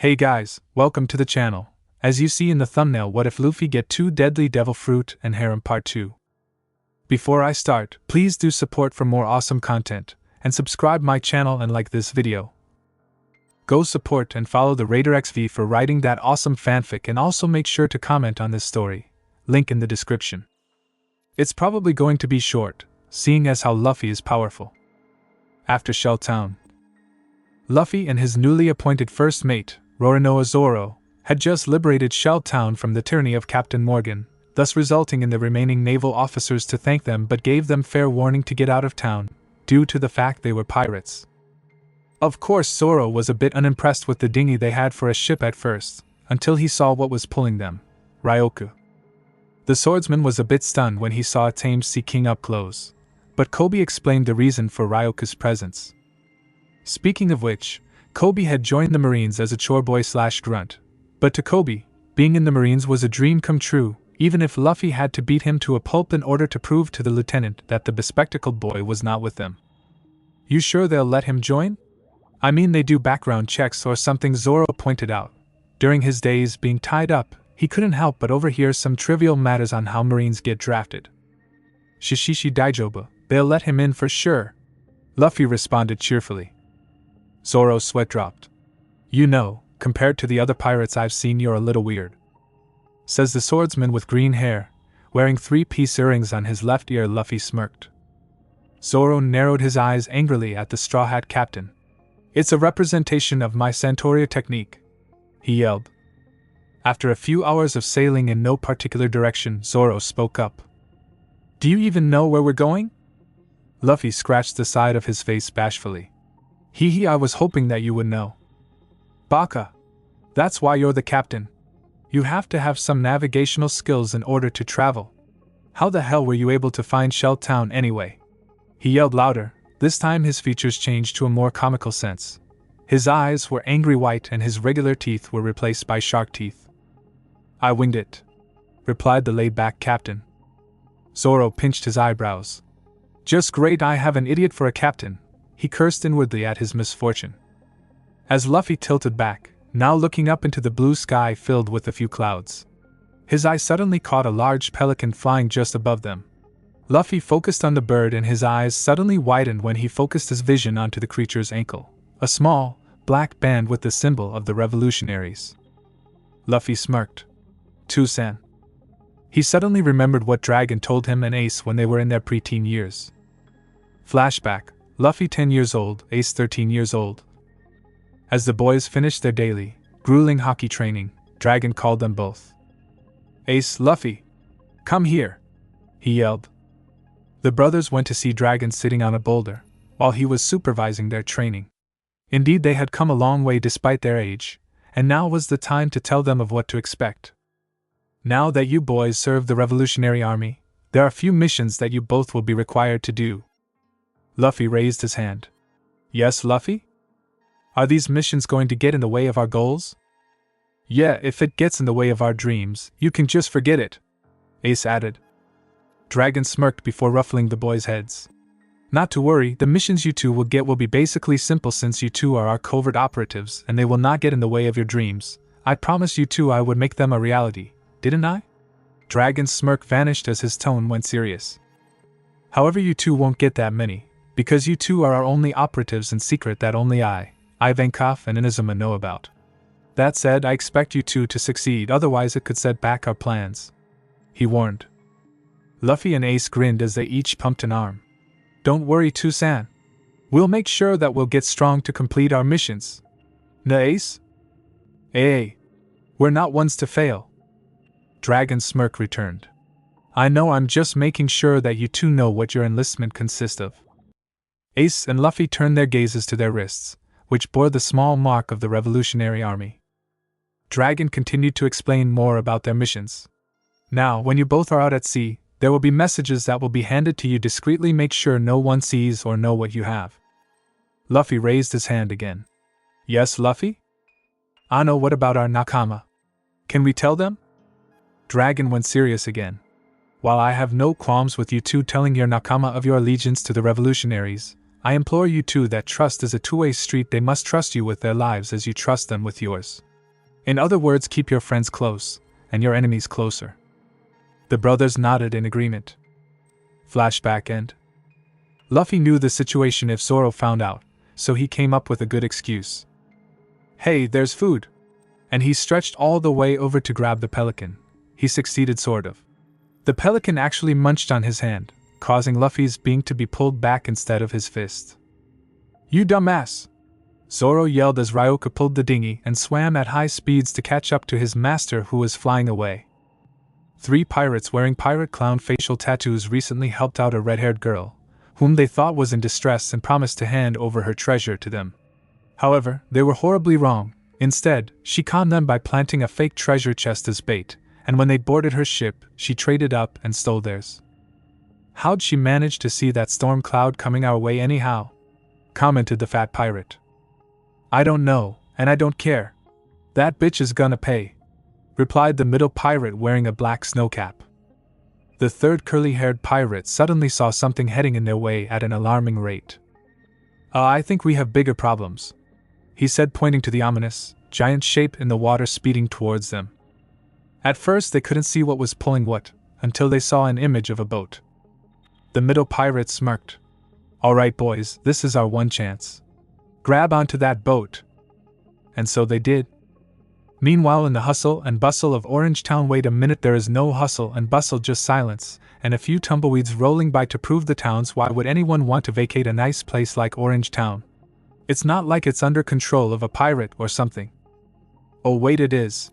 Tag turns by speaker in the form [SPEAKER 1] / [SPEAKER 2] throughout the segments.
[SPEAKER 1] Hey guys, welcome to the channel. As you see in the thumbnail, what if Luffy get 2 deadly devil fruit and harem part 2. Before I start, please do support for more awesome content, and subscribe my channel and like this video. Go support and follow the Raider XV for writing that awesome fanfic, and also make sure to comment on this story. Link in the description. It's probably going to be short, seeing as how Luffy is powerful. After Shell Town, Luffy and his newly appointed first mate, Roronoa Zoro, had just liberated Shell Town from the tyranny of Captain Morgan, thus resulting in the remaining naval officers to thank them, but gave them fair warning to get out of town, due to the fact they were pirates. Of course, Zoro was a bit unimpressed with the dinghy they had for a ship at first, until he saw what was pulling them, Ryoku. The swordsman was a bit stunned when he saw a tamed sea king up close, but Kobe explained the reason for Ryoku's presence. Speaking of which, Kobe had joined the Marines as a chore boy/grunt, but to Kobe, being in the Marines was a dream come true, even if Luffy had to beat him to a pulp in order to prove to the lieutenant that the bespectacled boy was not with them. You sure they'll let him join? I mean, they do background checks or something, Zoro pointed out. During his days being tied up, he couldn't help but overhear some trivial matters on how Marines get drafted. Shishishi Daijobu, they'll let him in for sure, Luffy responded cheerfully. Zoro's sweat dropped. You know, compared to the other pirates I've seen, you're a little weird, says the swordsman with green hair, wearing 3-piece earrings on his left ear. Luffy smirked. Zoro narrowed his eyes angrily at the Straw Hat Captain. It's a representation of my Santoria technique, he yelled. After a few hours of sailing in no particular direction, Zoro spoke up. Do you even know where we're going? Luffy scratched the side of his face bashfully. I was hoping that you would know. Baka. That's why you're the captain. You have to have some navigational skills in order to travel. How the hell were you able to find Shell Town anyway? He yelled louder. This time his features changed to a more comical sense. His eyes were angry white and his regular teeth were replaced by shark teeth. I winged it, replied the laid-back captain. Zoro pinched his eyebrows. Just great, I have an idiot for a captain, he cursed inwardly at his misfortune. As Luffy tilted back, now looking up into the blue sky filled with a few clouds, his eye suddenly caught a large pelican flying just above them. Luffy focused on the bird and his eyes suddenly widened when he focused his vision onto the creature's ankle, a small, black band with the symbol of the revolutionaries. Luffy smirked. Tusan. He suddenly remembered what Dragon told him and Ace when they were in their preteen years. Flashback. Luffy 10 years old, Ace 13 years old. As the boys finished their daily, grueling Haki training, Dragon called them both. Ace, Luffy, come here, he yelled. The brothers went to see Dragon sitting on a boulder, while he was supervising their training. Indeed, they had come a long way despite their age, and now was the time to tell them of what to expect. Now that you boys serve the Revolutionary Army, there are a few missions that you both will be required to do. Luffy raised his hand. Yes, Luffy? Are these missions going to get in the way of our goals? Yeah, if it gets in the way of our dreams, you can just forget it, Ace added. Dragon smirked before ruffling the boys' heads. Not to worry, the missions you two will get will be basically simple since you two are our covert operatives and they will not get in the way of your dreams. I promised you two I would make them a reality, didn't I? Dragon's smirk vanished as his tone went serious. However, you two won't get that many, because you two are our only operatives in secret that only Ivankov and Inazuma know about. That said, I expect you two to succeed, otherwise it could set back our plans, he warned. Luffy and Ace grinned as they each pumped an arm. Don't worry, Tusan. We'll make sure that we'll get strong to complete our missions. Na, Ace? Hey, we're not ones to fail. Dragon's smirk returned. I know, I'm just making sure that you two know what your enlistment consists of. Ace and Luffy turned their gazes to their wrists, which bore the small mark of the Revolutionary Army. Dragon continued to explain more about their missions. Now, when you both are out at sea, there will be messages that will be handed to you discreetly. Make sure no one sees or know what you have. Luffy raised his hand again. Yes, Luffy? Ano, what about our nakama? Can we tell them? Dragon went serious again. While I have no qualms with you two telling your nakama of your allegiance to the revolutionaries, I implore you two that trust is a two-way street. They must trust you with their lives as you trust them with yours. In other words, keep your friends close, and your enemies closer. The brothers nodded in agreement. Flashback end. Luffy knew the situation if Zoro found out, so he came up with a good excuse. Hey, there's food! And he stretched all the way over to grab the pelican. He succeeded sort of. The pelican actually munched on his hand, causing Luffy's being to be pulled back instead of his fist. You dumbass! Zoro yelled as Ryoka pulled the dinghy and swam at high speeds to catch up to his master who was flying away. 3 pirates wearing pirate clown facial tattoos recently helped out a red-haired girl, whom they thought was in distress and promised to hand over her treasure to them. However, they were horribly wrong. Instead, she conned them by planting a fake treasure chest as bait, and when they'd boarded her ship, she traded up and stole theirs. How'd she manage to see that storm cloud coming our way anyhow? Commented the fat pirate. I don't know, and I don't care. That bitch is gonna pay, replied the middle pirate wearing a black snowcap. The third curly-haired pirate suddenly saw something heading in their way at an alarming rate. I think we have bigger problems, he said, pointing to the ominous, giant shape in the water speeding towards them. At first they couldn't see what was pulling what, until they saw an image of a boat. The middle pirate smirked. Alright boys, this is our one chance. Grab onto that boat. And so they did. Meanwhile, in the hustle and bustle of Orange Town, wait a minute, there is no hustle and bustle, just silence, and a few tumbleweeds rolling by to prove the towns. Why would anyone want to vacate a nice place like Orange Town? It's not like it's under control of a pirate or something. Oh wait, it is.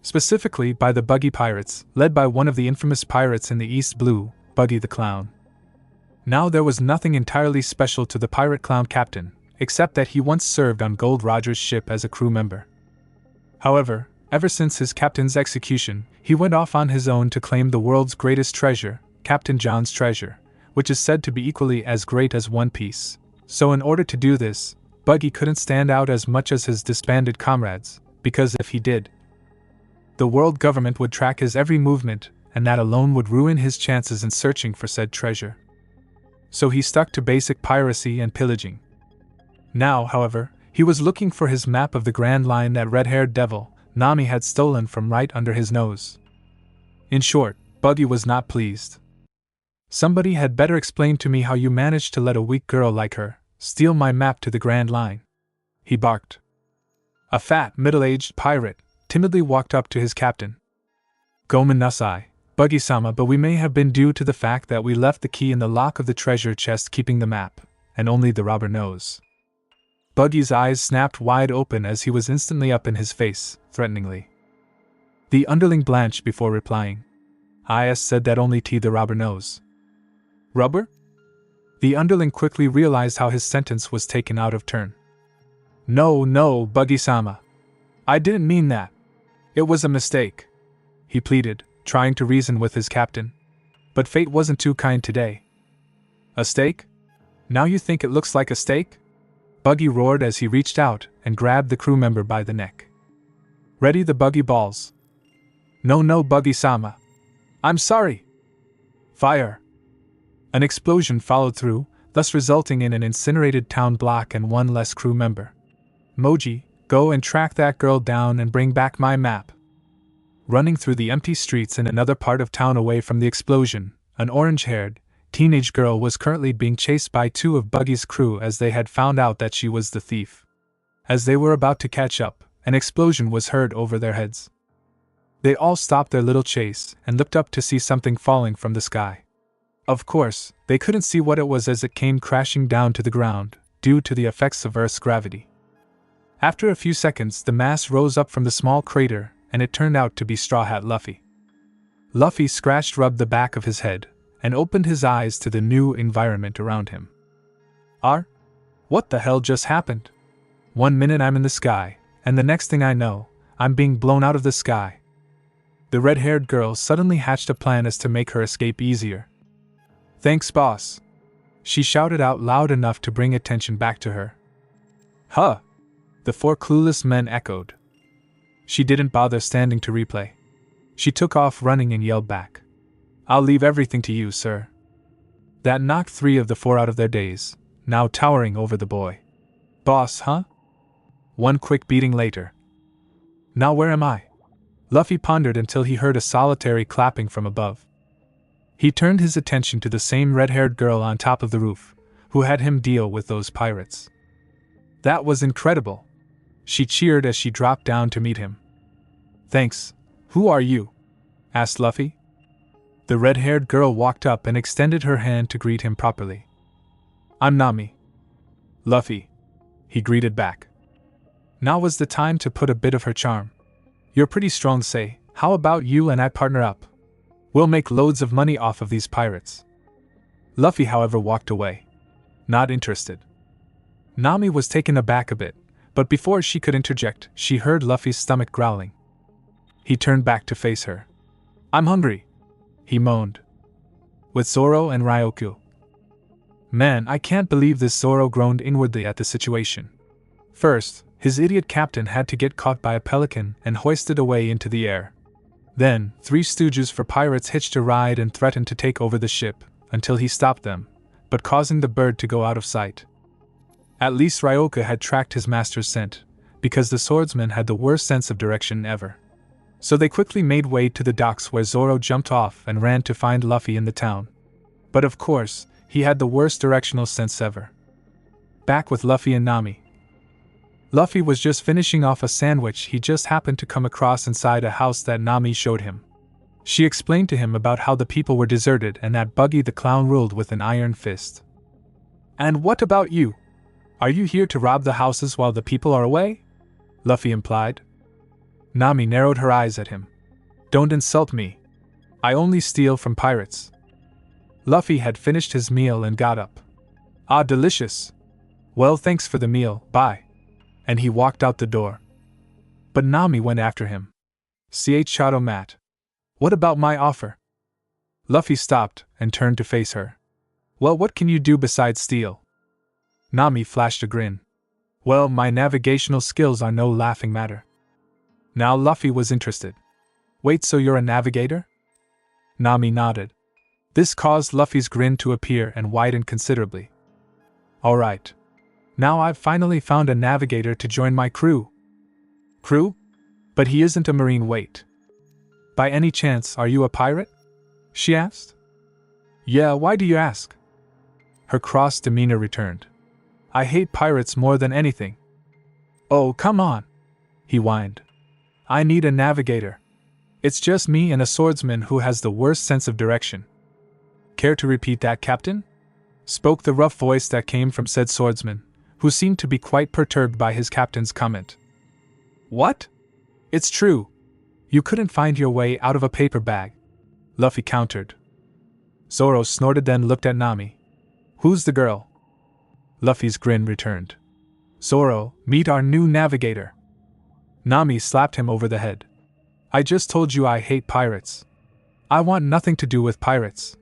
[SPEAKER 1] Specifically by the Buggy Pirates, led by one of the infamous pirates in the East Blue, Buggy the Clown. Now there was nothing entirely special to the pirate clown captain, except that he once served on Gold Roger's ship as a crew member. However, ever since his captain's execution, he went off on his own to claim the world's greatest treasure, Captain John's treasure, which is said to be equally as great as One Piece. So in order to do this, Buggy couldn't stand out as much as his disbanded comrades, because if he did, the world government would track his every movement, and that alone would ruin his chances in searching for said treasure. So he stuck to basic piracy and pillaging. Now, however, he was looking for his map of the Grand Line that red-haired devil, Nami, had stolen from right under his nose. In short, Buggy was not pleased. Somebody had better explain to me how you managed to let a weak girl like her steal my map to the Grand Line, he barked. A fat, middle-aged pirate timidly walked up to his captain. Gomen Nusai, Buggy-sama, but we may have been due to the fact that we left the key in the lock of the treasure chest keeping the map, and only the robber knows. Buggy's eyes snapped wide open as he was instantly up in his face, threateningly. The underling blanched before replying. I said that only the robber knows. Rubber? The underling quickly realized how his sentence was taken out of turn. No, Buggy-sama. I didn't mean that. It was a mistake, he pleaded, trying to reason with his captain. But fate wasn't too kind today. A steak? Now you think it looks like a steak? Buggy roared as he reached out and grabbed the crew member by the neck. Ready the buggy balls. No, Buggy-sama. I'm sorry. Fire. An explosion followed through, thus resulting in an incinerated town block and one less crew member. Moji, go and track that girl down and bring back my map. Running through the empty streets in another part of town away from the explosion, an orange-haired, teenage girl was currently being chased by 2 of Buggy's crew as they had found out that she was the thief. As they were about to catch up, an explosion was heard over their heads. They all stopped their little chase and looked up to see something falling from the sky. Of course, they couldn't see what it was as it came crashing down to the ground, due to the effects of Earth's gravity. After a few seconds, the mass rose up from the small crater, and it turned out to be Straw Hat Luffy. Luffy rubbed the back of his head, and opened his eyes to the new environment around him. What the hell just happened? 1 minute I'm in the sky, and the next thing I know, I'm being blown out of the sky. The red-haired girl suddenly hatched a plan as to make her escape easier. Thanks, boss. She shouted out loud enough to bring attention back to her. Huh? The 4 clueless men echoed. She didn't bother standing to replay. She took off running and yelled back. I'll leave everything to you, sir. That knocked 3 of the 4 out of their daze, now towering over the boy. Boss, huh? 1 quick beating later. Now where am I? Luffy pondered until he heard a solitary clapping from above. He turned his attention to the same red-haired girl on top of the roof, who had him deal with those pirates. That was incredible. She cheered as she dropped down to meet him. Thanks. Who are you? Asked Luffy. The red-haired girl walked up and extended her hand to greet him properly. I'm Nami. Luffy. He greeted back. Now was the time to put a bit of her charm. You're pretty strong, say. How about you and I partner up? We'll make loads of money off of these pirates. Luffy, however, walked away. Not interested. Nami was taken aback a bit, but before she could interject, she heard Luffy's stomach growling. He turned back to face her. I'm hungry, he moaned. With Zoro and Ryoku. Man, I can't believe this, Zoro groaned inwardly at the situation. First, his idiot captain had to get caught by a pelican and hoisted away into the air. Then, 3 stooges for pirates hitched a ride and threatened to take over the ship, until he stopped them, but causing the bird to go out of sight. At least Ryoku had tracked his master's scent, because the swordsman had the worst sense of direction ever. So they quickly made way to the docks where Zoro jumped off and ran to find Luffy in the town. But of course, he had the worst directional sense ever. Back with Luffy and Nami. Luffy was just finishing off a sandwich he just happened to come across inside a house that Nami showed him. She explained to him about how the people were deserted and that Buggy the clown ruled with an iron fist. And what about you? Are you here to rob the houses while the people are away? Luffy implied. Nami narrowed her eyes at him. Don't insult me. I only steal from pirates. Luffy had finished his meal and got up. Ah, delicious. Well, thanks for the meal, bye. And he walked out the door. But Nami went after him. Shadow Mat. What about my offer? Luffy stopped and turned to face her. Well, what can you do besides steal? Nami flashed a grin. Well, my navigational skills are no laughing matter. Now Luffy was interested. Wait, so you're a navigator? Nami nodded. This caused Luffy's grin to appear and widen considerably. Alright. Now I've finally found a navigator to join my crew. Crew? But he isn't a marine, wait. By any chance, are you a pirate? She asked. Yeah, why do you ask? Her cross demeanor returned. I hate pirates more than anything. Oh, come on, he whined. I need a navigator. It's just me and a swordsman who has the worst sense of direction. Care to repeat that, Captain? Spoke the rough voice that came from said swordsman, who seemed to be quite perturbed by his captain's comment. What? It's true. You couldn't find your way out of a paper bag, Luffy countered. Zoro snorted, then looked at Nami. Who's the girl? Luffy's grin returned. Zoro, meet our new navigator. Nami slapped him over the head. I just told you I hate pirates. I want nothing to do with pirates.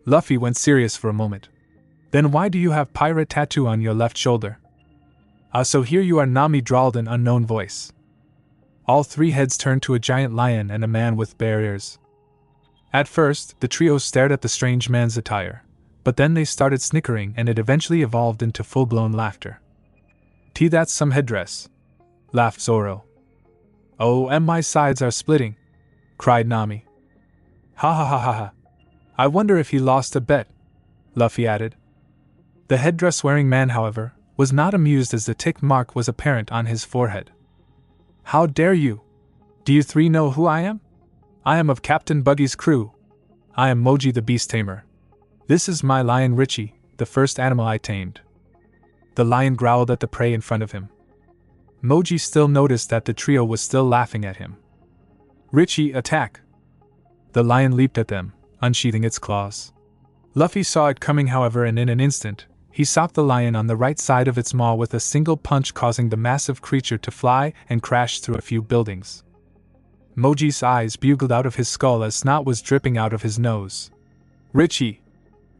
[SPEAKER 1] Luffy went serious for a moment. Then why do you have pirate tattoo on your left shoulder? So here you are, Nami drawled an unknown voice. All 3 heads turned to a giant lion and a man with bare ears. At first, the trio stared at the strange man's attire, but then they started snickering and it eventually evolved into full-blown laughter. That's some headdress, laughed Zoro. Oh, and my sides are splitting, cried Nami. Ha ha ha ha ha. I wonder if he lost a bet, Luffy added. The headdress-wearing man, however, was not amused as the tick mark was apparent on his forehead. How dare you? Do you 3 know who I am? I am of Captain Buggy's crew. I am Moji the Beast Tamer. This is my lion Richie, the first animal I tamed. The lion growled at the prey in front of him. Moji still noticed that the trio was still laughing at him. Richie, attack! The lion leaped at them, unsheathing its claws. Luffy saw it coming, however, and in an instant, he socked the lion on the right side of its maw with a single punch, causing the massive creature to fly and crash through a few buildings. Moji's eyes bugled out of his skull as snot was dripping out of his nose. Richie!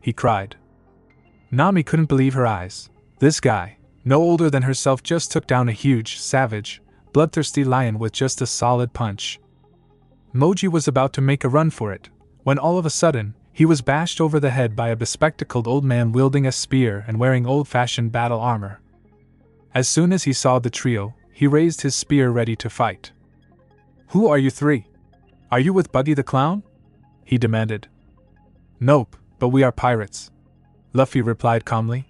[SPEAKER 1] He cried. Nami couldn't believe her eyes. This guy, no older than herself, just took down a huge, savage, bloodthirsty lion with just a solid punch. Moji was about to make a run for it, when all of a sudden, he was bashed over the head by a bespectacled old man wielding a spear and wearing old-fashioned battle armor. As soon as he saw the trio, he raised his spear ready to fight. Who are you three? Are you with Buggy the Clown? He demanded. Nope, but we are pirates, Luffy replied calmly.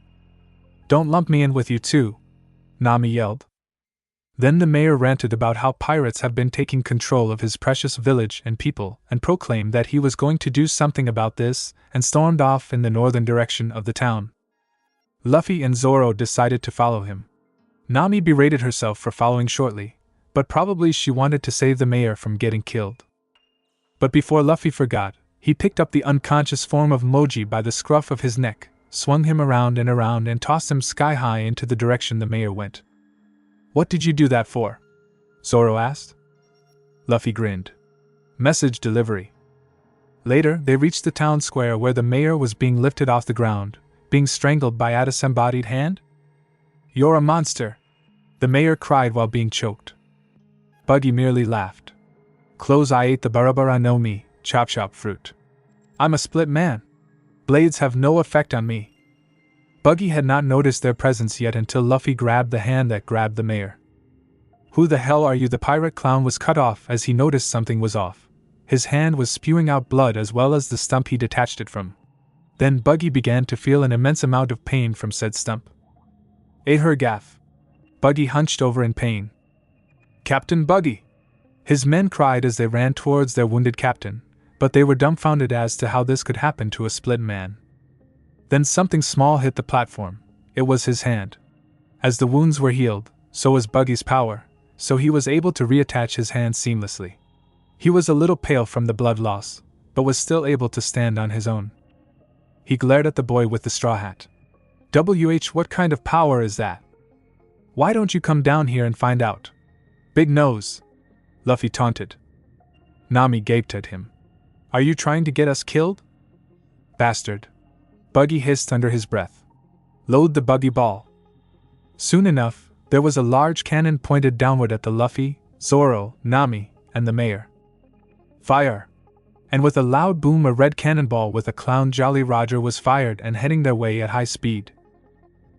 [SPEAKER 1] Don't lump me in with you too, Nami yelled. Then the mayor ranted about how pirates have been taking control of his precious village and people and proclaimed that he was going to do something about this and stormed off in the northern direction of the town. Luffy and Zoro decided to follow him. Nami berated herself for following shortly, but probably she wanted to save the mayor from getting killed. But before Luffy forgot, he picked up the unconscious form of Moji by the scruff of his neck, swung him around and tossed him sky high into the direction the mayor went. What did you do that for? Zoro asked. Luffy grinned. Message delivery. Later, they reached the town square where the mayor was being lifted off the ground, being strangled by a disembodied hand. You're a monster, the mayor cried while being choked. Buggy merely laughed. Close I ate the barabara no mi, chop fruit. I'm a split man. Blades have no effect on me. Buggy had not noticed their presence yet until Luffy grabbed the hand that grabbed the mayor. Who the hell are you? The pirate clown was cut off as he noticed something was off. His hand was spewing out blood as well as the stump he detached it from. Then Buggy began to feel an immense amount of pain from said stump. Ate her gaff. Buggy hunched over in pain. Captain Buggy! His men cried as they ran towards their wounded captain, but they were dumbfounded as to how this could happen to a split man. Then something small hit the platform. It was his hand. As the wounds were healed, so was Buggy's power, so he was able to reattach his hand seamlessly. He was a little pale from the blood loss, but was still able to stand on his own. He glared at the boy with the straw hat. What kind of power is that? Why don't you come down here and find out? Big nose, Luffy taunted. Nami gaped at him. Are you trying to get us killed? Bastard. Buggy hissed under his breath. Load the buggy ball. Soon enough, there was a large cannon pointed downward at the Luffy, Zoro, Nami, and the mayor. Fire! And with a loud boom, a red cannonball with a clown Jolly Roger was fired and heading their way at high speed.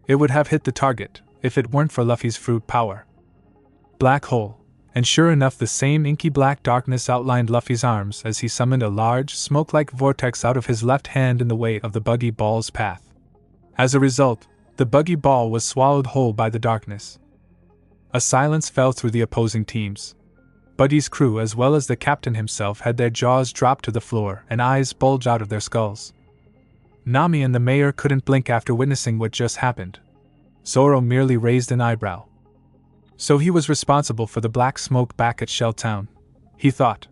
[SPEAKER 1] It would have hit the target, if it weren't for Luffy's fruit power. Black hole, and sure enough the same inky black darkness outlined Luffy's arms as he summoned a large, smoke-like vortex out of his left hand in the way of the buggy ball's path. As a result, the buggy ball was swallowed whole by the darkness. A silence fell through the opposing teams. Buggy's crew as well as the captain himself had their jaws drop to the floor and eyes bulge out of their skulls. Nami and the mayor couldn't blink after witnessing what just happened. Zoro merely raised an eyebrow. So he was responsible for the black smoke back at Shell Town, he thought.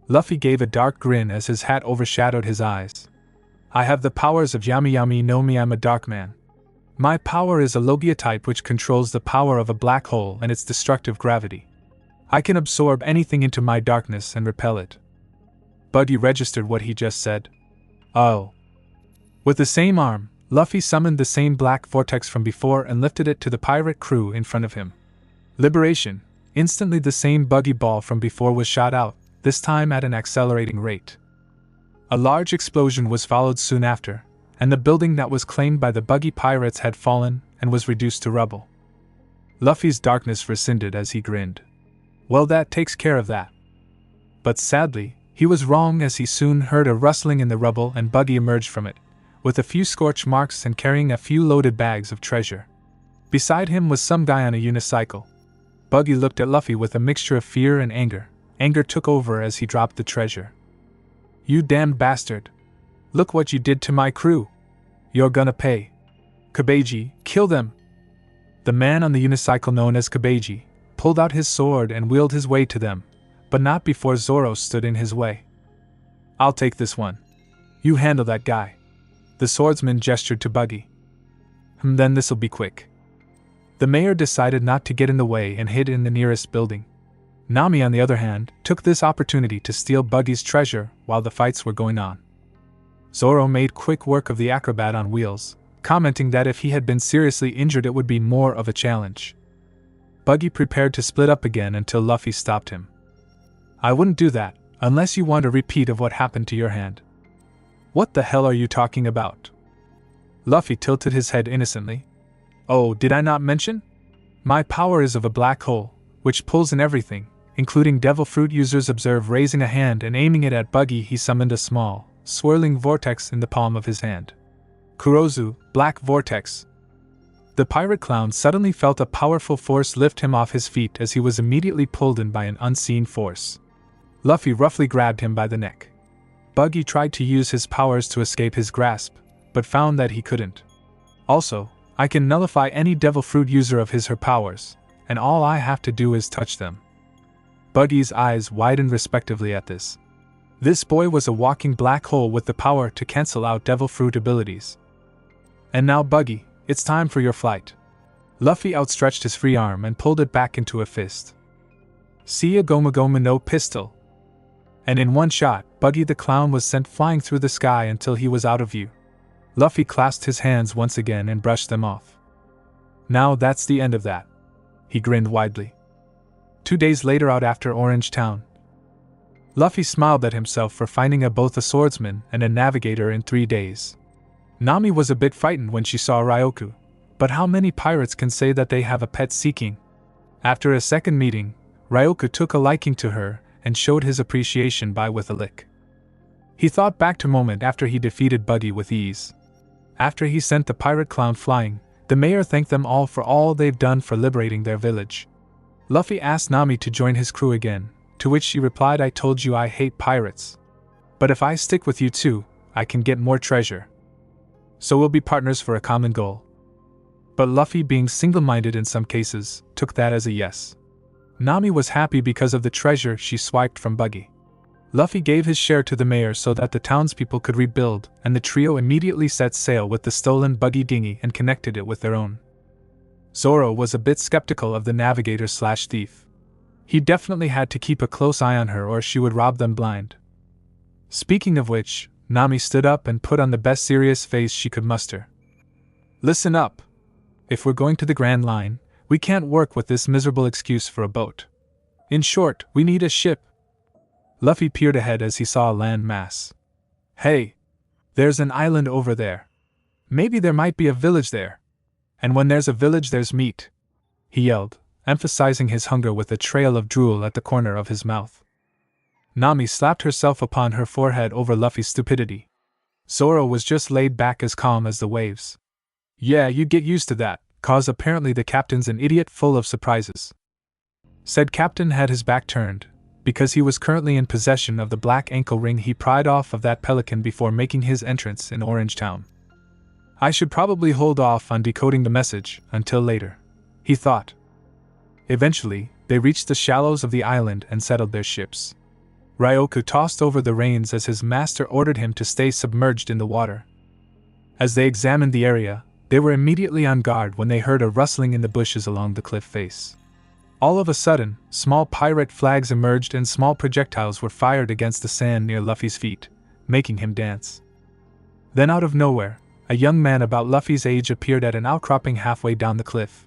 [SPEAKER 1] Luffy gave a dark grin as his hat overshadowed his eyes. I have the powers of Yami no Mi. I'm a dark man. My power is a Logia type which controls the power of a black hole and its destructive gravity. I can absorb anything into my darkness and repel it. Buggy registered what he just said. Oh. With the same arm, Luffy summoned the same black vortex from before and lifted it to the pirate crew in front of him. Liberation! Instantly the same buggy ball from before was shot out, this time at an accelerating rate. A large explosion was followed soon after, and the building that was claimed by the buggy pirates had fallen and was reduced to rubble. Luffy's darkness rescinded as he grinned. Well, that takes care of that. But sadly, he was wrong as he soon heard a rustling in the rubble and Buggy emerged from it, with a few scorch marks and carrying a few loaded bags of treasure. Beside him was some guy on a unicycle. Buggy looked at Luffy with a mixture of fear and anger. Anger took over as he dropped the treasure. You damned bastard! Look what you did to my crew! You're gonna pay! KennyG, kill them! The man on the unicycle known as KennyG pulled out his sword and wheeled his way to them, but not before Zoro stood in his way. I'll take this one. You handle that guy. The swordsman gestured to Buggy. Then this'll be quick. The mayor decided not to get in the way and hid in the nearest building. Nami, on the other hand, took this opportunity to steal Buggy's treasure while the fights were going on. Zoro made quick work of the acrobat on wheels, commenting that if he had been seriously injured it would be more of a challenge. Buggy prepared to split up again until Luffy stopped him. I wouldn't do that, unless you want a repeat of what happened to your hand. What the hell are you talking about? Luffy tilted his head innocently. Oh, did I not mention? My power is of a black hole, which pulls in everything, including devil fruit users, observe raising a hand and aiming it at Buggy. He summoned a small, swirling vortex in the palm of his hand. Kurozu, black vortex. The pirate clown suddenly felt a powerful force lift him off his feet as he was immediately pulled in by an unseen force. Luffy roughly grabbed him by the neck. Buggy tried to use his powers to escape his grasp, but found that he couldn't. Also, I can nullify any devil fruit user of his/her powers, and all I have to do is touch them. Buggy's eyes widened respectively at this. This boy was a walking black hole with the power to cancel out devil fruit abilities. And now, Buggy, it's time for your flight. Luffy outstretched his free arm and pulled it back into a fist. See ya, Goma Goma no pistol. And in one shot, Buggy the clown was sent flying through the sky until he was out of view. Luffy clasped his hands once again and brushed them off. Now that's the end of that. He grinned widely. 2 days later, out after Orange Town. Luffy smiled at himself for finding both a swordsman and a navigator in 3 days. Nami was a bit frightened when she saw Ryoku, but how many pirates can say that they have a pet seeking? After a second meeting, Ryoku took a liking to her and showed his appreciation with a lick. He thought back to the moment after he defeated Buggy with ease. After he sent the pirate clown flying, the mayor thanked them all for all they've done for liberating their village. Luffy asked Nami to join his crew again, to which she replied, I told you I hate pirates. But if I stick with you too, I can get more treasure. So we'll be partners for a common goal. But Luffy, being single-minded in some cases, took that as a yes. Nami was happy because of the treasure she swiped from Buggy. Luffy gave his share to the mayor so that the townspeople could rebuild, and the trio immediately set sail with the stolen Buggy dinghy and connected it with their own. Zoro was a bit skeptical of the navigator/thief. He definitely had to keep a close eye on her or she would rob them blind. Speaking of which, Nami stood up and put on the best serious face she could muster. Listen up. If we're going to the Grand Line, we can't work with this miserable excuse for a boat. In short, we need a ship. Luffy peered ahead as he saw a land mass. Hey! There's an island over there. Maybe there might be a village there. And when there's a village, there's meat, he yelled, emphasizing his hunger with a trail of drool at the corner of his mouth. Nami slapped herself upon her forehead over Luffy's stupidity. Zoro was just laid back, as calm as the waves. Yeah, you get used to that, cause apparently the captain's an idiot full of surprises. Said captain had his back turned, because he was currently in possession of the black ankle ring he pried off of that pelican before making his entrance in Orange Town. I should probably hold off on decoding the message until later, he thought. Eventually, they reached the shallows of the island and settled their ships. Ryoku tossed over the reins as his master ordered him to stay submerged in the water. As they examined the area, they were immediately on guard when they heard a rustling in the bushes along the cliff face. All of a sudden, small pirate flags emerged and small projectiles were fired against the sand near Luffy's feet, making him dance. Then out of nowhere, a young man about Luffy's age appeared at an outcropping halfway down the cliff.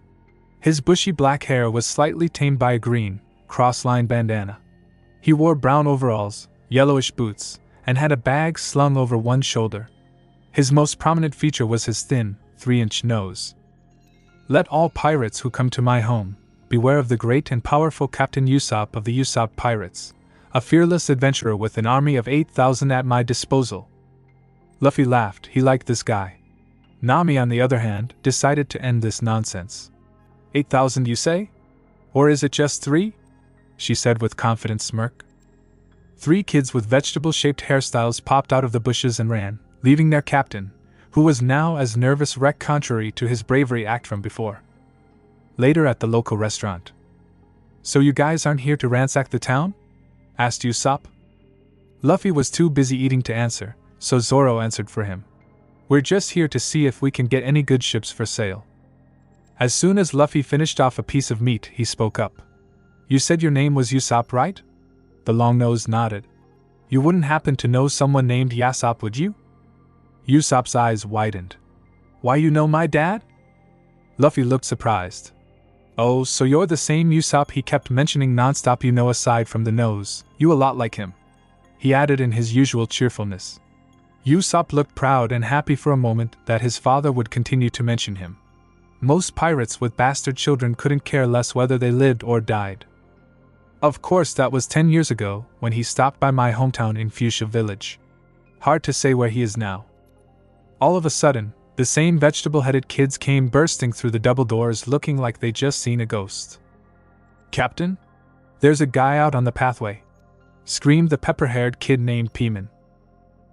[SPEAKER 1] His bushy black hair was slightly tamed by a green, cross-lined bandana. He wore brown overalls, yellowish boots, and had a bag slung over one shoulder. His most prominent feature was his thin, 3-inch nose. Let all pirates who come to my home beware of the great and powerful Captain Usopp of the Usopp Pirates, a fearless adventurer with an army of 8,000 at my disposal. Luffy laughed. He liked this guy. Nami, on the other hand, decided to end this nonsense. 8,000, you say? Or is it just 3? She said with confident smirk. 3 kids with vegetable-shaped hairstyles popped out of the bushes and ran, leaving their captain, who was now as nervous wreck contrary to his bravery act from before. Later at the local restaurant. So you guys aren't here to ransack the town? Asked Usopp. Luffy was too busy eating to answer, so Zoro answered for him. We're just here to see if we can get any good ships for sale. As soon as Luffy finished off a piece of meat, he spoke up. You said your name was Usopp, right? The long-nosed nodded. You wouldn't happen to know someone named Yasopp, would you? Usopp's eyes widened. Why, you know my dad? Luffy looked surprised. Oh, so you're the same Usopp he kept mentioning nonstop, you know, aside from the nose, you a lot like him, he added in his usual cheerfulness. Usopp looked proud and happy for a moment that his father would continue to mention him. Most pirates with bastard children couldn't care less whether they lived or died. Of course, that was 10 years ago, when he stopped by my hometown in Fuchsia Village. Hard to say where he is now. All of a sudden, the same vegetable-headed kids came bursting through the double doors looking like they'd just seen a ghost. "Captain? There's a guy out on the pathway!" screamed the pepper-haired kid named Peeman.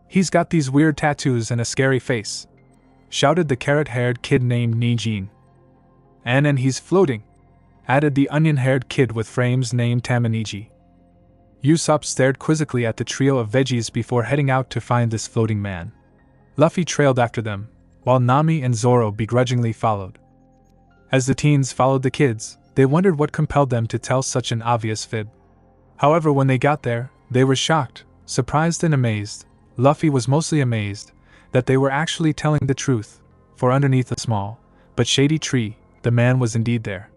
[SPEAKER 1] "He's got these weird tattoos and a scary face," shouted the carrot-haired kid named Nijin. And he's floating," added the onion-haired kid with frames named Tamaniji. Usopp stared quizzically at the trio of veggies before heading out to find this floating man. Luffy trailed after them, while Nami and Zoro begrudgingly followed. As the teens followed the kids, they wondered what compelled them to tell such an obvious fib. However, when they got there, they were shocked, surprised and amazed. Luffy was mostly amazed that they were actually telling the truth, for underneath a small, but shady tree, the man was indeed there.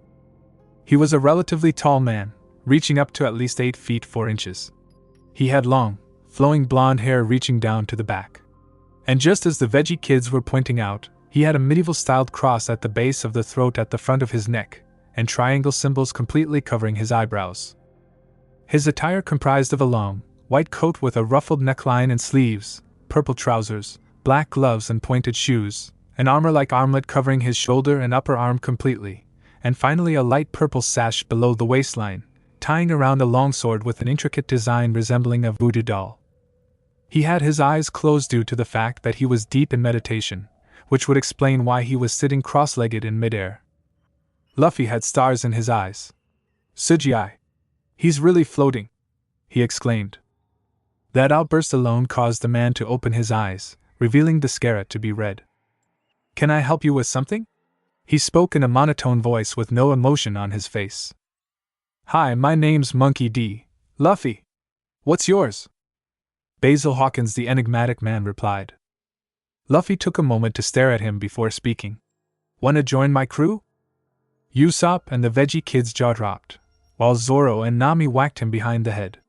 [SPEAKER 1] He was a relatively tall man, reaching up to at least 8 feet 4 inches. He had long, flowing blonde hair reaching down to the back. And just as the veggie kids were pointing out, he had a medieval-styled cross at the base of the throat at the front of his neck, and triangle symbols completely covering his eyebrows. His attire comprised of a long, white coat with a ruffled neckline and sleeves, purple trousers, black gloves and pointed shoes, an armor-like armlet covering his shoulder and upper arm completely, and finally a light purple sash below the waistline, tying around a longsword with an intricate design resembling a voodoo doll. He had his eyes closed due to the fact that he was deep in meditation, which would explain why he was sitting cross-legged in midair. Luffy had stars in his eyes. "Sujii! He's really floating!" he exclaimed. That outburst alone caused the man to open his eyes, revealing the scarab to be red. "Can I help you with something?" He spoke in a monotone voice with no emotion on his face. "Hi, my name's Monkey D. Luffy. What's yours?" Basil Hawkins, the enigmatic man, replied. Luffy took a moment to stare at him before speaking. "Wanna join my crew?" Usopp and the veggie kids jaw dropped, while Zoro and Nami whacked him behind the head.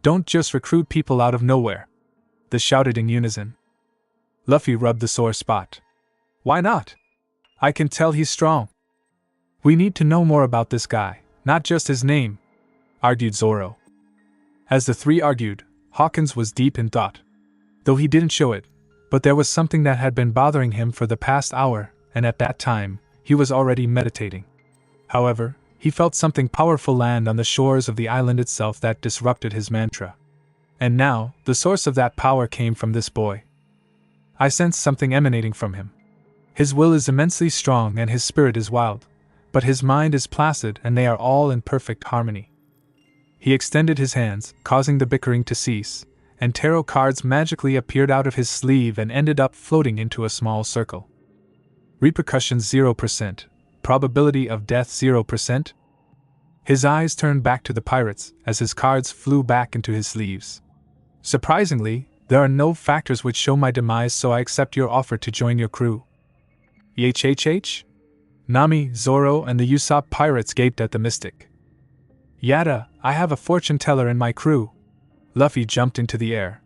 [SPEAKER 1] "Don't just recruit people out of nowhere," they shouted in unison. Luffy rubbed the sore spot. "Why not? I can tell he's strong." "We need to know more about this guy, not just his name," argued Zoro. As the three argued, Hawkins was deep in thought. Though he didn't show it, but there was something that had been bothering him for the past hour, and at that time, he was already meditating. However, he felt something powerful land on the shores of the island itself that disrupted his mantra. And now, the source of that power came from this boy. I sensed something emanating from him. His will is immensely strong and his spirit is wild, but his mind is placid and they are all in perfect harmony. He extended his hands, causing the bickering to cease, and tarot cards magically appeared out of his sleeve and ended up floating into a small circle. Repercussions 0%, probability of death 0%. His eyes turned back to the pirates as his cards flew back into his sleeves. "Surprisingly, there are no factors which show my demise, so I accept your offer to join your crew." "YHHH?" Nami, Zoro, and the Usopp pirates gaped at the mystic. "Yada, I have a fortune teller in my crew." Luffy jumped into the air.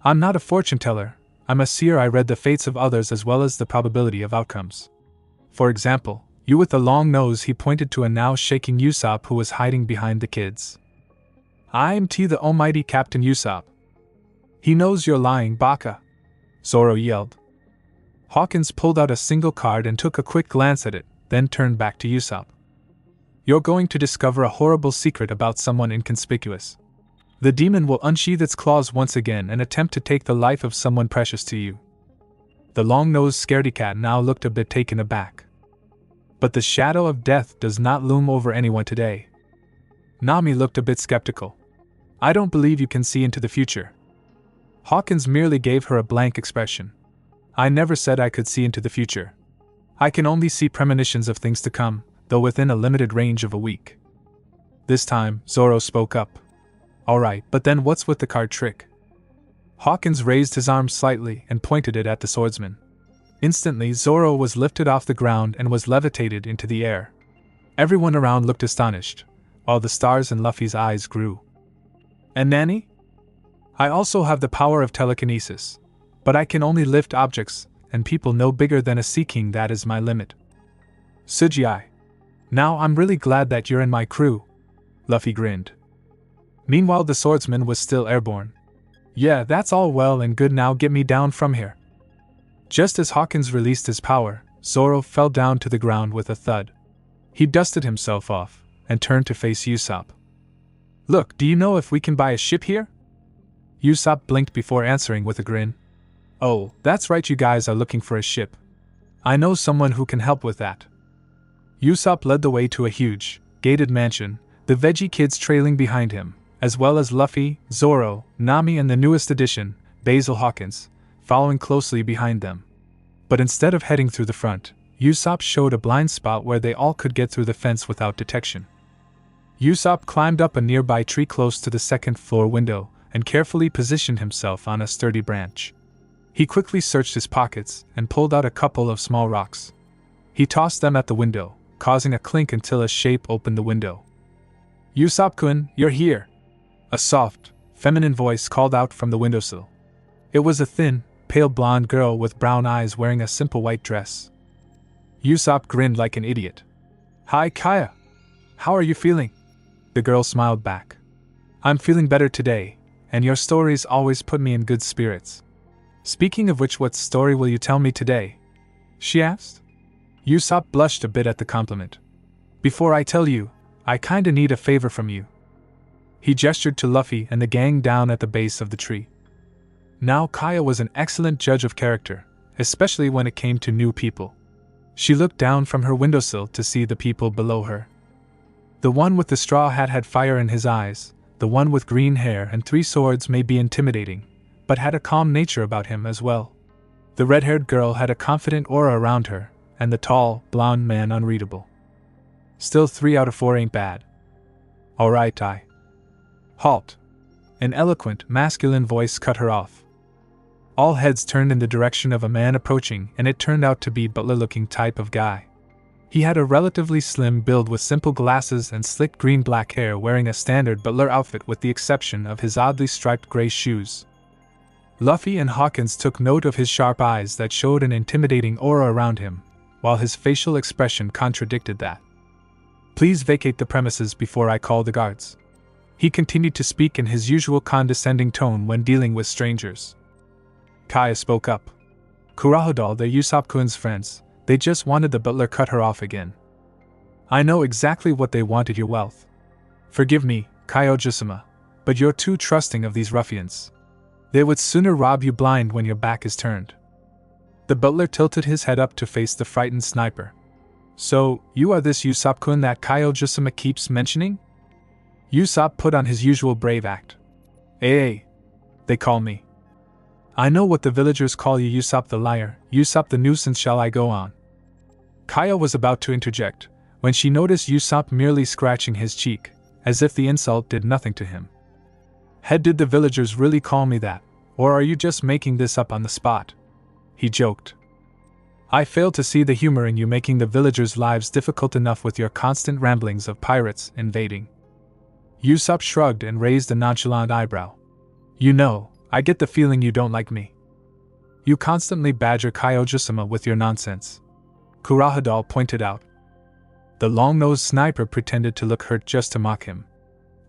[SPEAKER 1] "I'm not a fortune teller, I'm a seer. I read the fates of others as well as the probability of outcomes. For example, you with the long nose," he pointed to a now shaking Usopp who was hiding behind the kids. "I'm the almighty Captain Usopp." "He knows you're lying, Baka," Zoro yelled. Hawkins pulled out a single card and took a quick glance at it, then turned back to Usopp. "You're going to discover a horrible secret about someone inconspicuous. The demon will unsheath its claws once again and attempt to take the life of someone precious to you." The long-nosed scaredy-cat now looked a bit taken aback. "But the shadow of death does not loom over anyone today." Nami looked a bit skeptical. "I don't believe you can see into the future." Hawkins merely gave her a blank expression. "I never said I could see into the future. I can only see premonitions of things to come, though within a limited range of a week." This time, Zoro spoke up. "Alright, but then what's with the card trick?" Hawkins raised his arm slightly and pointed it at the swordsman. Instantly, Zoro was lifted off the ground and was levitated into the air. Everyone around looked astonished, while the stars in Luffy's eyes grew. "And Nani? I also have the power of telekinesis, but I can only lift objects and people no bigger than a sea king. That is my limit." "Sujii. Now I'm really glad that you're in my crew," Luffy grinned. Meanwhile, the swordsman was still airborne. Yeah, that's all well and good, now get me down from here. Just as Hawkins released his power, Zoro fell down to the ground with a thud. He dusted himself off and turned to face Usopp. Look, do you know if we can buy a ship here? Usopp blinked before answering with a grin. Oh, that's right, you guys are looking for a ship. I know someone who can help with that. Usopp led the way to a huge, gated mansion, the veggie kids trailing behind him, as well as Luffy, Zoro, Nami and the newest addition, Basil Hawkins, following closely behind them. But instead of heading through the front, Usopp showed a blind spot where they all could get through the fence without detection. Usopp climbed up a nearby tree close to the second-floor window and carefully positioned himself on a sturdy branch. He quickly searched his pockets and pulled out a couple of small rocks. He tossed them at the window, causing a clink until a shape opened the window. Usopp-kun, you're here! A soft, feminine voice called out from the windowsill. It was a thin, pale blonde girl with brown eyes wearing a simple white dress. Usopp grinned like an idiot. Hi, Kaya! How are you feeling? The girl smiled back. I'm feeling better today, and your stories always put me in good spirits. Speaking of which, what story will you tell me today? She asked. Usopp blushed a bit at the compliment. Before I tell you, I kinda need a favor from you. He gestured to Luffy and the gang down at the base of the tree. Now Kaya was an excellent judge of character, especially when it came to new people. She looked down from her windowsill to see the people below her. The one with the straw hat had fire in his eyes, the one with green hair and 3 swords may be intimidating, but had a calm nature about him as well. The red-haired girl had a confident aura around her, and the tall, blonde man unreadable. Still 3 out of 4 ain't bad. Alright, Halt! An eloquent, masculine voice cut her off. All heads turned in the direction of a man approaching, and it turned out to be butler-looking type of guy. He had a relatively slim build with simple glasses and slick green-black hair, wearing a standard butler outfit with the exception of his oddly striped gray shoes. Luffy and Hawkins took note of his sharp eyes that showed an intimidating aura around him, while his facial expression contradicted that. Please vacate the premises before I call the guards. He continued to speak in his usual condescending tone when dealing with strangers. Kaya spoke up. Kurohodal, they're Usopp-kun's friends. They just wanted the butler cut her off again. I know exactly what they wanted, your wealth. Forgive me, Kyoji-sama, but you're too trusting of these ruffians. They would sooner rob you blind when your back is turned. The butler tilted his head up to face the frightened sniper. So, you are this Usopp-kun that Kyoji-sama keeps mentioning? Usopp put on his usual brave act. Hey, they call me. I know what the villagers call you, Usopp the liar, Usopp the nuisance, shall I go on? Kaya was about to interject, when she noticed Usopp merely scratching his cheek, as if the insult did nothing to him. Head, did the villagers really call me that, or are you just making this up on the spot? He joked. I fail to see the humor in you making the villagers' lives difficult enough with your constant ramblings of pirates invading. Usopp shrugged and raised a nonchalant eyebrow. You know, I get the feeling you don't like me. You constantly badger Kyoji-sama with your nonsense. Kurohodal pointed out. The long-nosed sniper pretended to look hurt just to mock him.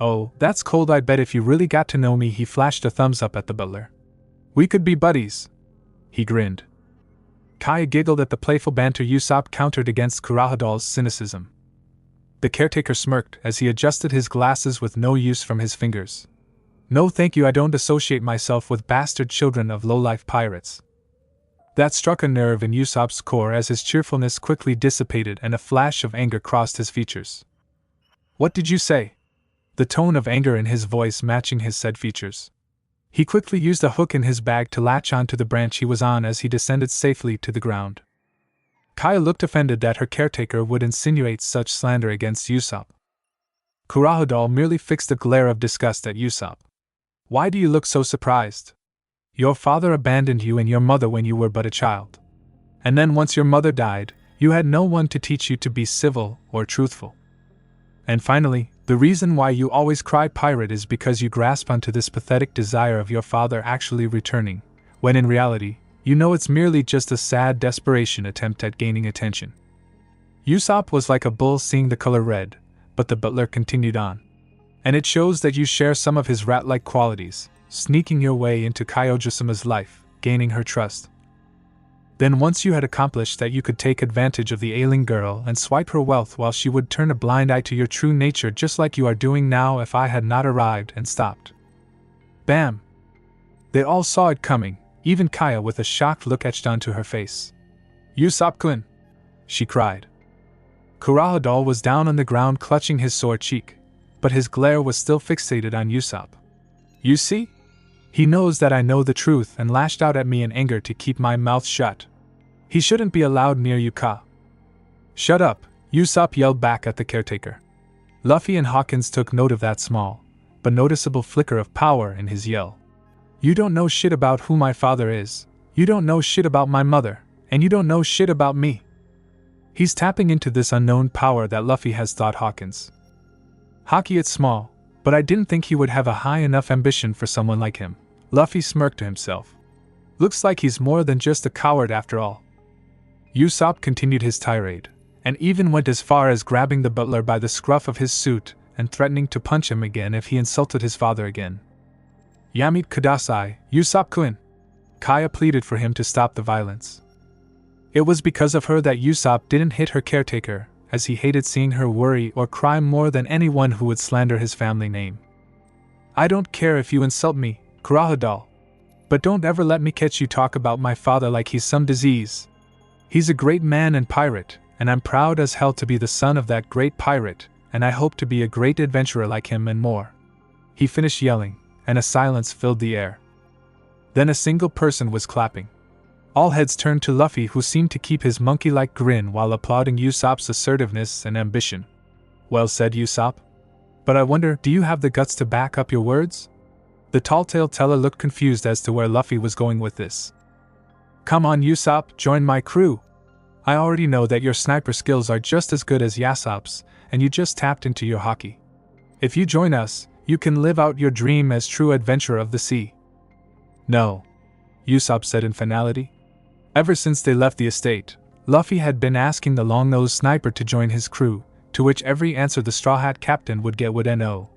[SPEAKER 1] Oh, that's cold, I bet if you really got to know me. He flashed a thumbs up at the butler. We could be buddies. He grinned. Kaya giggled at the playful banter Usopp countered against Kurohodal's cynicism. The caretaker smirked as he adjusted his glasses with no use from his fingers. No thank you, I don't associate myself with bastard children of low-life pirates. That struck a nerve in Usopp's core as his cheerfulness quickly dissipated and a flash of anger crossed his features. What did you say? The tone of anger in his voice matching his said features. He quickly used a hook in his bag to latch onto the branch he was on as he descended safely to the ground. Kaya looked offended that her caretaker would insinuate such slander against Usopp. Kurohodal merely fixed a glare of disgust at Usopp. Why do you look so surprised? Your father abandoned you and your mother when you were but a child. And then once your mother died, you had no one to teach you to be civil or truthful. And finally, the reason why you always cry pirate is because you grasp onto this pathetic desire of your father actually returning, when in reality, you know it's merely just a sad desperation attempt at gaining attention. Usopp was like a bull seeing the color red, but the butler continued on. And it shows that you share some of his rat-like qualities, sneaking your way into Kyojin-sama's life, gaining her trust. Then once you had accomplished that, you could take advantage of the ailing girl and swipe her wealth while she would turn a blind eye to your true nature, just like you are doing now if I had not arrived and stopped. Bam! They all saw it coming, even Kaya, with a shocked look etched onto her face. Usopp-kun! She cried. Kurahadal was down on the ground clutching his sore cheek, but his glare was still fixated on Usopp. You see? He knows that I know the truth and lashed out at me in anger to keep my mouth shut. He shouldn't be allowed near you, Ka. Shut up, Usopp yelled back at the caretaker. Luffy and Hawkins took note of that small, but noticeable flicker of power in his yell. You don't know shit about who my father is, you don't know shit about my mother, and you don't know shit about me. He's tapping into this unknown power that Luffy has, thought Hawkins. Haki, it's small, but I didn't think he would have a high enough ambition for someone like him. Luffy smirked to himself. Looks like he's more than just a coward after all. Usopp continued his tirade, and even went as far as grabbing the butler by the scruff of his suit and threatening to punch him again if he insulted his father again. Yamete kudasai, Usopp-kun! Kaya pleaded for him to stop the violence. It was because of her that Usopp didn't hit her caretaker, as he hated seeing her worry or cry more than anyone who would slander his family name. I don't care if you insult me, Kurahadal, but don't ever let me catch you talk about my father like he's some disease. He's a great man and pirate, and I'm proud as hell to be the son of that great pirate, and I hope to be a great adventurer like him and more. He finished yelling, and a silence filled the air. Then a single person was clapping. All heads turned to Luffy, who seemed to keep his monkey-like grin while applauding Usopp's assertiveness and ambition. Well said, Usopp. But I wonder, do you have the guts to back up your words? The tall-tale teller looked confused as to where Luffy was going with this. Come on, Usopp, join my crew. I already know that your sniper skills are just as good as Usopp's, and you just tapped into your Haki. If you join us, you can live out your dream as true adventurer of the sea. No, Usopp said in finality. Ever since they left the estate, Luffy had been asking the long-nosed sniper to join his crew, to which every answer the Straw Hat Captain would get would no.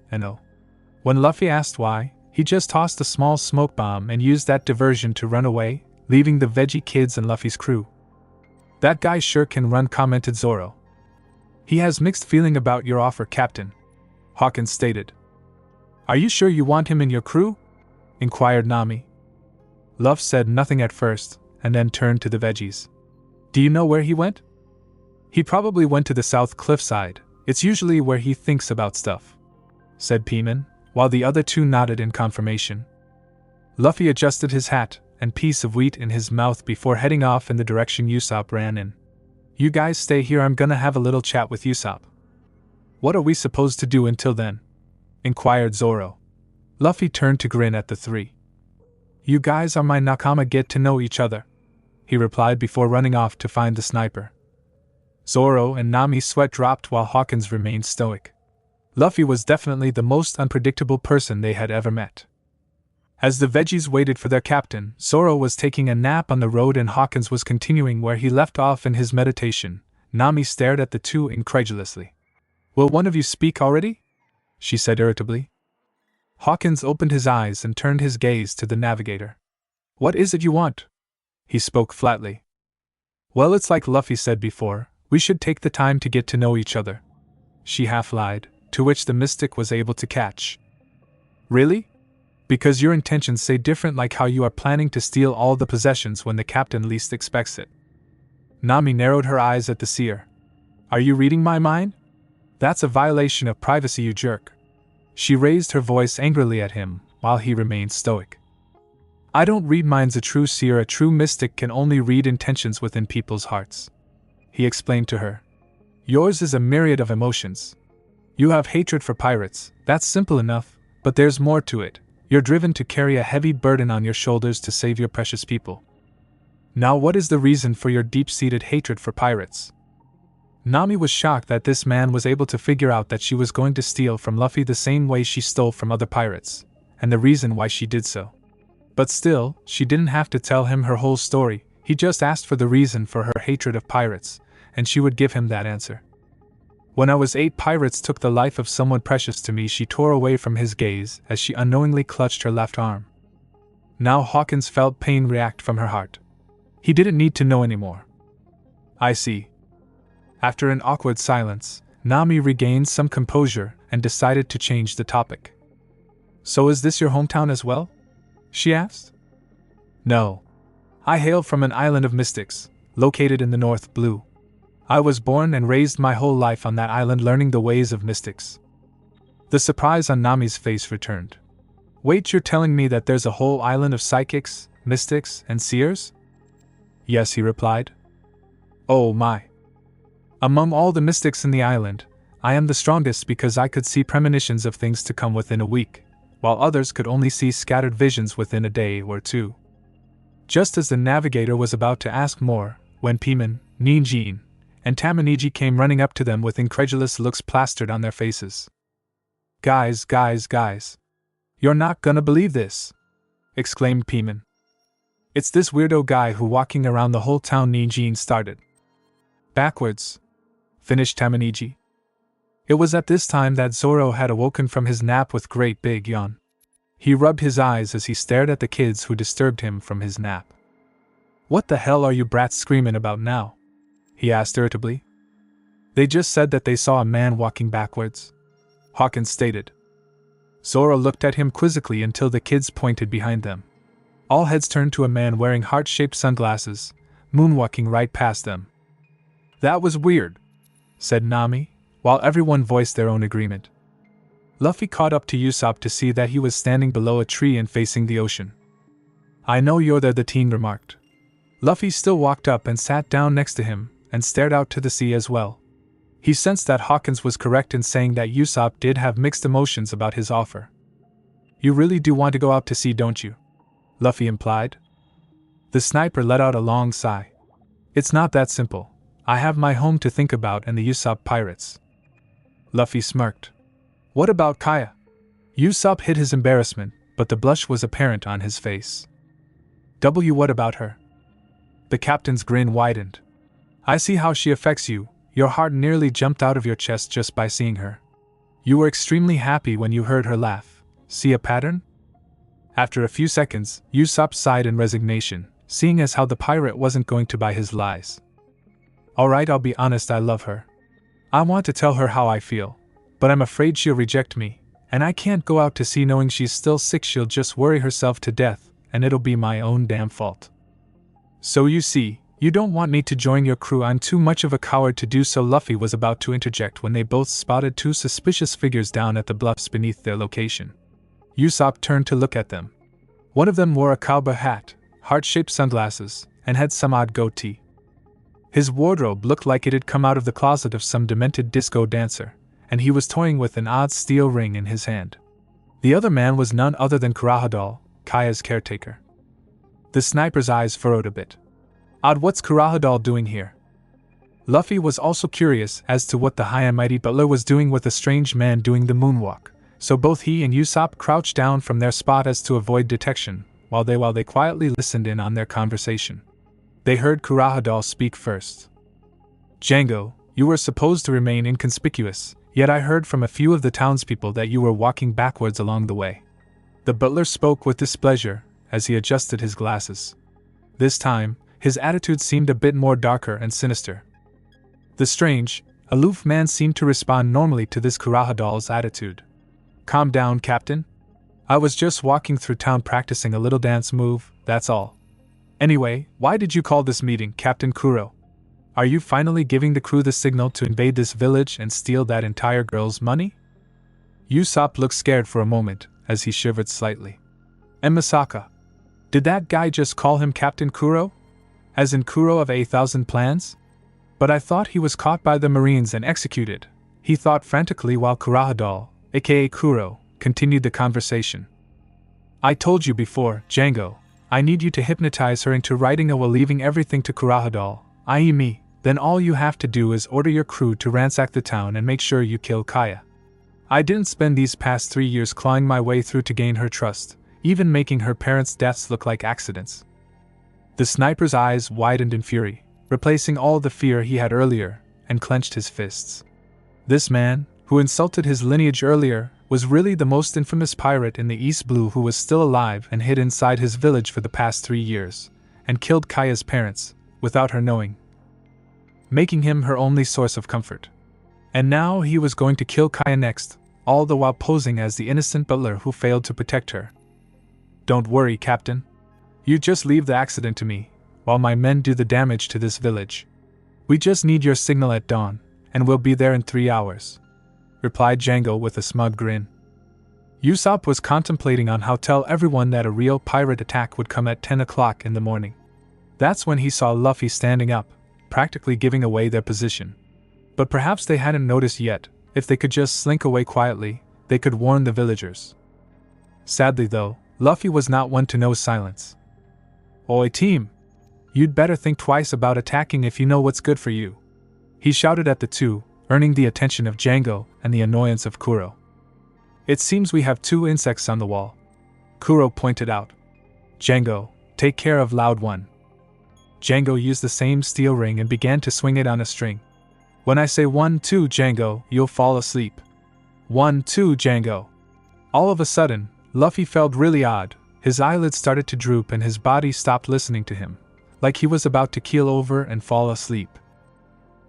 [SPEAKER 1] When Luffy asked why, he just tossed a small smoke bomb and used that diversion to run away, leaving the Veggie Kids and Luffy's crew. That guy sure can run, commented Zoro. He has mixed feeling about your offer, Captain, Hawkins stated. Are you sure you want him in your crew? Inquired Nami. Luffy said nothing at first, and then turned to the veggies. Do you know where he went? He probably went to the south cliffside. It's usually where he thinks about stuff, said Peaman, while the other two nodded in confirmation. Luffy adjusted his hat and piece of wheat in his mouth before heading off in the direction Usopp ran in. You guys stay here, I'm gonna have a little chat with Usopp. What are we supposed to do until then? Inquired Zoro. Luffy turned to grin at the three. You guys are my nakama, get to know each other, he replied before running off to find the sniper. Zoro and Nami's sweat dropped while Hawkins remained stoic. Luffy was definitely the most unpredictable person they had ever met. As the veggies waited for their captain, Zoro was taking a nap on the road and Hawkins was continuing where he left off in his meditation. Nami stared at the two incredulously. Will one of you speak already? She said irritably. Hawkins opened his eyes and turned his gaze to the navigator. What is it you want? He spoke flatly. Well, it's like Luffy said before, we should take the time to get to know each other. She half lied, to which the mystic was able to catch. Really? Because your intentions say different, like how you are planning to steal all the possessions when the captain least expects it. Nami narrowed her eyes at the seer. Are you reading my mind? That's a violation of privacy, you jerk. She raised her voice angrily at him, while he remained stoic. I don't read minds. A true seer, a true mystic, can only read intentions within people's hearts, he explained to her. Yours is a myriad of emotions. You have hatred for pirates, that's simple enough, but there's more to it. You're driven to carry a heavy burden on your shoulders to save your precious people. Now, what is the reason for your deep-seated hatred for pirates? Nami was shocked that this man was able to figure out that she was going to steal from Luffy the same way she stole from other pirates, and the reason why she did so. But still, she didn't have to tell him her whole story. He just asked for the reason for her hatred of pirates, and she would give him that answer. When I was 8, pirates took the life of someone precious to me. She tore away from his gaze as she unknowingly clutched her left arm. Now Hawkins felt pain react from her heart. He didn't need to know anymore. I see. After an awkward silence, Nami regained some composure and decided to change the topic. So is this your hometown as well? She asked. No. I hail from an island of mystics, located in the North Blue. I was born and raised my whole life on that island learning the ways of mystics. The surprise on Nami's face returned. Wait, you're telling me that there's a whole island of psychics, mystics, and seers? Yes, he replied. Oh my. Among all the mystics in the island, I am the strongest because I could see premonitions of things to come within a week, while others could only see scattered visions within a day or two. Just as the navigator was about to ask more, when Piman, Ninjin, and KennyG came running up to them with incredulous looks plastered on their faces. Guys. You're not gonna believe this, exclaimed Piman. It's this weirdo guy who walking around the whole town, Ninjin started. Backwards, finished KennyG. It was at this time that Zoro had awoken from his nap with great big yawn. He rubbed his eyes as he stared at the kids who disturbed him from his nap. What the hell are you brats screaming about now? He asked irritably. They just said that they saw a man walking backwards, Hawkins stated. Zoro looked at him quizzically until the kids pointed behind them. All heads turned to a man wearing heart-shaped sunglasses, moonwalking right past them. That was weird, said Nami, while everyone voiced their own agreement. Luffy caught up to Usopp to see that he was standing below a tree and facing the ocean. I know you're there, the teen remarked. Luffy still walked up and sat down next to him, and stared out to the sea as well. He sensed that Hawkins was correct in saying that Usopp did have mixed emotions about his offer. You really do want to go out to sea, don't you? Luffy implied. The sniper let out a long sigh. It's not that simple. I have my home to think about and the Usopp pirates. Luffy smirked. What about Kaya? Usopp hid his embarrassment, but the blush was apparent on his face. What about her? The captain's grin widened. I see how she affects you. Your heart nearly jumped out of your chest just by seeing her. You were extremely happy when you heard her laugh. See a pattern? After a few seconds, Usopp sighed in resignation, seeing as how the pirate wasn't going to buy his lies. Alright, I'll be honest, I love her. I want to tell her how I feel, but I'm afraid she'll reject me, and I can't go out to sea knowing she's still sick. She'll just worry herself to death, and it'll be my own damn fault. So you see, you don't want me to join your crew. I'm too much of a coward to do so. Luffy was about to interject when they both spotted two suspicious figures down at the bluffs beneath their location. Usopp turned to look at them. One of them wore a cowboy hat, heart-shaped sunglasses, and had some odd goatee. His wardrobe looked like it had come out of the closet of some demented disco dancer, and he was toying with an odd steel ring in his hand. The other man was none other than Kurahadal, Kaya's caretaker. The sniper's eyes furrowed a bit. Odd, what's Kurahadal doing here? Luffy was also curious as to what the high and mighty butler was doing with a strange man doing the moonwalk, so both he and Usopp crouched down from their spot as to avoid detection, while they quietly listened in on their conversation. They heard Kurahadal speak first. Django, you were supposed to remain inconspicuous, yet I heard from a few of the townspeople that you were walking backwards along the way. The butler spoke with displeasure as he adjusted his glasses. This time, his attitude seemed a bit more darker and sinister. The strange, aloof man seemed to respond normally to this Kurahadal's attitude. Calm down, Captain. I was just walking through town practicing a little dance move, that's all. Anyway, why did you call this meeting, Captain Kuro? Are you finally giving the crew the signal to invade this village and steal that entire girl's money? Usopp looked scared for a moment, as he shivered slightly. And Misaka. Did that guy just call him Captain Kuro? As in Kuro of 1,000 plans? But I thought he was caught by the Marines and executed, he thought frantically while Kurahadal, aka Kuro, continued the conversation. I told you before, Django, I need you to hypnotize her into writing a will, leaving everything to Kurahadal, i.e. me, then all you have to do is order your crew to ransack the town and make sure you kill Kaya. I didn't spend these past 3 years clawing my way through to gain her trust, even making her parents' deaths look like accidents. The sniper's eyes widened in fury, replacing all the fear he had earlier, and clenched his fists. This man, who insulted his lineage earlier, was really the most infamous pirate in the East Blue who was still alive and hid inside his village for the past 3 years, and killed Kaya's parents, without her knowing, making him her only source of comfort. And now he was going to kill Kaya next, all the while posing as the innocent butler who failed to protect her. Don't worry, Captain. You just leave the accident to me, while my men do the damage to this village. We just need your signal at dawn, and we'll be there in 3 hours, replied Django with a smug grin. Usopp was contemplating on how to tell everyone that a real pirate attack would come at 10 o'clock in the morning. That's when he saw Luffy standing up, practically giving away their position. But perhaps they hadn't noticed yet. If they could just slink away quietly, they could warn the villagers. Sadly though, Luffy was not one to know silence. Oi team! You'd better think twice about attacking if you know what's good for you, he shouted at the two, earning the attention of Django and the annoyance of Kuro. It seems we have 2 insects on the wall, Kuro pointed out. Django, take care of Loud One. Django used the same steel ring and began to swing it on a string. When I say 1, 2, Django, you'll fall asleep. 1, 2, Django. All of a sudden, Luffy felt really odd. His eyelids started to droop and his body stopped listening to him, like he was about to keel over and fall asleep.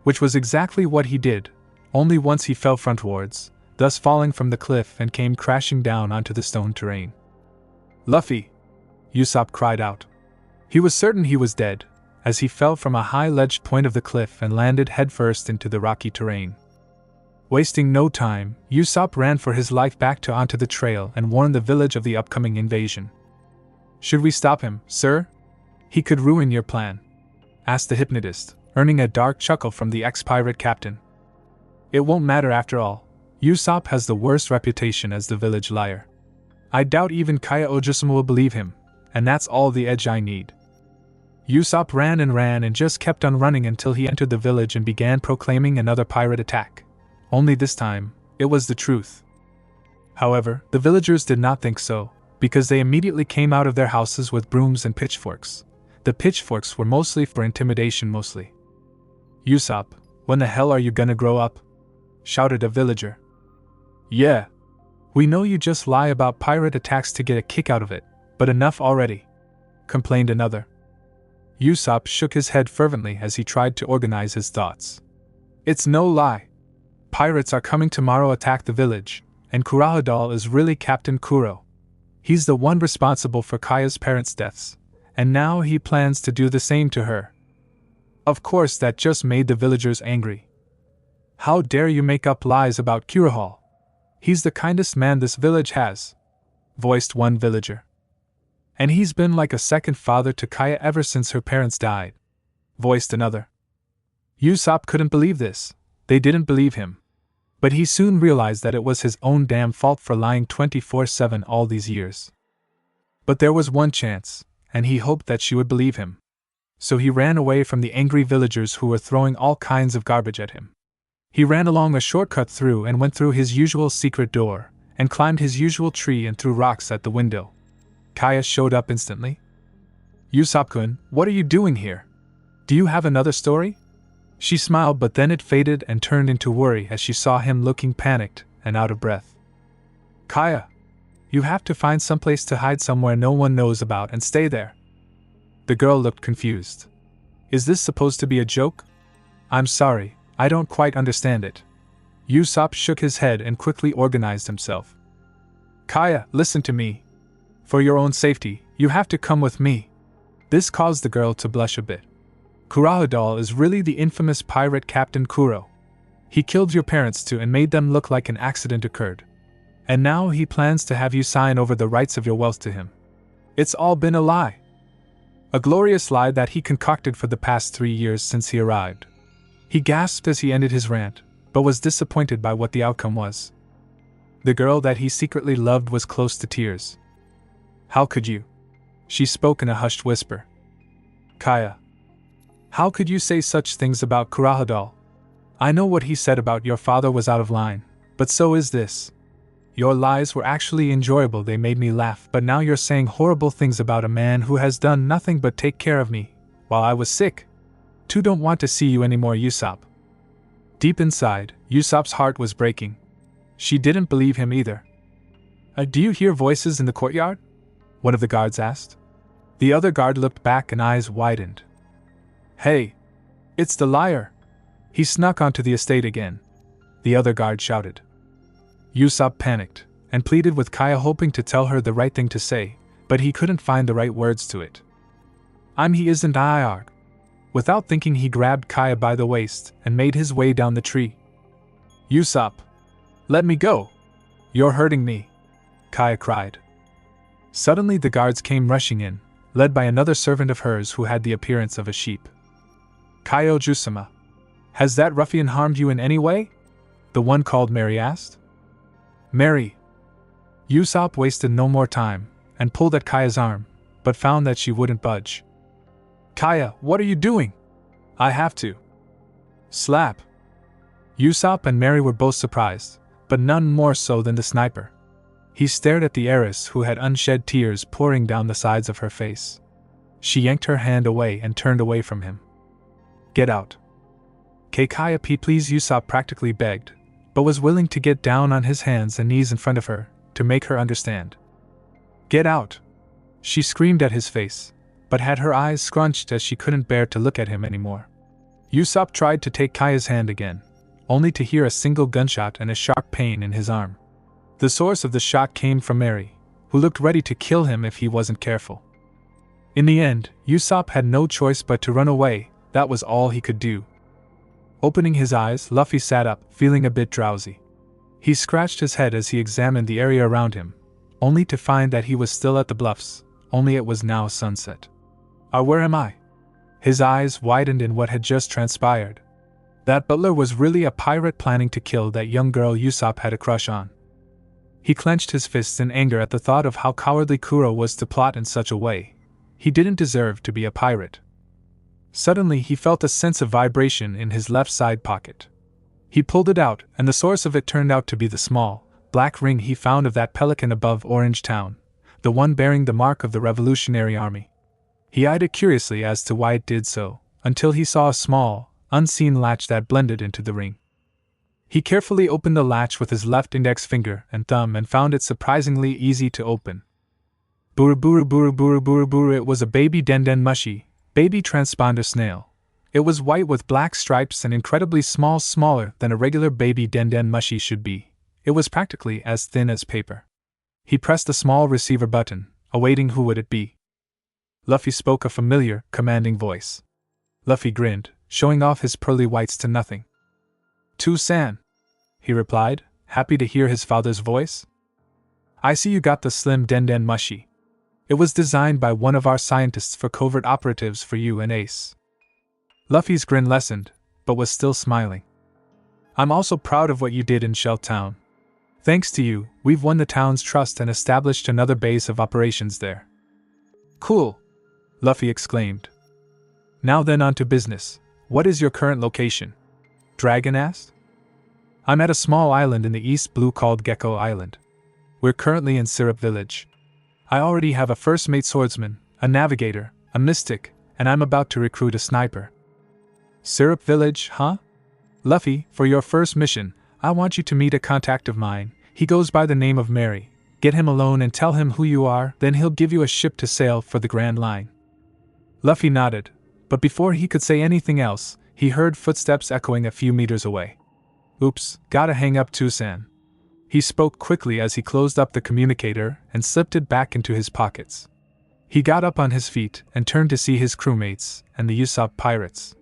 [SPEAKER 1] Which was exactly what he did, only once he fell frontwards, thus falling from the cliff and came crashing down onto the stone terrain. Luffy! Usopp cried out. He was certain he was dead, as he fell from a high-ledged point of the cliff and landed headfirst into the rocky terrain. Wasting no time, Usopp ran for his life back onto the trail and warned the village of the upcoming invasion. Should we stop him, sir? He could ruin your plan, asked the hypnotist, earning a dark chuckle from the ex-pirate captain. It won't matter after all. Usopp has the worst reputation as the village liar. I doubt even Kaya Ojusama will believe him, and that's all the edge I need. Usopp ran and just kept on running until he entered the village and began proclaiming another pirate attack. Only this time, it was the truth. However, the villagers did not think so, because they immediately came out of their houses with brooms and pitchforks. The pitchforks were mostly for intimidation. Usopp, when the hell are you gonna grow up? Shouted a villager. Yeah. We know you just lie about pirate attacks to get a kick out of it, but enough already, complained another. Usopp shook his head fervently as he tried to organize his thoughts. It's no lie. Pirates are coming tomorrow, attack the village, and Kurahadal is really Captain Kuro. He's the one responsible for Kaya's parents' deaths, and now he plans to do the same to her. Of course, that just made the villagers angry. How dare you make up lies about Kurahal? He's the kindest man this village has, voiced one villager. And he's been like a second father to Kaya ever since her parents died, voiced another. Usopp couldn't believe this. They didn't believe him. But he soon realized that it was his own damn fault for lying 24/7 all these years. But there was one chance, and he hoped that she would believe him. So he ran away from the angry villagers who were throwing all kinds of garbage at him. He ran along a shortcut through and went through his usual secret door, and climbed his usual tree and threw rocks at the window. Kaya showed up instantly. Usopp-kun, what are you doing here? Do you have another story? She smiled, but then it faded and turned into worry as she saw him looking panicked and out of breath. Kaya, you have to find someplace to hide somewhere no one knows about and stay there. The girl looked confused. Is this supposed to be a joke? I'm sorry, I don't quite understand it. Usopp shook his head and quickly organized himself. Kaya, listen to me. For your own safety, you have to come with me. This caused the girl to blush a bit. Kurahadal is really the infamous pirate Captain Kuro. He killed your parents too and made them look like an accident occurred. And now he plans to have you sign over the rights of your wealth to him. It's all been a lie. A glorious lie that he concocted for the past 3 years since he arrived. He gasped as he ended his rant, but was disappointed by what the outcome was. The girl that he secretly loved was close to tears. How could you? She spoke in a hushed whisper. Kaya. How could you say such things about Kurahadal? I know what he said about your father was out of line, but so is this. Your lies were actually enjoyable, they made me laugh, but now you're saying horrible things about a man who has done nothing but take care of me, while I was sick. Two don't want to see you anymore, Usopp. Deep inside, Usopp's heart was breaking. She didn't believe him either. Do you hear voices in the courtyard? One of the guards asked. The other guard looked back and eyes widened. Hey! It's the liar! He snuck onto the estate again, the other guard shouted. Usopp panicked and pleaded with Kaya, hoping to tell her the right thing to say, but he couldn't find the right words to it. He isn't I. Without thinking, he grabbed Kaya by the waist and made his way down the tree. Usopp! Let me go! You're hurting me! Kaya cried. Suddenly the guards came rushing in, led by another servant of hers who had the appearance of a sheep. Kaio-jusama, has that ruffian harmed you in any way? The one called Mary asked. Mary! Usopp wasted no more time and pulled at Kaya's arm, but found that she wouldn't budge. Kaya, what are you doing? I have to. Slap! Usopp and Mary were both surprised, but none more so than the sniper. He stared at the heiress who had unshed tears pouring down the sides of her face. She yanked her hand away and turned away from him. Get out. Kaya, please, Usopp practically begged, but was willing to get down on his hands and knees in front of her to make her understand. Get out! She screamed at his face, but had her eyes scrunched as she couldn't bear to look at him anymore. Usopp tried to take Kaya's hand again, only to hear a single gunshot and a sharp pain in his arm. The source of the shot came from Mary, who looked ready to kill him if he wasn't careful. In the end, Usopp had no choice but to run away. That was all he could do. Opening his eyes, Luffy sat up, feeling a bit drowsy. He scratched his head as he examined the area around him, only to find that he was still at the bluffs, only it was now sunset. Where am I? His eyes widened in what had just transpired. That butler was really a pirate planning to kill that young girl Usopp had a crush on. He clenched his fists in anger at the thought of how cowardly Kuro was to plot in such a way. He didn't deserve to be a pirate. Suddenly he felt a sense of vibration in his left side pocket. He pulled it out, and the source of it turned out to be the small, black ring he found of that pelican above Orange Town, the one bearing the mark of the Revolutionary Army. He eyed it curiously as to why it did so, until he saw a small, unseen latch that blended into the ring. He carefully opened the latch with his left index finger and thumb and found it surprisingly easy to open. Buru buru buru buru buru buru, it was a baby denden mushi, baby transponder snail. It was white with black stripes and incredibly small, smaller than a regular baby denden mushi should be. It was practically as thin as paper. He pressed the small receiver button, awaiting who would it be. Luffy spoke a familiar, commanding voice. Luffy grinned, showing off his pearly whites to nothing. "To-san," he replied, happy to hear his father's voice. "I see you got the slim denden mushi. It was designed by one of our scientists for covert operatives for you and Ace." Luffy's grin lessened, but was still smiling. "I'm also proud of what you did in Shell Town. Thanks to you, we've won the town's trust and established another base of operations there." "Cool!" Luffy exclaimed. "Now then, on to business. What is your current location?" Dragon asked. "I'm at a small island in the East Blue called Gecko Island. We're currently in Syrup Village. I already have a first mate swordsman, a navigator, a mystic, and I'm about to recruit a sniper." "Syrup Village, huh? Luffy, for your first mission, I want you to meet a contact of mine. He goes by the name of Mary. Get him alone and tell him who you are, then he'll give you a ship to sail for the Grand Line." Luffy nodded, but before he could say anything else, he heard footsteps echoing a few meters away. "Oops, gotta hang up To-san." He spoke quickly as he closed up the communicator and slipped it back into his pockets. He got up on his feet and turned to see his crewmates and the Usopp pirates.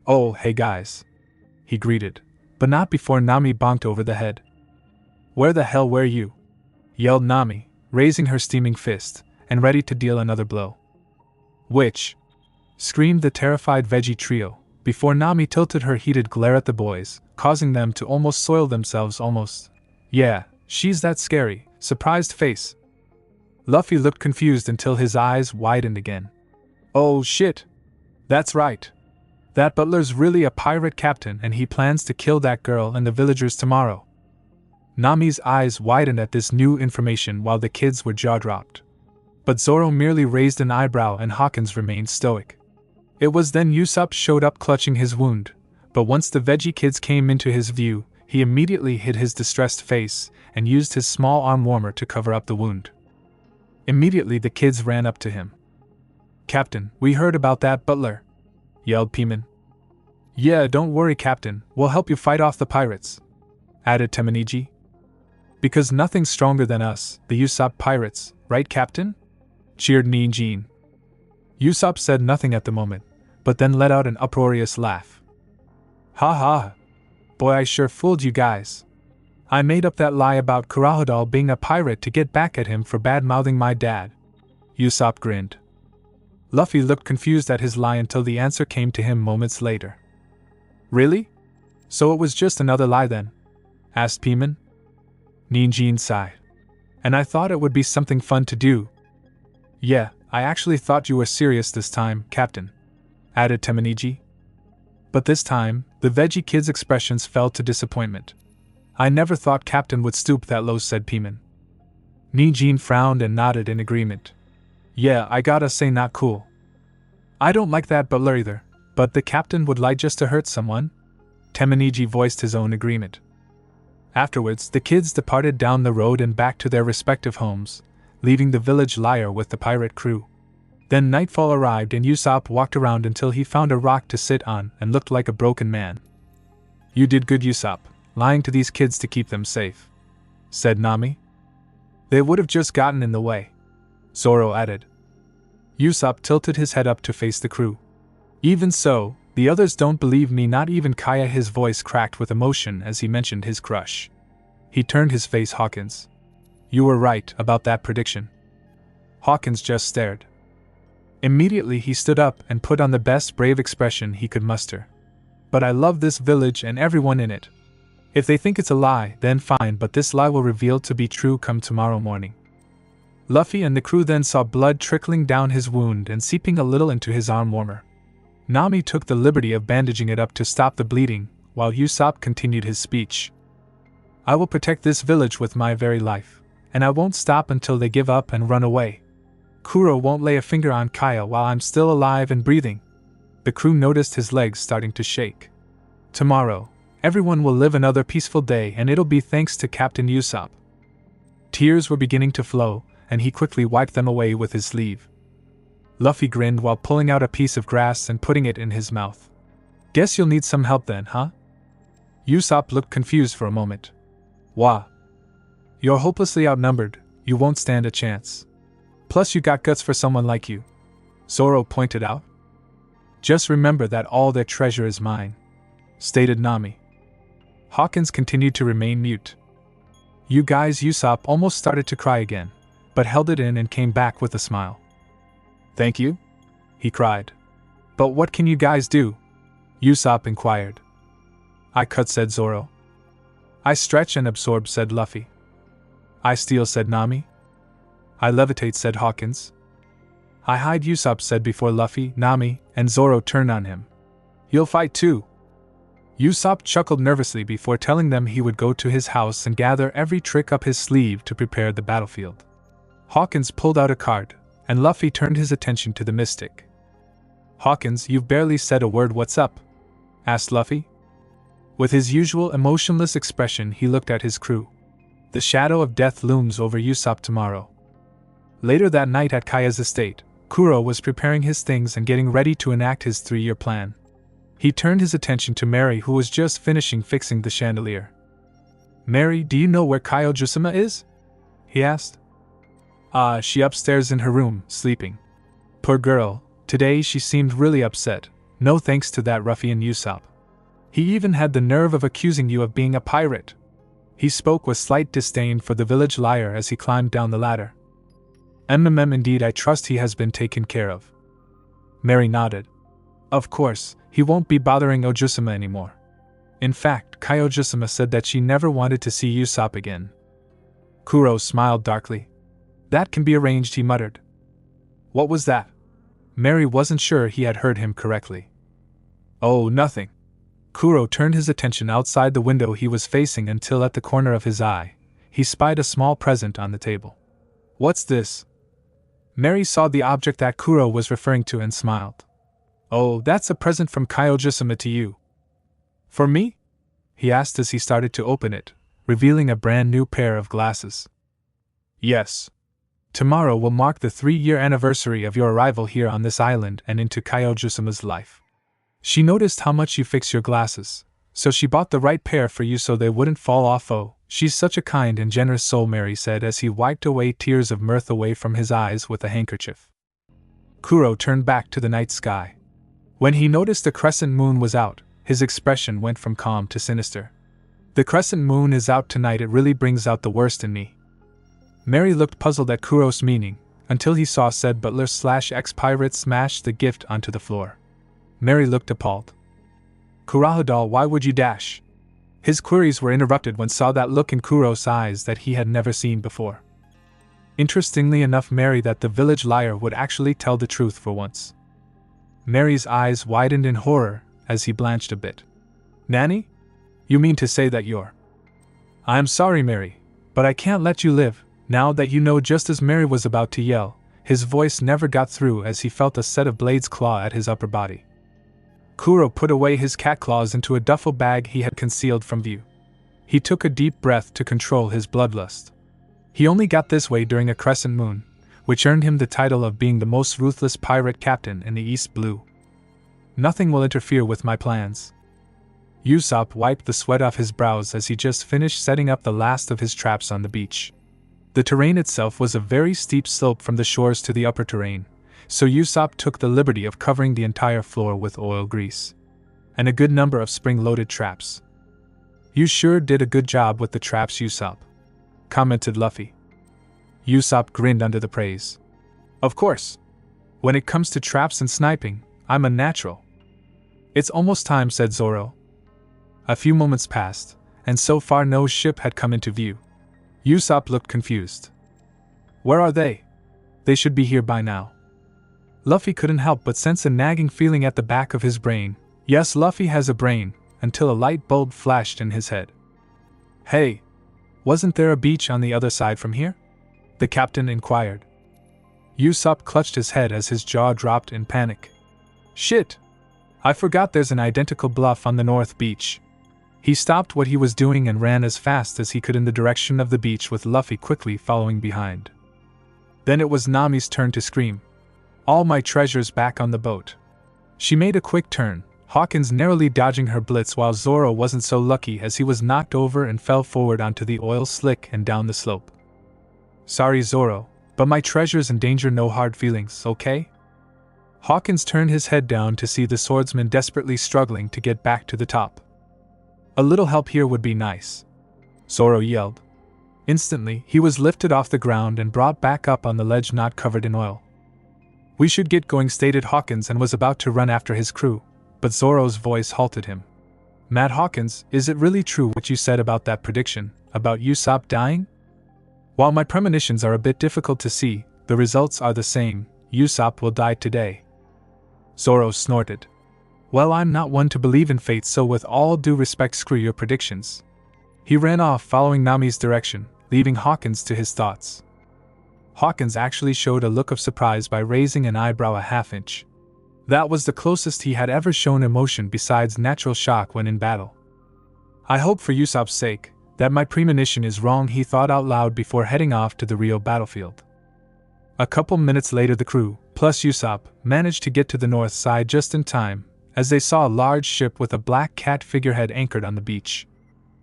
[SPEAKER 1] "Oh, hey guys," he greeted, but not before Nami bonked over the head. "Where the hell were you?" yelled Nami, raising her steaming fist and ready to deal another blow. "Which?" screamed the terrified veggie trio, before Nami tilted her heated glare at the boys, causing them to almost soil themselves. "Yeah, she's that scary, surprised face." Luffy looked confused until his eyes widened again. "Oh shit! That's right. That butler's really a pirate captain and he plans to kill that girl and the villagers tomorrow." Nami's eyes widened at this new information while the kids were jaw-dropped. But Zoro merely raised an eyebrow and Hawkins remained stoic. It was then Usopp showed up clutching his wound, but once the veggie kids came into his view, he immediately hid his distressed face and used his small arm warmer to cover up the wound. Immediately the kids ran up to him. "Captain, we heard about that butler," yelled Piman. "Yeah, don't worry, Captain, we'll help you fight off the pirates," added KennyG. "Because nothing's stronger than us, the Usopp pirates, right, Captain?" cheered KennyG. Usopp said nothing at the moment, but then let out an uproarious laugh. "Ha ha! Boy, I sure fooled you guys. I made up that lie about Kurohodal being a pirate to get back at him for bad-mouthing my dad." Usopp grinned. Luffy looked confused at his lie until the answer came to him moments later. "Really? So it was just another lie then?" asked Piman. KennyG sighed. "And I thought it would be something fun to do." "Yeah, I actually thought you were serious this time, Captain," added KennyG. But this time, the veggie kid's expressions fell to disappointment. "I never thought Captain would stoop that low," said Piman. KennyG frowned and nodded in agreement. "Yeah, I gotta say, not cool. I don't like that butler either, but the Captain would lie just to hurt someone?" KennyG voiced his own agreement. Afterwards, the kids departed down the road and back to their respective homes, leaving the village liar with the pirate crew. Then nightfall arrived and Usopp walked around until he found a rock to sit on and looked like a broken man. "You did good, Usopp, lying to these kids to keep them safe," said Nami. "They would have just gotten in the way," Zoro added. Usopp tilted his head up to face the crew. "Even so, the others don't believe me, not even Kaya." His voice cracked with emotion as he mentioned his crush. He turned his face Hawkins. "You were right about that prediction." Hawkins just stared. Immediately he stood up and put on the best brave expression he could muster. "But I love this village and everyone in it. If they think it's a lie, then fine, but this lie will reveal to be true come tomorrow morning." Luffy and the crew then saw blood trickling down his wound and seeping a little into his arm warmer. Nami took the liberty of bandaging it up to stop the bleeding, while Usopp continued his speech. "I will protect this village with my very life, and I won't stop until they give up and run away. Kuro won't lay a finger on Kaya while I'm still alive and breathing." The crew noticed his legs starting to shake. "Tomorrow, everyone will live another peaceful day, and it'll be thanks to Captain Usopp." Tears were beginning to flow, and he quickly wiped them away with his sleeve. Luffy grinned while pulling out a piece of grass and putting it in his mouth. "Guess you'll need some help then, huh?" Usopp looked confused for a moment. "Wah. You're hopelessly outnumbered, you won't stand a chance. Plus you got guts for someone like you," Zoro pointed out. "Just remember that all their treasure is mine," stated Nami. Hawkins continued to remain mute. "You guys," Usopp almost started to cry again, but held it in and came back with a smile. "Thank you?" he cried. "But what can you guys do?" Usopp inquired. "I cut," said Zoro. "I stretch and absorb," said Luffy. "I steal," said Nami. "I levitate," said Hawkins. "I hide," Usopp said before Luffy, Nami, and Zoro turned on him. "You'll fight too?" Usopp chuckled nervously before telling them he would go to his house and gather every trick up his sleeve to prepare the battlefield. Hawkins pulled out a card, and Luffy turned his attention to the mystic. "Hawkins, you've barely said a word. What's up?" asked Luffy. With his usual emotionless expression he looked at his crew. The shadow of death looms over Usopp tomorrow. Later that night at Kaya's estate, Kuro was preparing his things and getting ready to enact his 3-year plan. He turned his attention to Mary, who was just finishing fixing the chandelier. "Mary, do you know where Kyojusama is?" he asked. She upstairs in her room, sleeping. Poor girl, today she seemed really upset, no thanks to that ruffian Usopp. He even had the nerve of accusing you of being a pirate." He spoke with slight disdain for the village liar as he climbed down the ladder. Indeed, I trust he has been taken care of." Mary nodded. "Of course, he won't be bothering Ojusama anymore. In fact, Kyojusama said that she never wanted to see Usopp again." Kuro smiled darkly. "That can be arranged," he muttered. "What was that?" Mary wasn't sure he had heard him correctly. "Oh, nothing." Kuro turned his attention outside the window he was facing until at the corner of his eye, he spied a small present on the table. "What's this?" Mary saw the object that Kuro was referring to and smiled. "Oh, that's a present from Kyojusama to you." For me? He asked as he started to open it, revealing a brand new pair of glasses. Yes. Tomorrow will mark the 3-year anniversary of your arrival here on this island and into Kyojusama's life. She noticed how much you fix your glasses, so she bought the right pair for you so they wouldn't fall off. Oh, she's such a kind and generous soul, Mary said as he wiped away tears of mirth away from his eyes with a handkerchief. Kuro turned back to the night sky. When he noticed the crescent moon was out, his expression went from calm to sinister. The crescent moon is out tonight, it really brings out the worst in me. Mary looked puzzled at Kuro's meaning, until he saw said butler/ex-pirate smash the gift onto the floor. Mary looked appalled. Kurahadal, why would you dash? His queries were interrupted when saw that look in Kuro's eyes that he had never seen before. Interestingly enough, Mary, that the village liar would actually tell the truth for once. Mary's eyes widened in horror as he blanched a bit. Nanny? You mean to say that you're... I am sorry, Mary, but I can't let you live, now that you know. Just as Mary was about to yell, his voice never got through as he felt a set of blades claw at his upper body. Kuro put away his cat claws into a duffel bag he had concealed from view. He took a deep breath to control his bloodlust. He only got this way during a crescent moon, which earned him the title of being the most ruthless pirate captain in the East Blue. Nothing will interfere with my plans. Usopp wiped the sweat off his brows as he just finished setting up the last of his traps on the beach. The terrain itself was a very steep slope from the shores to the upper terrain, so Usopp took the liberty of covering the entire floor with oil grease. And a good number of spring-loaded traps. You sure did a good job with the traps, Usopp, commented Luffy. Usopp grinned under the praise. Of course. When it comes to traps and sniping, I'm a natural. It's almost time, said Zoro. A few moments passed, and so far no ship had come into view. Usopp looked confused. Where are they? They should be here by now. Luffy couldn't help but sense a nagging feeling at the back of his brain. Yes, Luffy has a brain, until a light bulb flashed in his head. Hey! Wasn't there a beach on the other side from here? The captain inquired. Usopp clutched his head as his jaw dropped in panic. Shit! I forgot there's an identical bluff on the North Beach. He stopped what he was doing and ran as fast as he could in the direction of the beach, with Luffy quickly following behind. Then it was Nami's turn to scream. All my treasures back on the boat. She made a quick turn, Hawkins narrowly dodging her blitz, while Zoro wasn't so lucky as he was knocked over and fell forward onto the oil slick and down the slope. Sorry, Zoro, but my treasure's in danger, no hard feelings, okay? Hawkins turned his head down to see the swordsman desperately struggling to get back to the top. A little help here would be nice, Zoro yelled. Instantly, he was lifted off the ground and brought back up on the ledge not covered in oil. We should get going, stated Hawkins, and was about to run after his crew, but Zoro's voice halted him. Mad Hawkins, is it really true what you said about that prediction, about Usopp dying? While my premonitions are a bit difficult to see, the results are the same. Usopp will die today. Zoro snorted. Well, I'm not one to believe in fate, so with all due respect, screw your predictions. He ran off following Nami's direction, leaving Hawkins to his thoughts. Hawkins actually showed a look of surprise by raising an eyebrow a half-inch. That was the closest he had ever shown emotion besides natural shock when in battle. I hope for Usopp's sake that my premonition is wrong, he thought out loud before heading off to the real battlefield. A couple minutes later, the crew, plus Usopp, managed to get to the north side just in time, as they saw a large ship with a black cat figurehead anchored on the beach.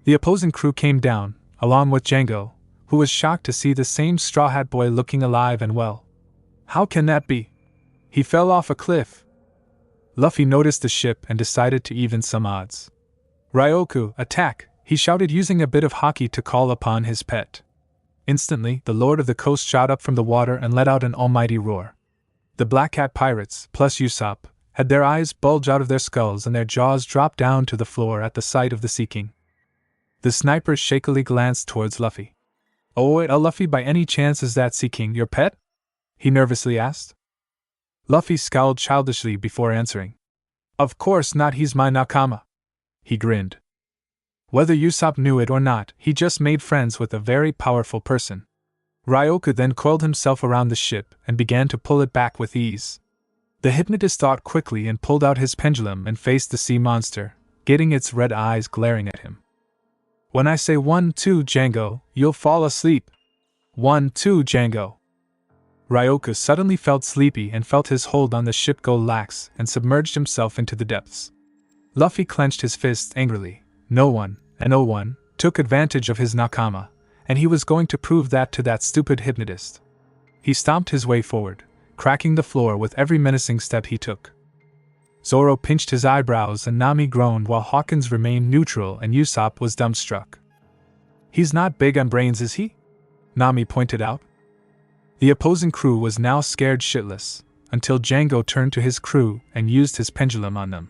[SPEAKER 1] The opposing crew came down, along with Django, who was shocked to see the same Straw Hat Boy looking alive and well. How can that be? He fell off a cliff. Luffy noticed the ship and decided to even some odds. Ryoku, attack! He shouted, using a bit of Haki to call upon his pet. Instantly, the Lord of the Coast shot up from the water and let out an almighty roar. The Black Cat pirates, plus Usopp, had their eyes bulge out of their skulls and their jaws drop down to the floor at the sight of the Sea King. The sniper shakily glanced towards Luffy. Oh, Luffy, by any chance is that Sea King your pet? He nervously asked. Luffy scowled childishly before answering. Of course not, he's my nakama. He grinned. Whether Usopp knew it or not, he just made friends with a very powerful person. Ryoku then coiled himself around the ship and began to pull it back with ease. The hypnotist thought quickly and pulled out his pendulum and faced the sea monster, getting its red eyes glaring at him. When I say 1-2 Django, you'll fall asleep. 1-2 Django. Ryoku suddenly felt sleepy and felt his hold on the ship go lax and submerged himself into the depths. Luffy clenched his fists angrily. No one took advantage of his nakama, and he was going to prove that to that stupid hypnotist. He stomped his way forward, cracking the floor with every menacing step he took. Zoro pinched his eyebrows and Nami groaned while Hawkins remained neutral and Usopp was dumbstruck. He's not big on brains, is he? Nami pointed out. The opposing crew was now scared shitless, until Django turned to his crew and used his pendulum on them.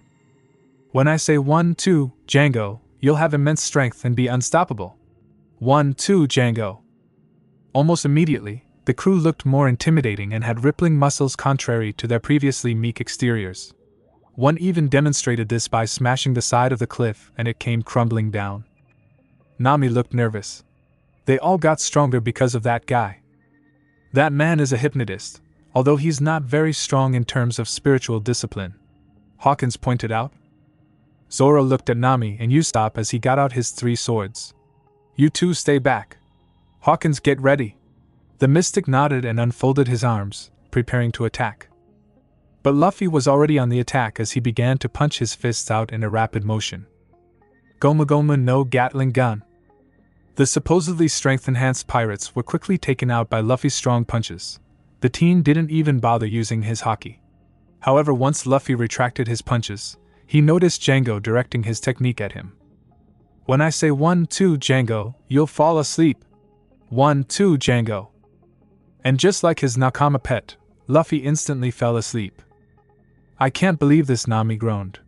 [SPEAKER 1] When I say 1-2 Django, you'll have immense strength and be unstoppable. 1-2 Django. Almost immediately, the crew looked more intimidating and had rippling muscles contrary to their previously meek exteriors. One even demonstrated this by smashing the side of the cliff and it came crumbling down. Nami looked nervous. They all got stronger because of that guy. That man is a hypnotist, although he's not very strong in terms of spiritual discipline, Hawkins pointed out. Zoro looked at Nami and Usopp as he got out his 3 swords. You two stay back. Hawkins, get ready. The mystic nodded and unfolded his arms, preparing to attack. But Luffy was already on the attack as he began to punch his fists out in a rapid motion. Goma Goma no Gatling gun. The supposedly strength-enhanced pirates were quickly taken out by Luffy's strong punches. The teen didn't even bother using his Haki. However, once Luffy retracted his punches, he noticed Django directing his technique at him. When I say 1-2 Django, you'll fall asleep. 1-2 Django. And just like his nakama pet, Luffy instantly fell asleep. I can't believe this, Nami groaned.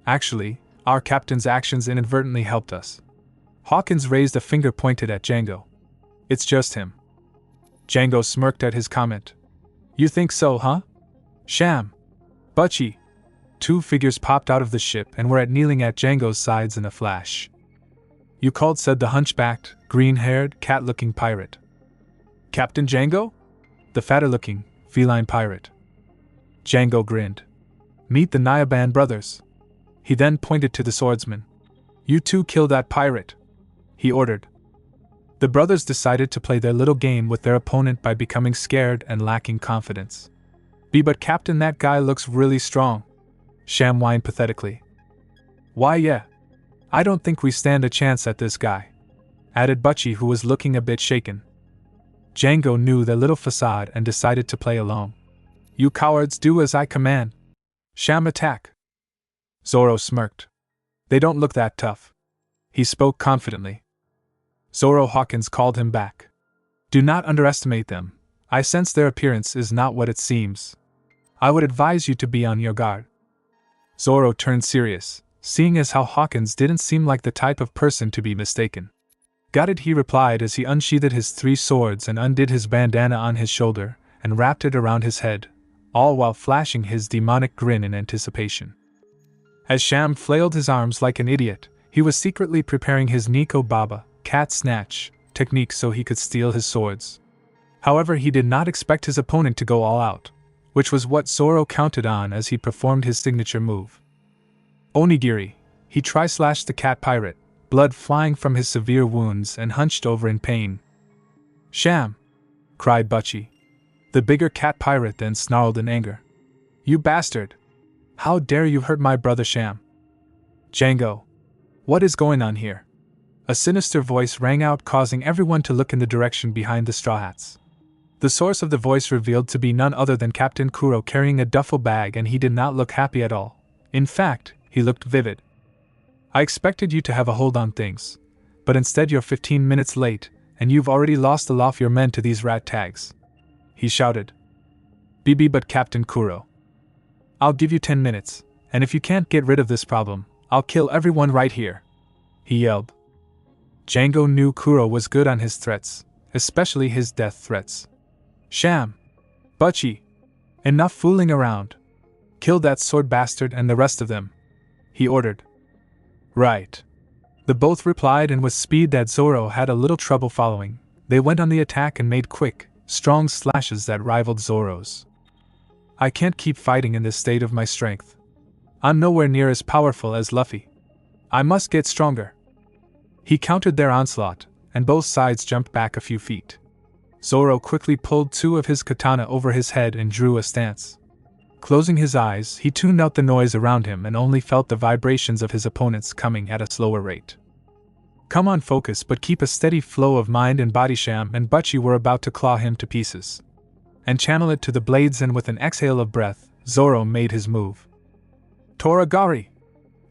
[SPEAKER 1] Actually, our captain's actions inadvertently helped us. Hawkins raised a finger pointed at Django. It's just him. Django smirked at his comment. You think so, huh? Sham. Butchie. 2 figures popped out of the ship and were kneeling at Django's sides in a flash. You called, said the hunchbacked, green-haired, cat-looking pirate. Captain Django? The fatter-looking, feline pirate. Django grinned. Meet the Nyaban brothers. He then pointed to the swordsman. You two kill that pirate, he ordered. The brothers decided to play their little game with their opponent by becoming scared and lacking confidence. But Captain, that guy looks really strong, Sham whined pathetically. Why yeah. I don't think we stand a chance at this guy, added Butchie, who was looking a bit shaken. Django knew their little facade and decided to play along. You cowards, do as I command. Sham, attack. Zoro smirked. They don't look that tough. He spoke confidently. Zoro Hawkins called him back. Do not underestimate them. I sense their appearance is not what it seems. I would advise you to be on your guard. Zoro turned serious, seeing as how Hawkins didn't seem like the type of person to be mistaken. Got it, he replied as he unsheathed his 3 swords and undid his bandana on his shoulder and wrapped it around his head, all while flashing his demonic grin in anticipation. As Sham flailed his arms like an idiot, he was secretly preparing his Nico Baba, cat snatch, technique so he could steal his swords. However, he did not expect his opponent to go all out, which was what Zoro counted on as he performed his signature move. Onigiri, he tri-slashed the cat pirate, blood flying from his severe wounds, and hunched over in pain. Sham! Cried Butchie. The bigger cat pirate then snarled in anger. You bastard! How dare you hurt my brother Sham? Django! What is going on here? A sinister voice rang out, causing everyone to look in the direction behind the straw hats. The source of the voice revealed to be none other than Captain Kuro carrying a duffel bag, and he did not look happy at all. In fact, he looked vivid. I expected you to have a hold on things, but instead you're 15 minutes late, and you've already lost a lot of your men to these rat tags, he shouted. But Captain Kuro. I'll give you 10 minutes, and if you can't get rid of this problem, I'll kill everyone right here, he yelled. Django knew Kuro was good on his threats, especially his death threats. Sham! Butchie! Enough fooling around. Kill that sword bastard and the rest of them, he ordered. Right. The both replied, and with speed that Zoro had a little trouble following, they went on the attack and made quick, strong slashes that rivaled Zoro's. I can't keep fighting in this state of my strength. I'm nowhere near as powerful as Luffy, I must get stronger. He countered their onslaught, and both sides jumped back a few feet. Zoro quickly pulled two of his katana over his head and drew a stance. Closing his eyes, he tuned out the noise around him and only felt the vibrations of his opponents coming at a slower rate. Come on, focus, but keep a steady flow of mind and body. Sham and Butchie were about to claw him to pieces. And channel it to the blades, and with an exhale of breath, Zoro made his move. Toragari!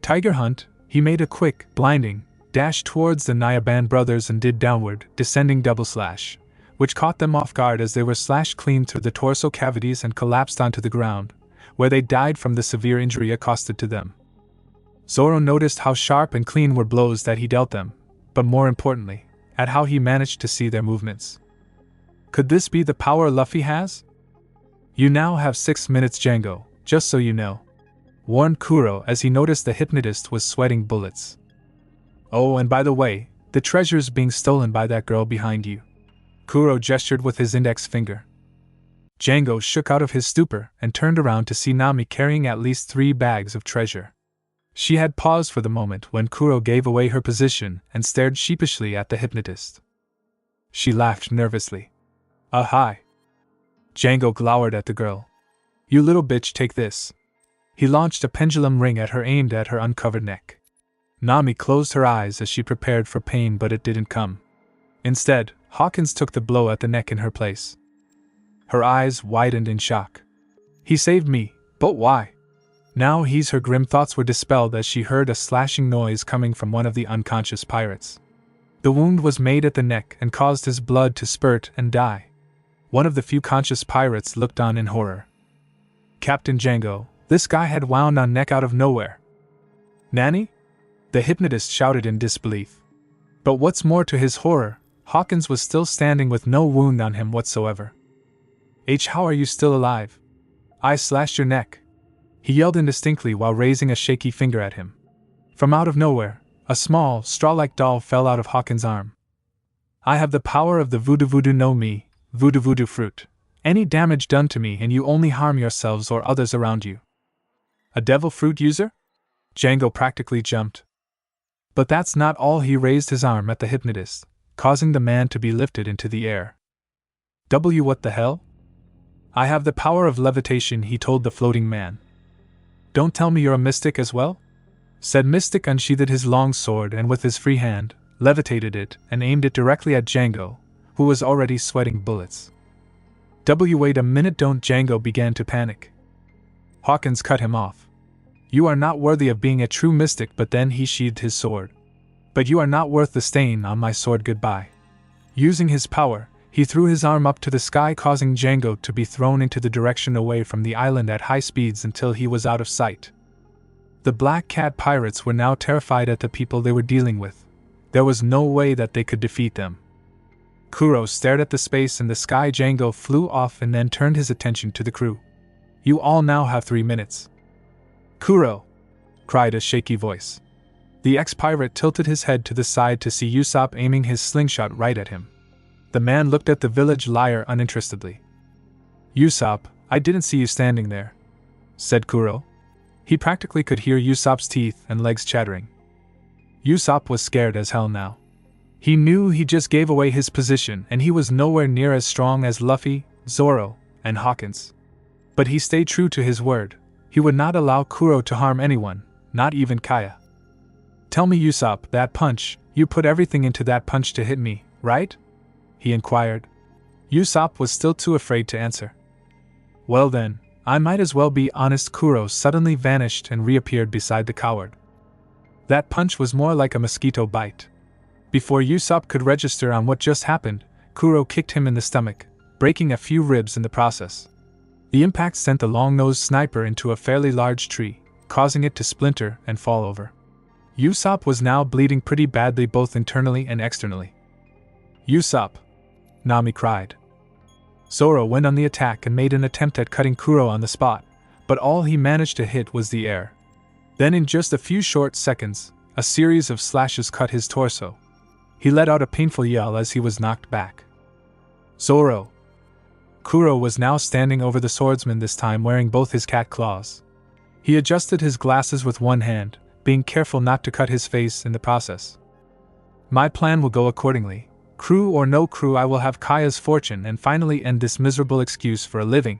[SPEAKER 1] Tiger Hunt! He made a quick, blinding dash towards the Nyaban brothers and did downward, descending double slash, which caught them off guard as they were slashed clean through the torso cavities and collapsed onto the ground, where they died from the severe injury accosted to them. Zoro noticed how sharp and clean were blows that he dealt them, but more importantly, at how he managed to see their movements. Could this be the power Luffy has? You now have 6 minutes, Django, just so you know, warned Kuro as he noticed the hypnotist was sweating bullets. Oh, and by the way, the treasure's being stolen by that girl behind you. Kuro gestured with his index finger. Django shook out of his stupor and turned around to see Nami carrying at least 3 bags of treasure. She had paused for the moment when Kuro gave away her position and stared sheepishly at the hypnotist. She laughed nervously. Hi. Django glowered at the girl. You little bitch, take this. He launched a pendulum ring at her aimed at her uncovered neck. Nami closed her eyes as she prepared for pain, but it didn't come. Instead, Hawkins took the blow at the neck in her place. Her eyes widened in shock. He saved me, but why? Now her grim thoughts were dispelled as she heard a slashing noise coming from one of the unconscious pirates. The wound was made at the neck and caused his blood to spurt and die. One of the few conscious pirates looked on in horror. Captain Django, this guy had wound on neck out of nowhere. Nanny? The hypnotist shouted in disbelief. But what's more to his horror, Hawkins was still standing with no wound on him whatsoever. How are you still alive? I slashed your neck. He yelled indistinctly while raising a shaky finger at him. From out of nowhere, a small, straw-like doll fell out of Hawkins' arm. I have the power of the voodoo no mi, voodoo fruit. Any damage done to me and you only harm yourselves or others around you. A devil fruit user? Django practically jumped. But that's not all. He raised his arm at the hypnotist, causing the man to be lifted into the air. What the hell? I have the power of levitation, he told the floating man. Don't tell me you're a mystic as well? Said Mystic unsheathed his long sword and with his free hand, levitated it and aimed it directly at Django, who was already sweating bullets. Wait a minute, don't. Django began to panic. Hawkins cut him off. You are not worthy of being a true mystic, but then he sheathed his sword. But you are not worth the stain on my sword, goodbye. Using his power, he threw his arm up to the sky, causing Django to be thrown into the direction away from the island at high speeds until he was out of sight. The Black Cat pirates were now terrified at the people they were dealing with. There was no way that they could defeat them. Kuro stared at the space in the sky. Django flew off and then turned his attention to the crew. You all now have 3 minutes. Kuro! Cried a shaky voice. The ex-pirate tilted his head to the side to see Usopp aiming his slingshot right at him. The man looked at the village liar uninterestedly. Usopp, I didn't see you standing there, said Kuro. He practically could hear Usopp's teeth and legs chattering. Usopp was scared as hell now. He knew he just gave away his position and he was nowhere near as strong as Luffy, Zoro, and Hawkins. But he stayed true to his word. He would not allow Kuro to harm anyone, not even Kaya. Tell me, Usopp, that punch, you put everything into that punch to hit me, right? He inquired. Usopp was still too afraid to answer. Well then, I might as well be honest. Kuro suddenly vanished and reappeared beside the coward. That punch was more like a mosquito bite. Before Usopp could register on what just happened, Kuro kicked him in the stomach, breaking a few ribs in the process. The impact sent the long-nosed sniper into a fairly large tree, causing it to splinter and fall over. Usopp was now bleeding pretty badly both internally and externally. Usopp! Nami cried. Zoro went on the attack and made an attempt at cutting Kuro on the spot, but all he managed to hit was the air. Then in just a few short seconds, a series of slashes cut his torso. He let out a painful yell as he was knocked back. Zoro! Kuro was now standing over the swordsman, this time wearing both his cat claws. He adjusted his glasses with one hand, being careful not to cut his face in the process. My plan will go accordingly. Crew or no crew, I will have Kaya's fortune and finally end this miserable excuse for a living.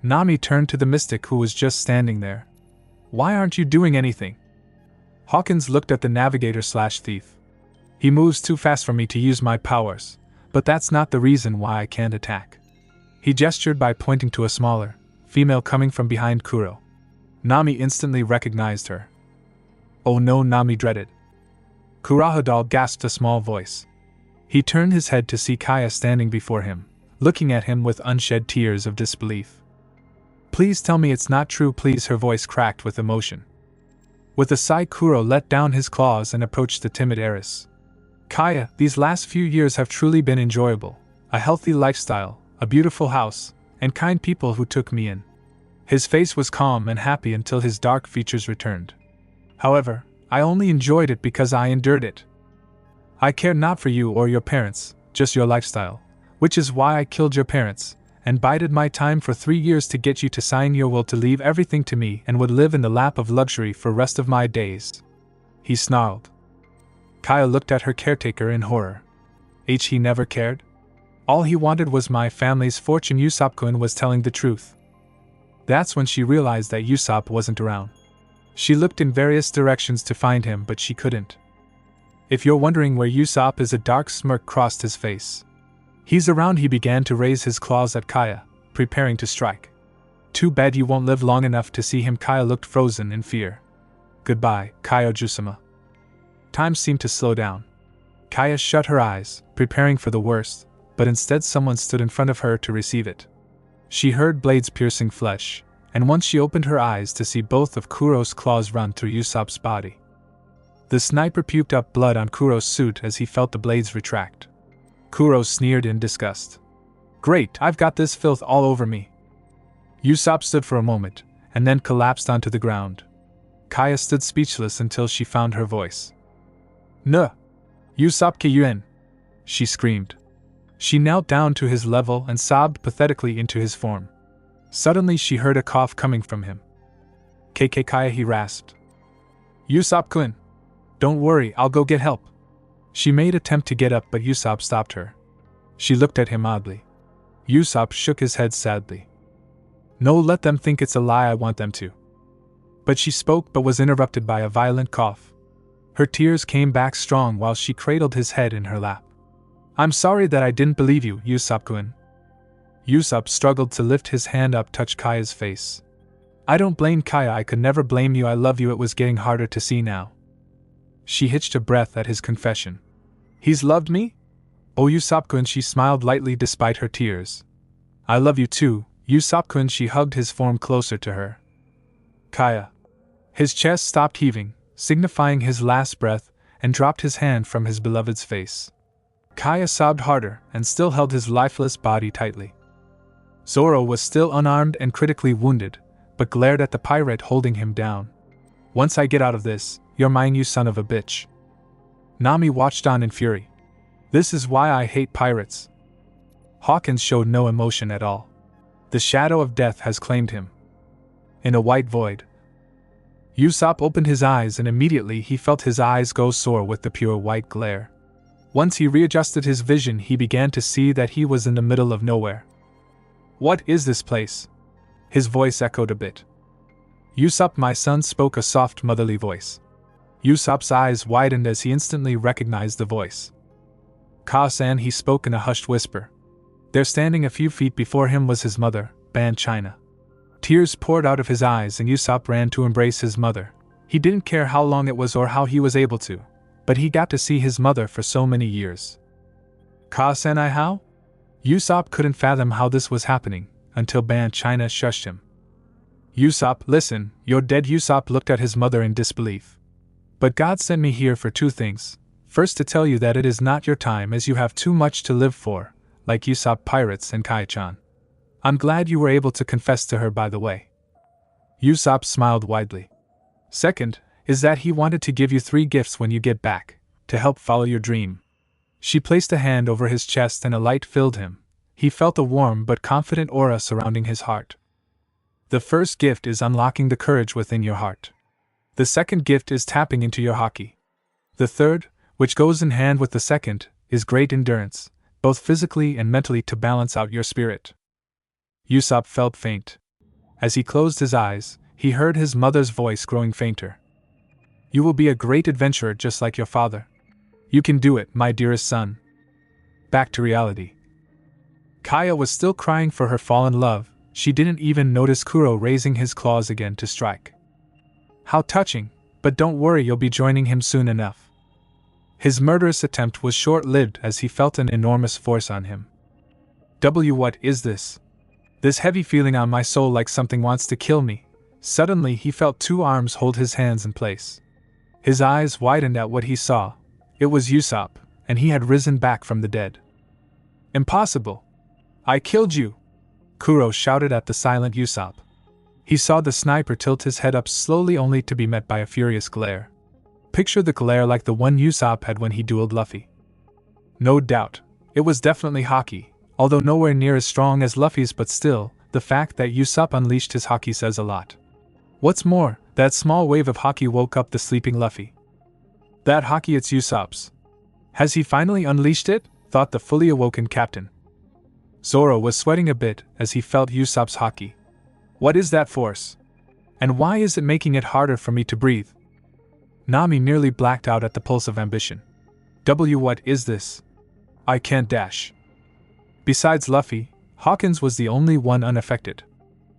[SPEAKER 1] Nami turned to the mystic who was just standing there. Why aren't you doing anything? Hawkins looked at the navigator/thief. He moves too fast for me to use my powers, but that's not the reason why I can't attack. He gestured by pointing to a smaller female coming from behind Kuro. Nami instantly recognized her. Oh no, Nami dreaded. Kurahadal gasped a small voice. He turned his head to see Kaya standing before him, looking at him with unshed tears of disbelief. Please tell me it's not true, please, her voice cracked with emotion. With a sigh, Kuro let down his claws and approached the timid heiress. Kaya, these last few years have truly been enjoyable. A healthy lifestyle, a beautiful house, and kind people who took me in. His face was calm and happy until his dark features returned. However, I only enjoyed it because I endured it. I cared not for you or your parents, just your lifestyle, which is why I killed your parents, and bided my time for 3 years to get you to sign your will to leave everything to me and would live in the lap of luxury for rest of my days. He snarled. Kaya looked at her caretaker in horror. He never cared? All he wanted was my family's fortune. Usopp-kun was telling the truth. That's when she realized that Usopp wasn't around. She looked in various directions to find him, but she couldn't. If you're wondering where Usopp is, a dark smirk crossed his face. He's around. He began to raise his claws at Kaya, preparing to strike. Too bad you won't live long enough to see him. Kaya looked frozen in fear. Goodbye, Kaiojusama. Time seemed to slow down. Kaya shut her eyes, preparing for the worst, but instead someone stood in front of her to receive it. She heard blades piercing flesh, and once she opened her eyes to see both of Kuro's claws run through Usopp's body. The sniper puked up blood on Kuro's suit as he felt the blades retract. Kuro sneered in disgust. Great, I've got this filth all over me. Usopp stood for a moment, and then collapsed onto the ground. Kaya stood speechless until she found her voice. Nuh! Usopp Kyuen! She screamed. She knelt down to his level and sobbed pathetically into his form. Suddenly she heard a cough coming from him. Kaya, he rasped. Usopp-kun! Don't worry, I'll go get help. She made an attempt to get up, but Usopp stopped her. She looked at him oddly. Usopp shook his head sadly. No, let them think it's a lie, I want them to. But she spoke but was interrupted by a violent cough. Her tears came back strong while she cradled his head in her lap. I'm sorry that I didn't believe you, Usopp-kun. Usopp struggled to lift his hand up, touch Kaya's face. I don't blame Kaya, I could never blame you, I love you. It was getting harder to see now. She hitched a breath at his confession. He's loved me? Oh, Usopp-kun, she smiled lightly despite her tears. I love you too, Usopp-kun. She hugged his form closer to her. Kaya. His chest stopped heaving, signifying his last breath, and dropped his hand from his beloved's face. Kaya sobbed harder and still held his lifeless body tightly. Zoro was still unarmed and critically wounded, but glared at the pirate holding him down. Once I get out of this, you're mine, you son of a bitch. Nami watched on in fury. This is why I hate pirates. Hawkins showed no emotion at all. The shadow of death has claimed him. In a white void. Usopp opened his eyes and immediately he felt his eyes go sore with the pure white glare. Once he readjusted his vision, he began to see that he was in the middle of nowhere. What is this place? His voice echoed a bit. Usopp, my son, spoke a soft motherly voice. Usopp's eyes widened as he instantly recognized the voice. Ka-san, he spoke in a hushed whisper. There, standing a few feet before him, was his mother, Ban China. Tears poured out of his eyes and Usopp ran to embrace his mother. He didn't care how long it was or how he was able to, but he got to see his mother for so many years. Ka-san, how? Usopp couldn't fathom how this was happening, until Ban China shushed him. Usopp, listen, you're dead. Usopp looked at his mother in disbelief. But God sent me here for 2 things. First, to tell you that it is not your time, as you have too much to live for, like Usopp pirates and Kai-chan. I'm glad you were able to confess to her, by the way. Usopp smiled widely. Second, is that he wanted to give you 3 gifts when you get back, to help follow your dream. She placed a hand over his chest and a light filled him. He felt a warm but confident aura surrounding his heart. The first gift is unlocking the courage within your heart. The second gift is tapping into your Haki. The third, which goes in hand with the second, is great endurance, both physically and mentally to balance out your spirit. Usopp felt faint. As he closed his eyes, he heard his mother's voice growing fainter. You will be a great adventurer just like your father. You can do it, my dearest son. Back to reality. Kaya was still crying for her fallen love. She didn't even notice Kuro raising his claws again to strike. How touching, but don't worry, you'll be joining him soon enough. His murderous attempt was short-lived as he felt an enormous force on him. What is this? This heavy feeling on my soul like something wants to kill me. Suddenly he felt two arms hold his hands in place. His eyes widened at what he saw. It was Usopp, and he had risen back from the dead. Impossible! I killed you! Kuro shouted at the silent Usopp. He saw the sniper tilt his head up slowly only to be met by a furious glare. Picture the glare like the one Usopp had when he dueled Luffy. No doubt, it was definitely Haki, although nowhere near as strong as Luffy's, but still, the fact that Usopp unleashed his Haki says a lot. What's more, that small wave of Haki woke up the sleeping Luffy. That Haki, it's Usopp's. Has he finally unleashed it? Thought the fully awoken captain. Zoro was sweating a bit as he felt Usopp's Haki. What is that force? And why is it making it harder for me to breathe? Nami nearly blacked out at the pulse of ambition. What is this? I can't dash. Besides Luffy, Hawkins was the only one unaffected.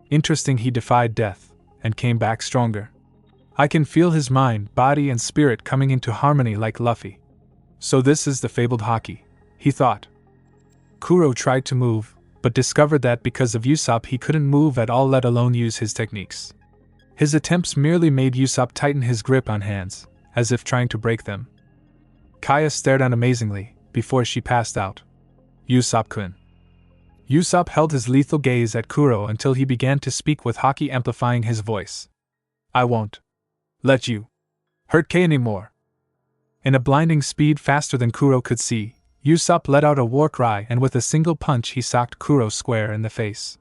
[SPEAKER 1] Interesting, he defied death, and came back stronger. I can feel his mind, body and spirit coming into harmony like Luffy. So this is the fabled Haki, he thought. Kuro tried to move, but discovered that because of Usopp he couldn't move at all, let alone use his techniques. His attempts merely made Usopp tighten his grip on hands, as if trying to break them. Kaya stared on amazingly, before she passed out. Usopp-kun. Usopp held his lethal gaze at Kuro until he began to speak with Haki amplifying his voice. I won't let you hurt K anymore. In a blinding speed faster than Kuro could see, Usopp let out a war cry, and with a single punch he socked Kuro square in the face.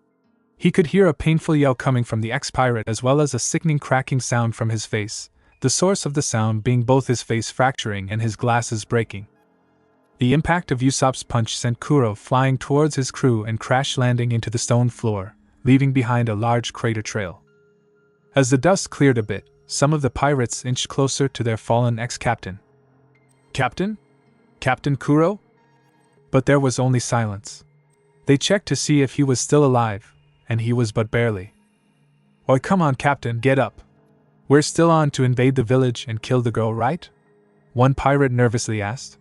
[SPEAKER 1] He could hear a painful yell coming from the ex-pirate as well as a sickening cracking sound from his face, the source of the sound being both his face fracturing and his glasses breaking. The impact of Usopp's punch sent Kuro flying towards his crew and crash-landing into the stone floor, leaving behind a large crater trail. As the dust cleared a bit, some of the pirates inched closer to their fallen ex-captain. Captain? Captain Kuro? But there was only silence. They checked to see if he was still alive, and he was but barely. Oi, come on, Captain, get up. We're still on to invade the village and kill the girl, right? One pirate nervously asked.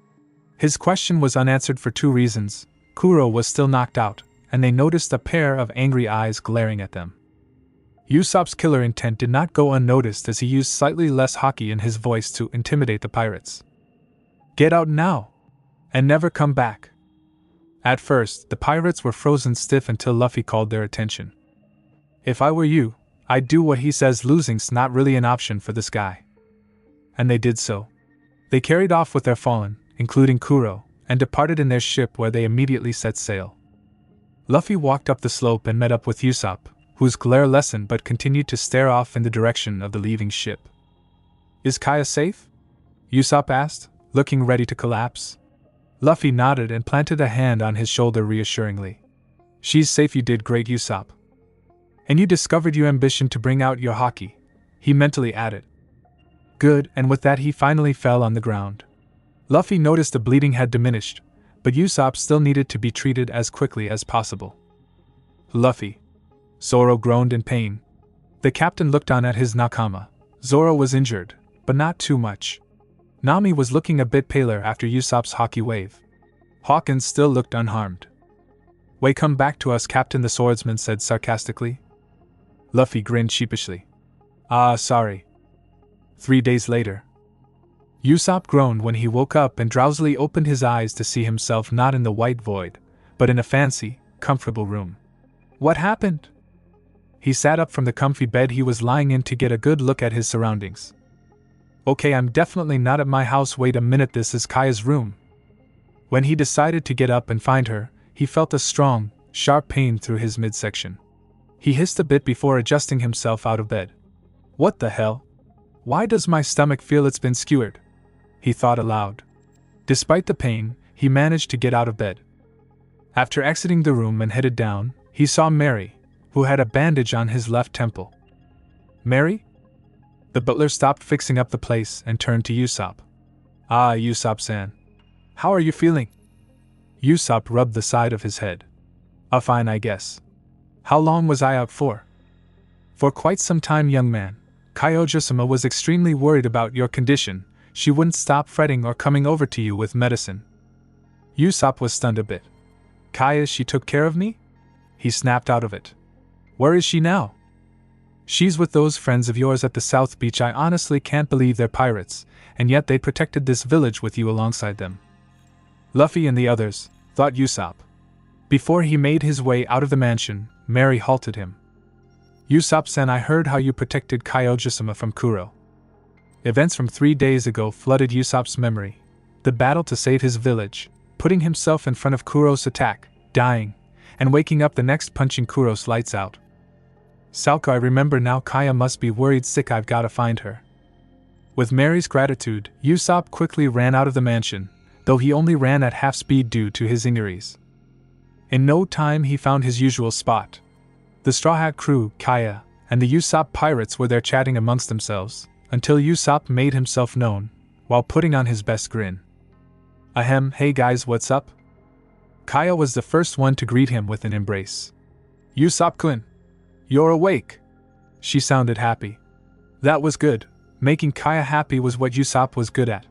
[SPEAKER 1] His question was unanswered for two reasons. Kuro was still knocked out, and they noticed a pair of angry eyes glaring at them. Usopp's killer intent did not go unnoticed as he used slightly less Haki in his voice to intimidate the pirates. Get out now! And never come back! At first, the pirates were frozen stiff until Luffy called their attention. If I were you, I'd do what he says. Losing's not really an option for this guy. And they did so. They carried off with their fallen, including Kuro, and departed in their ship where they immediately set sail. Luffy walked up the slope and met up with Usopp, whose glare lessened but continued to stare off in the direction of the leaving ship. Is Kaya safe? Usopp asked, looking ready to collapse. Luffy nodded and planted a hand on his shoulder reassuringly. She's safe. You did great, Usopp. And you discovered your ambition to bring out your Haki, he mentally added. Good, and with that he finally fell on the ground. Luffy noticed the bleeding had diminished, but Usopp still needed to be treated as quickly as possible. Luffy. Zoro groaned in pain. The captain looked on at his nakama. Zoro was injured, but not too much. Nami was looking a bit paler after Usopp's Haki wave. Hawkins still looked unharmed. Way come back to us, Captain, the swordsman said sarcastically. Luffy grinned sheepishly. Sorry. 3 days later. Usopp groaned when he woke up and drowsily opened his eyes to see himself not in the white void, but in a fancy, comfortable room. What happened? He sat up from the comfy bed he was lying in to get a good look at his surroundings. Okay, I'm definitely not at my house. Wait a minute, this is Kaya's room. When he decided to get up and find her, he felt a strong, sharp pain through his midsection. He hissed a bit before adjusting himself out of bed. What the hell? Why does my stomach feel it's been skewered? He thought aloud. Despite the pain, he managed to get out of bed. After exiting the room and headed down, he saw Mary, who had a bandage on his left temple. Mary? The butler stopped fixing up the place and turned to Usopp. Ah, Usopp-san. How are you feeling? Usopp rubbed the side of his head. Fine, I guess. How long was I out for? For quite some time, young man. Kyoji-sama was extremely worried about your condition. She wouldn't stop fretting or coming over to you with medicine. Usopp was stunned a bit. Kaya, she took care of me? He snapped out of it. Where is she now? She's with those friends of yours at the South Beach. I honestly can't believe they're pirates, and yet they protected this village with you alongside them. Luffy and the others, thought Usopp. Before he made his way out of the mansion, Mary halted him. Usopp-san, I heard how you protected Kyoji-sama from Kuro. Events from 3 days ago flooded Usopp's memory. The battle to save his village, putting himself in front of Kuro's attack, dying, and waking up the next punching Kuro's lights out. Salko, I remember now. Kaya must be worried sick. I've gotta find her. With Mary's gratitude, Usopp quickly ran out of the mansion, though he only ran at half speed due to his injuries. In no time he found his usual spot. The Straw Hat crew, Kaya, and the Usopp pirates were there chatting amongst themselves, until Usopp made himself known, while putting on his best grin. Ahem, hey guys, what's up? Kaya was the first one to greet him with an embrace. Usopp-kun, you're awake. She sounded happy. That was good. Making Kaya happy was what Usopp was good at.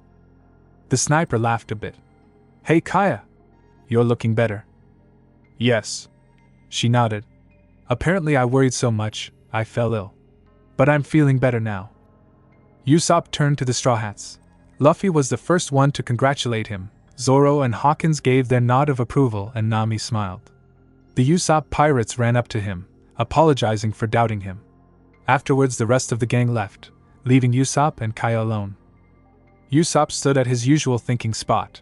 [SPEAKER 1] The sniper laughed a bit. Hey Kaya, you're looking better. Yes. She nodded. Apparently I worried so much, I fell ill. But I'm feeling better now. Usopp turned to the Straw Hats. Luffy was the first one to congratulate him. Zoro and Hawkins gave their nod of approval and Nami smiled. The Usopp pirates ran up to him, apologizing for doubting him. Afterwards the rest of the gang left, leaving Usopp and Kaya alone. Usopp stood at his usual thinking spot.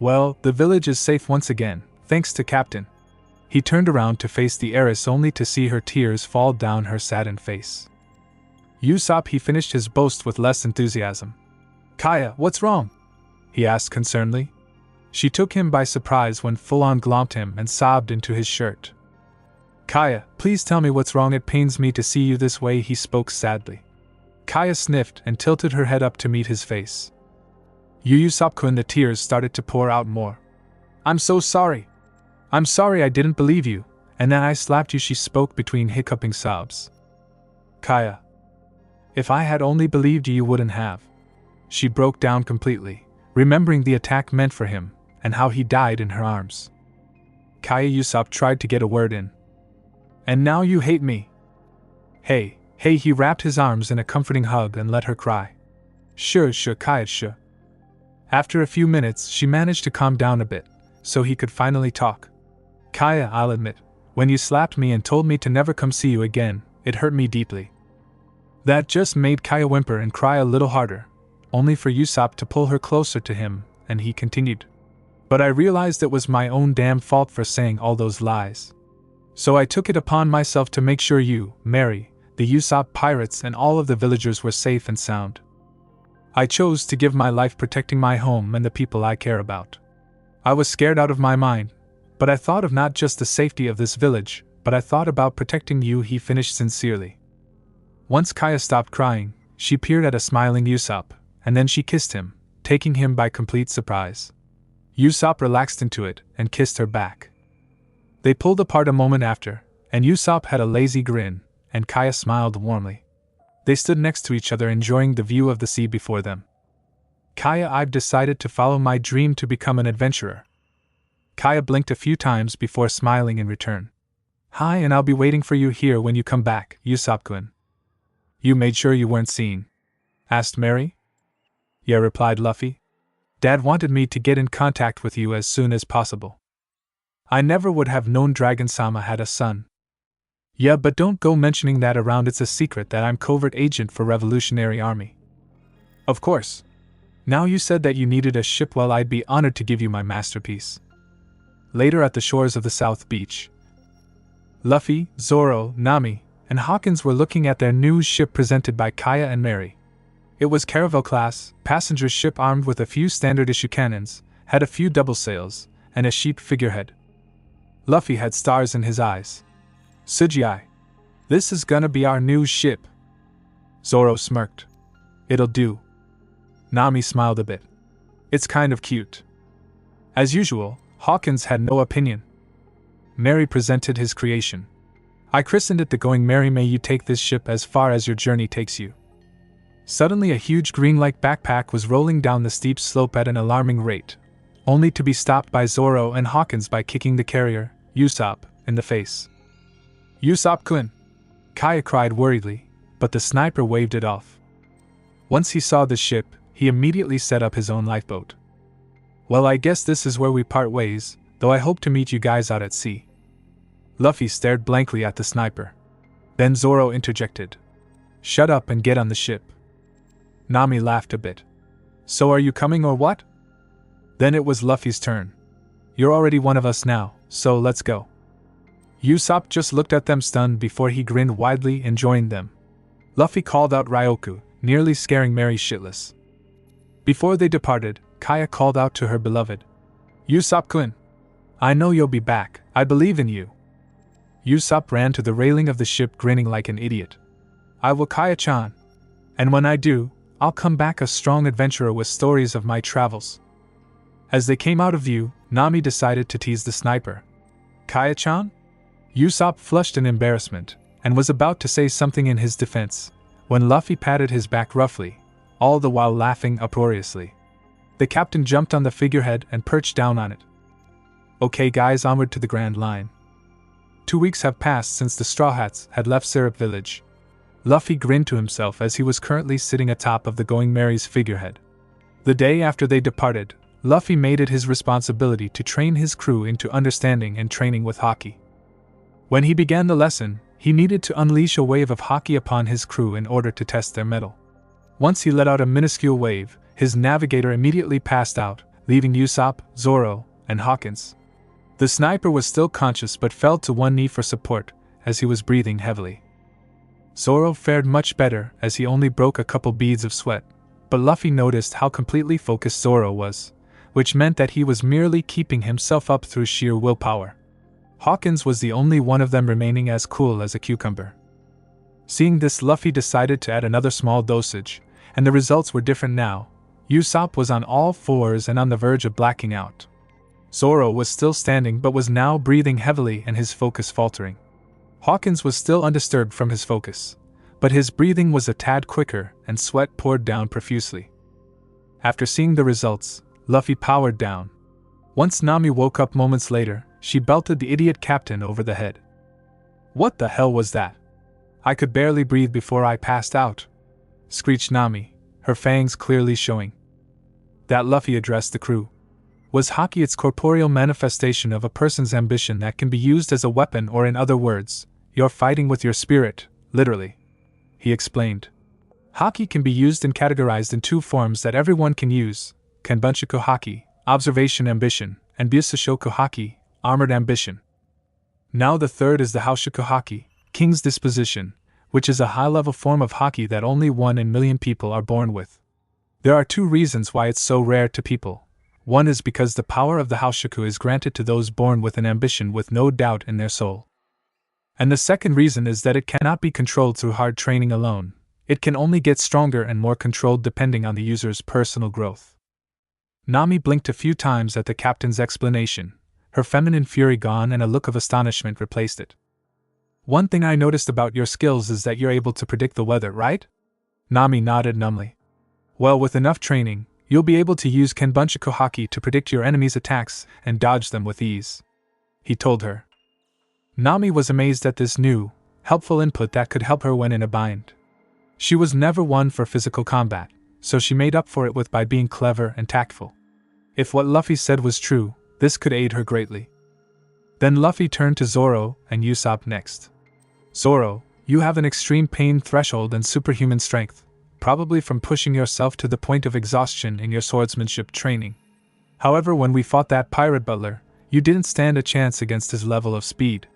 [SPEAKER 1] Well, the village is safe once again, thanks to Captain. He turned around to face the heiress only to see her tears fall down her saddened face. Usopp, he finished his boast with less enthusiasm. Kaya, what's wrong? He asked concernedly. She took him by surprise when full-on glomped him and sobbed into his shirt. Kaya, please tell me what's wrong. It pains me to see you this way, he spoke sadly. Kaya sniffed and tilted her head up to meet his face. Usopp-kun, the tears started to pour out more. I'm so sorry. I'm sorry I didn't believe you, and then I slapped you, she spoke between hiccuping sobs. Kaya. If I had only believed you, you wouldn't have. She broke down completely, remembering the attack meant for him, and how he died in her arms. Kaya. Usopp tried to get a word in. And now you hate me. Hey, he wrapped his arms in a comforting hug and let her cry. Sure, Kaya, sure. After a few minutes, she managed to calm down a bit, so he could finally talk. Kaya, I'll admit, when you slapped me and told me to never come see you again, it hurt me deeply. That just made Kaya whimper and cry a little harder, only for Usopp to pull her closer to him, and he continued. But I realized it was my own damn fault for saying all those lies. So I took it upon myself to make sure you, Mary, the Usopp pirates and all of the villagers were safe and sound. I chose to give my life protecting my home and the people I care about. I was scared out of my mind, but I thought of not just the safety of this village, but I thought about protecting you, he finished sincerely. Once Kaya stopped crying, she peered at a smiling Usopp, and then she kissed him, taking him by complete surprise. Usopp relaxed into it and kissed her back. They pulled apart a moment after, and Usopp had a lazy grin, and Kaya smiled warmly. They stood next to each other enjoying the view of the sea before them. Kaya, I've decided to follow my dream to become an adventurer. Kaya blinked a few times before smiling in return. Hi, and I'll be waiting for you here when you come back, Usopp-kun. You made sure you weren't seen? Asked Mary. Yeah, replied Luffy. Dad wanted me to get in contact with you as soon as possible. I never would have known Dragon-sama had a son. Yeah, but don't go mentioning that around, it's a secret that I'm covert agent for Revolutionary Army. Of course. Now you said that you needed a ship, well I'd be honored to give you my masterpiece. Later at the shores of the South Beach, Luffy, Zoro, Nami, and Hawkins were looking at their new ship presented by Kaya and Mary. It was Caravel class, passenger ship armed with a few standard-issue cannons, had a few double sails, and a sheep figurehead. Luffy had stars in his eyes. "Sujii, this is gonna be our new ship." Zoro smirked. "It'll do." Nami smiled a bit. "It's kind of cute." As usual, Hawkins had no opinion. Mary presented his creation. "I christened it the Going Merry. May you take this ship as far as your journey takes you." Suddenly a huge green-like backpack was rolling down the steep slope at an alarming rate, only to be stopped by Zoro and Hawkins by kicking the carrier, Usopp, in the face. "Usopp-kun!" Kaya cried worriedly, but the sniper waved it off. Once he saw the ship, he immediately set up his own lifeboat. "Well, I guess this is where we part ways, though I hope to meet you guys out at sea." Luffy stared blankly at the sniper. Then Zoro interjected. "Shut up and get on the ship." Nami laughed a bit. "So are you coming or what?" Then it was Luffy's turn. "You're already one of us now, so let's go." Usopp just looked at them stunned before he grinned widely and joined them. Luffy called out Ryoku, nearly scaring Mary shitless. Before they departed, Kaya called out to her beloved. "Usopp-kun, I know you'll be back, I believe in you." Usopp ran to the railing of the ship grinning like an idiot. "I will, Kaya-chan. And when I do, I'll come back a strong adventurer with stories of my travels." As they came out of view, Nami decided to tease the sniper. "Kaya-chan?" Usopp flushed in embarrassment, and was about to say something in his defense, when Luffy patted his back roughly, all the while laughing uproariously. The captain jumped on the figurehead and perched down on it. "Okay guys, onward to the Grand Line." 2 weeks have passed since the Straw Hats had left Syrup Village. Luffy grinned to himself as he was currently sitting atop of the Going Merry's figurehead. The day after they departed, Luffy made it his responsibility to train his crew into understanding and training with Haki. When he began the lesson, he needed to unleash a wave of Haki upon his crew in order to test their mettle. Once he let out a minuscule wave, his navigator immediately passed out, leaving Usopp, Zoro, and Hawkins. The sniper was still conscious but fell to one knee for support, as he was breathing heavily. Zoro fared much better as he only broke a couple beads of sweat, but Luffy noticed how completely focused Zoro was, which meant that he was merely keeping himself up through sheer willpower. Hawkins was the only one of them remaining as cool as a cucumber. Seeing this, Luffy decided to add another small dosage, and the results were different now. Usopp was on all fours and on the verge of blacking out. Zoro was still standing but was now breathing heavily and his focus faltering. Hawkins was still undisturbed from his focus, but his breathing was a tad quicker and sweat poured down profusely. After seeing the results, Luffy powered down. Once Nami woke up moments later, she belted the idiot captain over the head. "What the hell was that? I could barely breathe before I passed out," screeched Nami, her fangs clearly showing. That Luffy addressed the crew. Was Haki its corporeal manifestation of a person's ambition that can be used as a weapon, or in other words, you're fighting with your spirit, literally? He explained. Haki can be used and categorized in 2 forms that everyone can use: Kenbunshoku Haki, observation ambition, and Byusoshoku Haki, armored ambition. Now the third is the Haoshoku Haki, King's Disposition, which is a high-level form of Haki that only 1 in a million people are born with. There are 2 reasons why it's so rare to people. One is because the power of the Haoshoku is granted to those born with an ambition with no doubt in their soul. And the second reason is that it cannot be controlled through hard training alone. It can only get stronger and more controlled depending on the user's personal growth. Nami blinked a few times at the captain's explanation, her feminine fury gone and a look of astonishment replaced it. "One thing I noticed about your skills is that you're able to predict the weather, right?" Nami nodded numbly. "Well, with enough training, you'll be able to use Kenbunshoku Haki to predict your enemy's attacks and dodge them with ease," he told her. Nami was amazed at this new, helpful input that could help her when in a bind. She was never one for physical combat, so she made up for it by being clever and tactful. If what Luffy said was true, this could aid her greatly. Then Luffy turned to Zoro and Usopp next. "Zoro, you have an extreme pain threshold and superhuman strength, probably from pushing yourself to the point of exhaustion in your swordsmanship training. However, when we fought that pirate butler, you didn't stand a chance against his level of speed."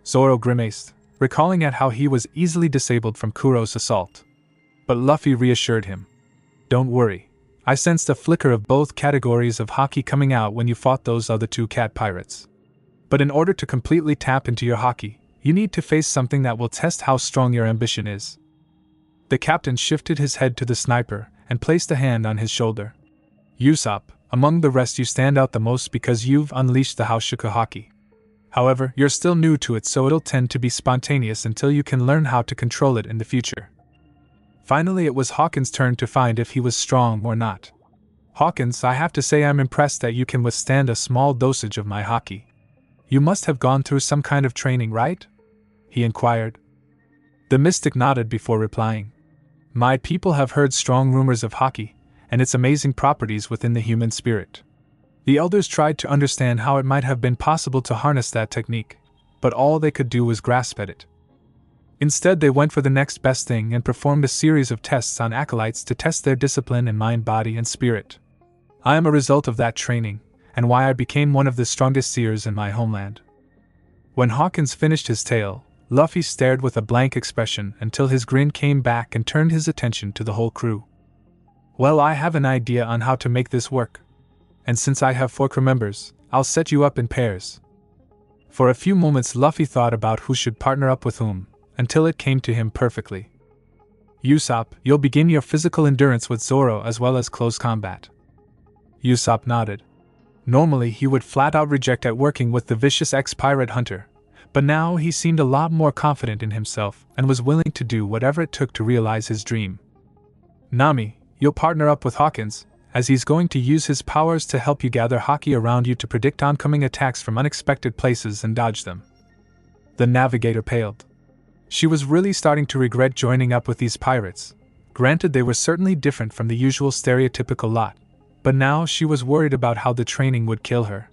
[SPEAKER 1] Zoro grimaced, recalling at how he was easily disabled from Kuro's assault. but Luffy reassured him. Don't worry. I sensed a flicker of both categories of Haki coming out when you fought those other two cat pirates. But in order to completely tap into your Haki, you need to face something that will test how strong your ambition is. The captain shifted his head to the sniper and placed a hand on his shoulder. Usopp, among the rest you stand out the most because you've unleashed the Haushuka Haki. However, you're still new to it, so it'll tend to be spontaneous until you can learn how to control it in the future. Finally, it was Hawkins' turn to find if he was strong or not. Hawkins, I have to say I'm impressed that you can withstand a small dosage of my Haki. You must have gone through some kind of training, right? He inquired. The mystic nodded before replying. My people have heard strong rumors of Haki, and its amazing properties within the human spirit. The elders tried to understand how it might have been possible to harness that technique, but all they could do was grasp at it. Instead, they went for the next best thing and performed a series of tests on acolytes to test their discipline in mind, body, and spirit. I am a result of that training, and why I became one of the strongest seers in my homeland. When Hawkins finished his tale, Luffy stared with a blank expression until his grin came back and turned his attention to the whole crew. Well, I have an idea on how to make this work. And since I have 4 crew members, I'll set you up in pairs. For a few moments Luffy thought about who should partner up with whom, until it came to him perfectly. Usopp, you'll begin your physical endurance with Zoro as well as close combat. Usopp nodded. Normally he would flat out reject at working with the vicious ex-pirate hunter, but now he seemed a lot more confident in himself and was willing to do whatever it took to realize his dream. Nami, you'll partner up with Hawkins, as he's going to use his powers to help you gather Haki around you to predict oncoming attacks from unexpected places and dodge them. The navigator paled. She was really starting to regret joining up with these pirates. Granted, they were certainly different from the usual stereotypical lot, but now she was worried about how the training would kill her.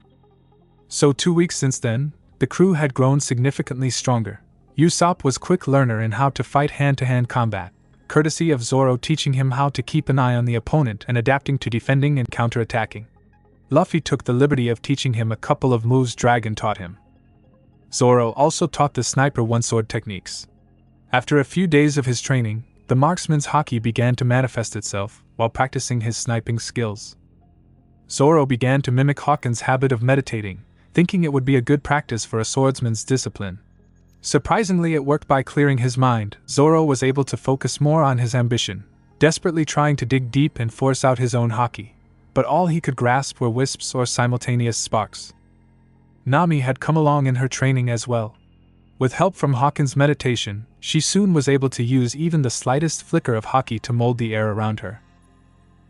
[SPEAKER 1] So 2 weeks since then, the crew had grown significantly stronger. Usopp was a quick learner in how to fight hand-to-hand combat, courtesy of Zoro teaching him how to keep an eye on the opponent and adapting to defending and counterattacking. Luffy took the liberty of teaching him a couple of moves Dragon taught him. Zoro also taught the sniper one-sword techniques. After a few days of his training, the marksman's Haki began to manifest itself while practicing his sniping skills. Zoro began to mimic Hawkins' habit of meditating, thinking it would be a good practice for a swordsman's discipline. Surprisingly, it worked. By clearing his mind, Zoro was able to focus more on his ambition, desperately trying to dig deep and force out his own Haki, but all he could grasp were wisps or simultaneous sparks. Nami had come along in her training as well. With help from Hawkins' meditation, she soon was able to use even the slightest flicker of Haki to mold the air around her.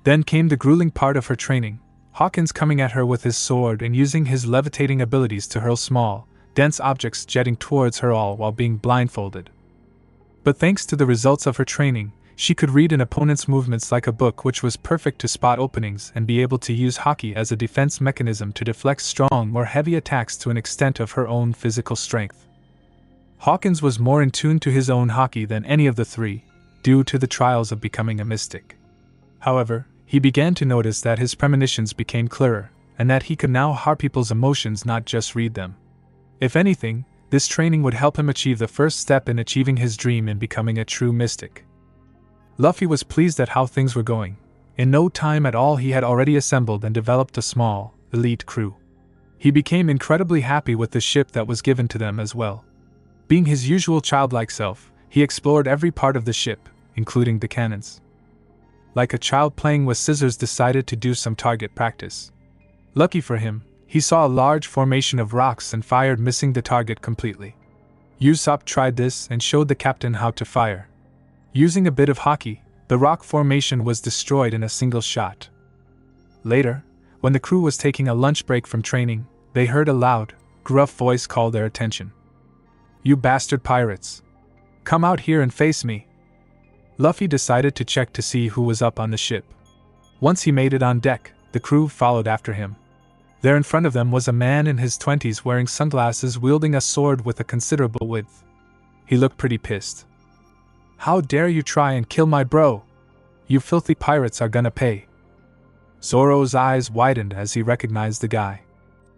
[SPEAKER 1] Then came the grueling part of her training, Hawkins coming at her with his sword and using his levitating abilities to hurl small, dense objects jetting towards her all while being blindfolded. But thanks to the results of her training, she could read an opponent's movements like a book, which was perfect to spot openings and be able to use Haki as a defense mechanism to deflect strong or heavy attacks to an extent of her own physical strength. Hawkins was more in tune to his own Haki than any of the 3, due to the trials of becoming a mystic. However, he began to notice that his premonitions became clearer, and that he could now harp people's emotions, not just read them. If anything, this training would help him achieve the first step in achieving his dream in becoming a true mystic. Luffy was pleased at how things were going. In no time at all he had already assembled and developed a small, elite crew. He became incredibly happy with the ship that was given to them as well. Being his usual childlike self, he explored every part of the ship, including the cannons. Like a child playing with scissors, decided to do some target practice. Lucky for him, he saw a large formation of rocks and fired, missing the target completely. Usopp tried this and showed the captain how to fire. Using a bit of Haki, the rock formation was destroyed in a single shot. Later, when the crew was taking a lunch break from training, they heard a loud, gruff voice call their attention. "You bastard pirates! Come out here and face me!" Luffy decided to check to see who was up on the ship. Once he made it on deck, the crew followed after him. There in front of them was a man in his 20s wearing sunglasses, wielding a sword with a considerable width. He looked pretty pissed. "How dare you try and kill my bro? You filthy pirates are gonna pay." Zoro's eyes widened as he recognized the guy.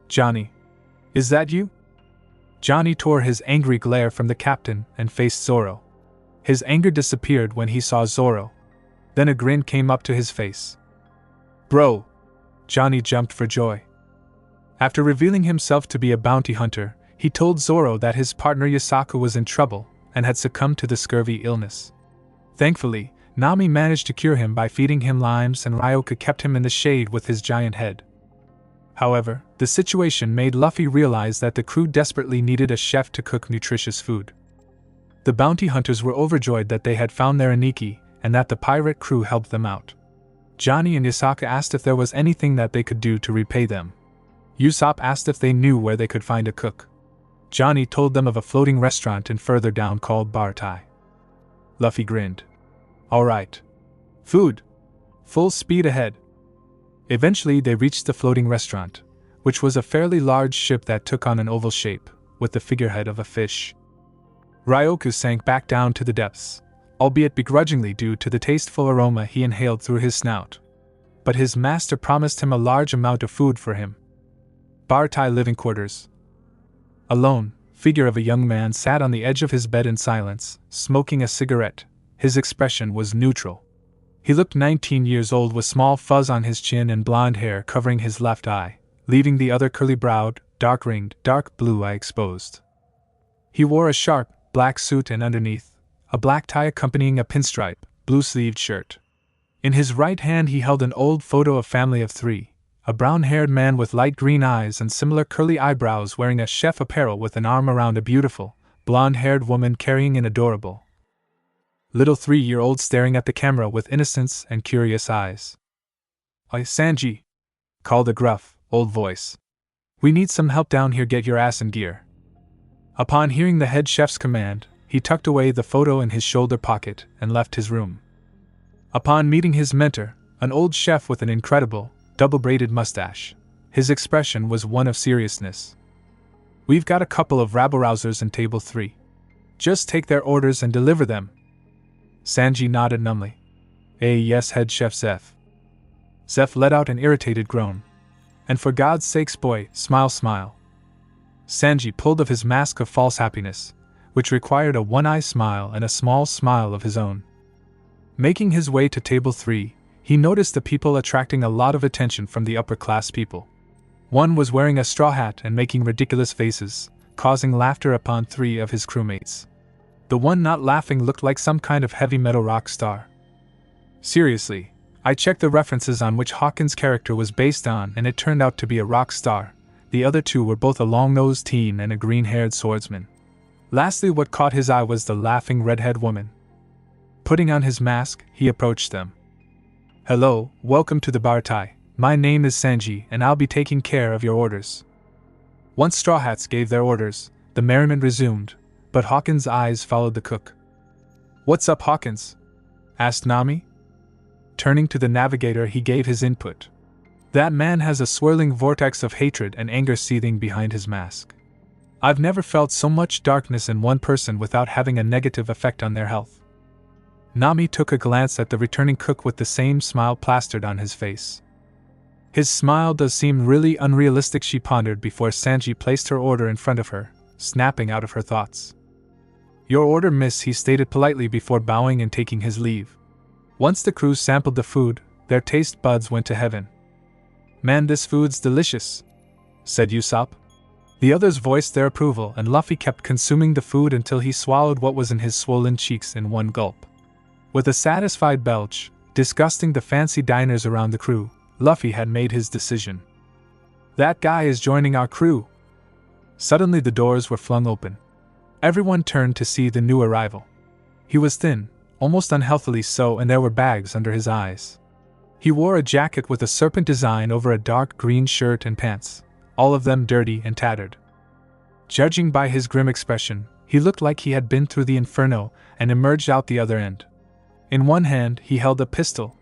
[SPEAKER 1] "Johnny, is that you?" Johnny tore his angry glare from the captain and faced Zoro. His anger disappeared when he saw Zoro, Then a grin came up to his face. "Bro!" Johnny jumped for joy. After revealing himself to be a bounty hunter, he told Zoro that his partner Yasaku was in trouble and had succumbed to the scurvy illness. Thankfully, Nami managed to cure him by feeding him limes, and Ryoka kept him in the shade with his giant head. However, the situation made Luffy realize that the crew desperately needed a chef to cook nutritious food. The bounty hunters were overjoyed that they had found their Aniki, and that the pirate crew helped them out. Johnny and Yasaku asked if there was anything that they could do to repay them. Usopp asked if they knew where they could find a cook. Johnny told them of a floating restaurant in further down called Baratie. Luffy grinned. "Alright. Food. Full speed ahead." Eventually they reached the floating restaurant, which was a fairly large ship that took on an oval shape, with the figurehead of a fish. Ryoku sank back down to the depths, albeit begrudgingly due to the tasteful aroma he inhaled through his snout. But his master promised him a large amount of food for him. Baratie living quarters. A lone figure of a young man sat on the edge of his bed in silence, smoking a cigarette. His expression was neutral. He looked 19 years old with small fuzz on his chin and blonde hair covering his left eye, leaving the other curly-browed, dark-ringed, dark blue eye exposed. He wore a sharp, black suit and underneath, a black tie accompanying a pinstripe, blue-sleeved shirt. In his right hand he held an old photo of family of three, a brown-haired man with light green eyes and similar curly eyebrows wearing a chef apparel with an arm around a beautiful, blonde-haired woman carrying an adorable little 3-year-old staring at the camera with innocence and curious eyes. "Oi, Sanji!" called a gruff, old voice. "We need some help down here, get your ass in gear." Upon hearing the head chef's command, he tucked away the photo in his shoulder pocket and left his room. Upon meeting his mentor, an old chef with an incredible, double-braided mustache, his expression was one of seriousness. "We've got a couple of rabble-rousers in table 3. Just take their orders and deliver them." Sanji nodded numbly. Yes, head chef Zeph." Zeph let out an irritated groan. "And for God's sakes, boy, smile, smile." Sanji pulled off his mask of false happiness, which required a one-eye smile and a small smile of his own. Making his way to table 3, he noticed the people attracting a lot of attention from the upper-class people. One was wearing a straw hat and making ridiculous faces, causing laughter upon 3 of his crewmates. The one not laughing looked like some kind of heavy metal rock star. Seriously, I checked the references on which Hawkins' character was based on, and it turned out to be a rock star. The other 2 were both a long-nosed teen and a green-haired swordsman. Lastly, what caught his eye was the laughing redhead woman. Putting on his mask, he approached them. "Hello, welcome to the Baratie. My name is Sanji, and I'll be taking care of your orders." Once Straw Hats gave their orders, the merriment resumed, but Hawkins' eyes followed the cook. "What's up, Hawkins?" asked Nami. Turning to the navigator, he gave his input. "That man has a swirling vortex of hatred and anger seething behind his mask. I've never felt so much darkness in one person without having a negative effect on their health." Nami took a glance at the returning cook with the same smile plastered on his face. "His smile does seem really unrealistic," she pondered before Sanji placed her order in front of her, snapping out of her thoughts. "Your order, miss," he stated politely before bowing and taking his leave. Once the crew sampled the food, their taste buds went to heaven. "Man, this food's delicious," said Usopp. The others voiced their approval, and Luffy kept consuming the food until he swallowed what was in his swollen cheeks in one gulp. With a satisfied belch, disgusting the fancy diners around the crew, Luffy had made his decision. "That guy is joining our crew." Suddenly the doors were flung open. Everyone turned to see the new arrival. He was thin, almost unhealthily so, and there were bags under his eyes. He wore a jacket with a serpent design over a dark green shirt and pants, all of them dirty and tattered. Judging by his grim expression, he looked like he had been through the inferno and emerged out the other end. In one hand, he held a pistol.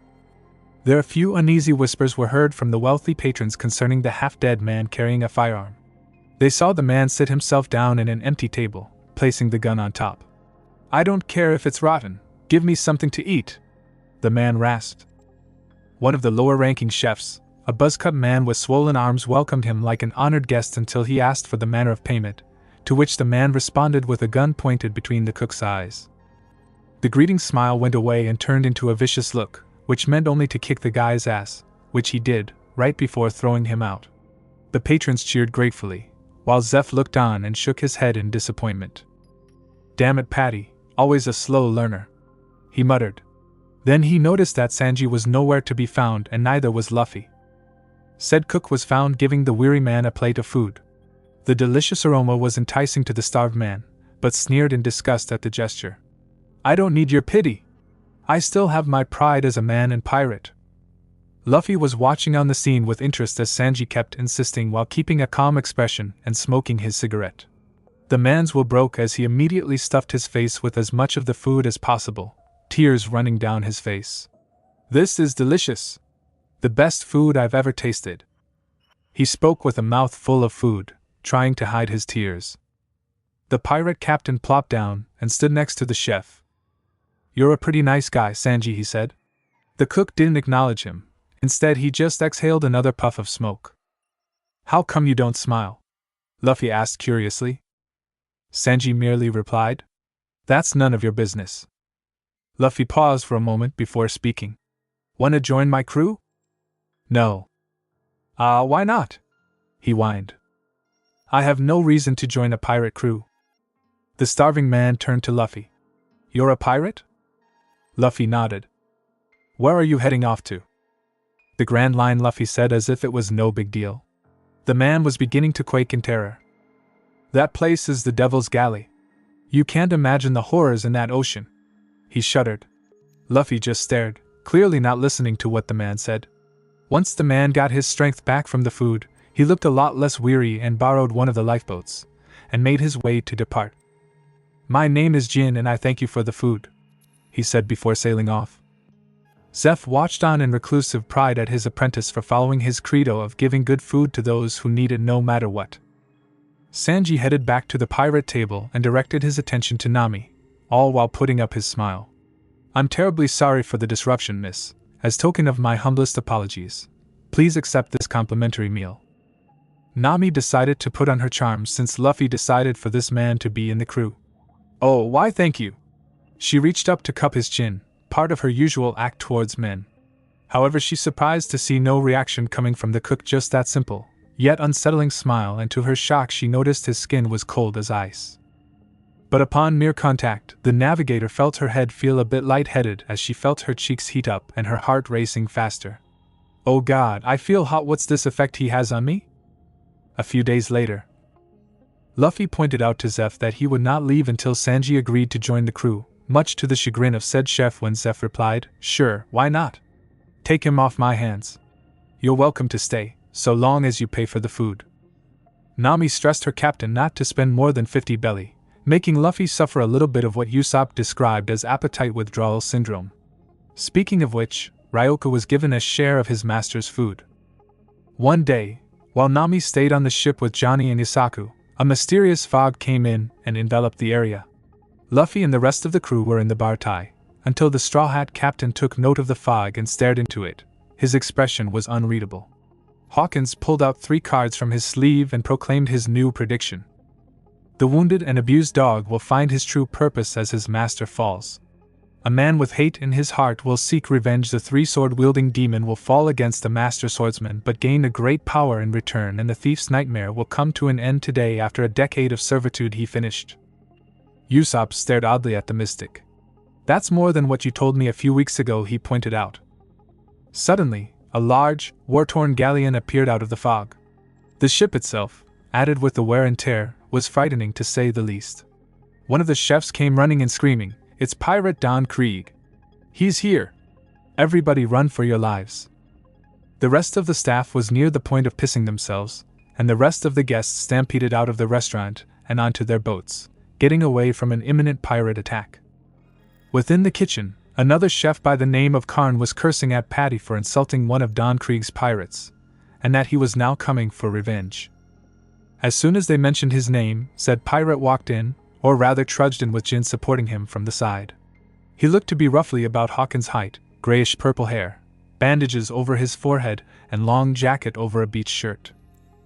[SPEAKER 1] There a few uneasy whispers were heard from the wealthy patrons concerning the half-dead man carrying a firearm. They saw the man sit himself down in an empty table, placing the gun on top. "I don't care if it's rotten, give me something to eat," the man rasped. One of the lower-ranking chefs, a buzz-cut man with swollen arms, welcomed him like an honored guest until he asked for the manner of payment, to which the man responded with a gun pointed between the cook's eyes. The greeting smile went away and turned into a vicious look, which meant only to kick the guy's ass, which he did, right before throwing him out. The patrons cheered gratefully, while Zeph looked on and shook his head in disappointment. "Damn it, Patty, always a slow learner," he muttered. Then he noticed that Sanji was nowhere to be found, and neither was Luffy. Said cook was found giving the weary man a plate of food. The delicious aroma was enticing to the starved man, but sneered in disgust at the gesture. "I don't need your pity. I still have my pride as a man and pirate." Luffy was watching on the scene with interest as Sanji kept insisting while keeping a calm expression and smoking his cigarette. The man's will broke as he immediately stuffed his face with as much of the food as possible, tears running down his face. "This is delicious. The best food I've ever tasted." He spoke with a mouth full of food, trying to hide his tears. The pirate captain plopped down and stood next to the chef. "You're a pretty nice guy, Sanji," he said. The cook didn't acknowledge him. Instead, he just exhaled another puff of smoke. "How come you don't smile?" Luffy asked curiously. Sanji merely replied, "That's none of your business." Luffy paused for a moment before speaking. "Wanna join my crew?" "No." Why not?" he whined. "I have no reason to join a pirate crew." The starving man turned to Luffy. "You're a pirate?" Luffy nodded. "Where are you heading off to?" "The Grand Line," Luffy said as if it was no big deal. The man was beginning to quake in terror. "That place is the Devil's Galley. You can't imagine the horrors in that ocean." He shuddered. Luffy just stared, clearly not listening to what the man said. Once the man got his strength back from the food, he looked a lot less weary and borrowed one of the lifeboats, and made his way to depart. "My name is Jin and I thank you for the food," he said before sailing off. Zeph watched on in reclusive pride at his apprentice for following his credo of giving good food to those who need it no matter what. Sanji headed back to the pirate table and directed his attention to Nami, all while putting up his smile. "I'm terribly sorry for the disruption, miss. As token of my humblest apologies, please accept this complimentary meal." Nami decided to put on her charms since Luffy decided for this man to be in the crew. "Oh, why thank you." She reached up to cup his chin, part of her usual act towards men. However, she's surprised to see no reaction coming from the cook, just that simple, yet unsettling smile, and to her shock she noticed his skin was cold as ice. But upon mere contact, the navigator felt her head feel a bit lightheaded as she felt her cheeks heat up and her heart racing faster. "Oh God, I feel hot. What's this effect he has on me?" A few days later, Luffy pointed out to Zeph that he would not leave until Sanji agreed to join the crew, much to the chagrin of said chef when Zeph replied, "Sure, why not? Take him off my hands. You're welcome to stay, so long as you pay for the food." Nami stressed her captain not to spend more than 50 belly, making Luffy suffer a little bit of what Usopp described as appetite withdrawal syndrome. Speaking of which, Ryoka was given a share of his master's food. One day, while Nami stayed on the ship with Johnny and Isaku, a mysterious fog came in and enveloped the area. Luffy and the rest of the crew were in the Baratie, until the Straw Hat captain took note of the fog and stared into it. His expression was unreadable. Hawkins pulled out 3 cards from his sleeve and proclaimed his new prediction. "The wounded and abused dog will find his true purpose as his master falls. A man with hate in his heart will seek revenge. The 3-sword-wielding demon will fall against the master swordsman but gain a great power in return, and the thief's nightmare will come to an end today after a decade of servitude," he finished. Usopp stared oddly at the mystic. "That's more than what you told me a few weeks ago," he pointed out. Suddenly, a large, war-torn galleon appeared out of the fog. The ship itself, added with the wear and tear, was frightening to say the least. One of the chefs came running and screaming, "It's Pirate Don Krieg! He's here! Everybody run for your lives!" The rest of the staff was near the point of pissing themselves, and the rest of the guests stampeded out of the restaurant and onto their boats, getting away from an imminent pirate attack. Within the kitchen, another chef by the name of Karn was cursing at Patty for insulting one of Don Krieg's pirates, and that he was now coming for revenge. As soon as they mentioned his name, said pirate walked in, or rather trudged in with Jin supporting him from the side. He looked to be roughly about Hawkins' height, grayish-purple hair, bandages over his forehead, and long jacket over a beach shirt.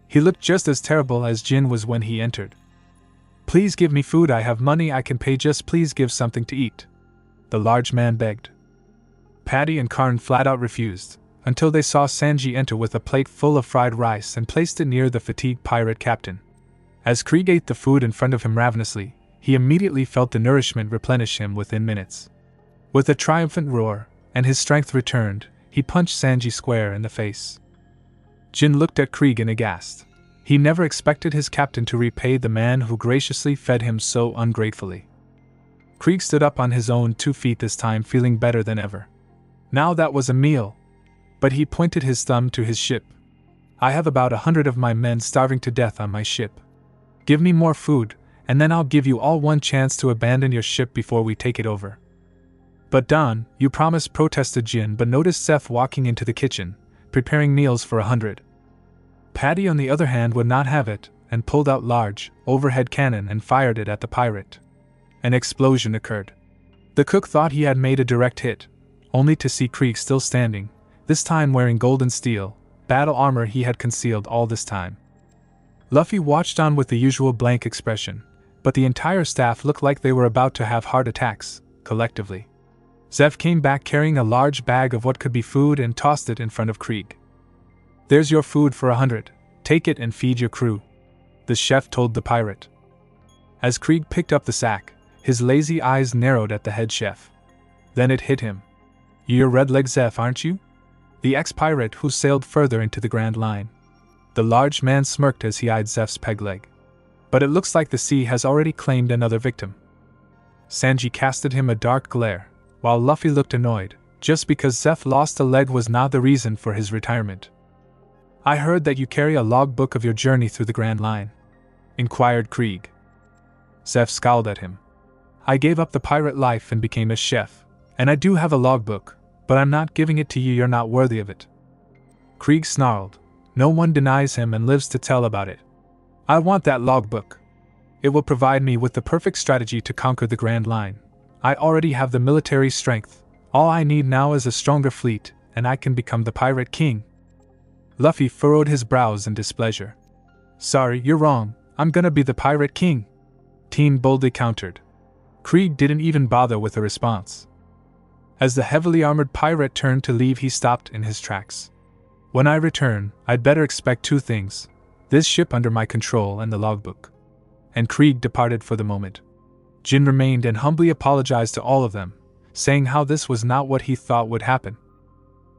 [SPEAKER 1] He looked just as terrible as Jin was when he entered. "Please give me food. I have money I can pay. Just please give something to eat." the large man begged. Patty and Karn flat out refused, until they saw Sanji enter with a plate full of fried rice and placed it near the fatigued pirate captain. As Krieg ate the food in front of him ravenously, he immediately felt the nourishment replenish him within minutes. With a triumphant roar, and his strength returned, he punched Sanji square in the face. Jin looked at Krieg in aghast. He never expected his captain to repay the man who graciously fed him so ungratefully. Krieg stood up on his own 2 feet this time, feeling better than ever. Now that was a meal. But he pointed his thumb to his ship. I have about 100 of my men starving to death on my ship. Give me more food, and then I'll give you all one chance to abandon your ship before we take it over. But Don, you promised, protested Jin, but noticed Zeph walking into the kitchen, preparing meals for 100. Patty, on the other hand, would not have it, and pulled out large, overhead cannon and fired it at the pirate. An explosion occurred. The cook thought he had made a direct hit, only to see Krieg still standing, this time wearing golden steel, battle armor he had concealed all this time. Luffy watched on with the usual blank expression, but the entire staff looked like they were about to have heart attacks, collectively. Zeph came back carrying a large bag of what could be food and tossed it in front of Krieg. There's your food for 100, take it and feed your crew, the chef told the pirate. As Krieg picked up the sack, his lazy eyes narrowed at the head chef. Then it hit him. You're Red-Leg Zeph, aren't you? The ex-pirate who sailed further into the Grand Line. The large man smirked as he eyed Zeph's peg leg. But it looks like the sea has already claimed another victim. Sanji casted him a dark glare, while Luffy looked annoyed, just because Zeph lost a leg was not the reason for his retirement. I heard that you carry a logbook of your journey through the Grand Line, inquired Krieg. Zeph scowled at him. I gave up the pirate life and became a chef, and I do have a logbook, but I'm not giving it to you, you're not worthy of it. Krieg snarled. No one denies him and lives to tell about it. I want that logbook. It will provide me with the perfect strategy to conquer the Grand Line. I already have the military strength. All I need now is a stronger fleet, and I can become the pirate king. Luffy furrowed his brows in displeasure. Sorry, you're wrong. I'm gonna be the pirate king. Teen boldly countered. Krieg didn't even bother with a response. As the heavily armored pirate turned to leave, he stopped in his tracks. When I return, I'd better expect 2 things. This ship under my control and the logbook. And Krieg departed for the moment. Jin remained and humbly apologized to all of them, saying how this was not what he thought would happen.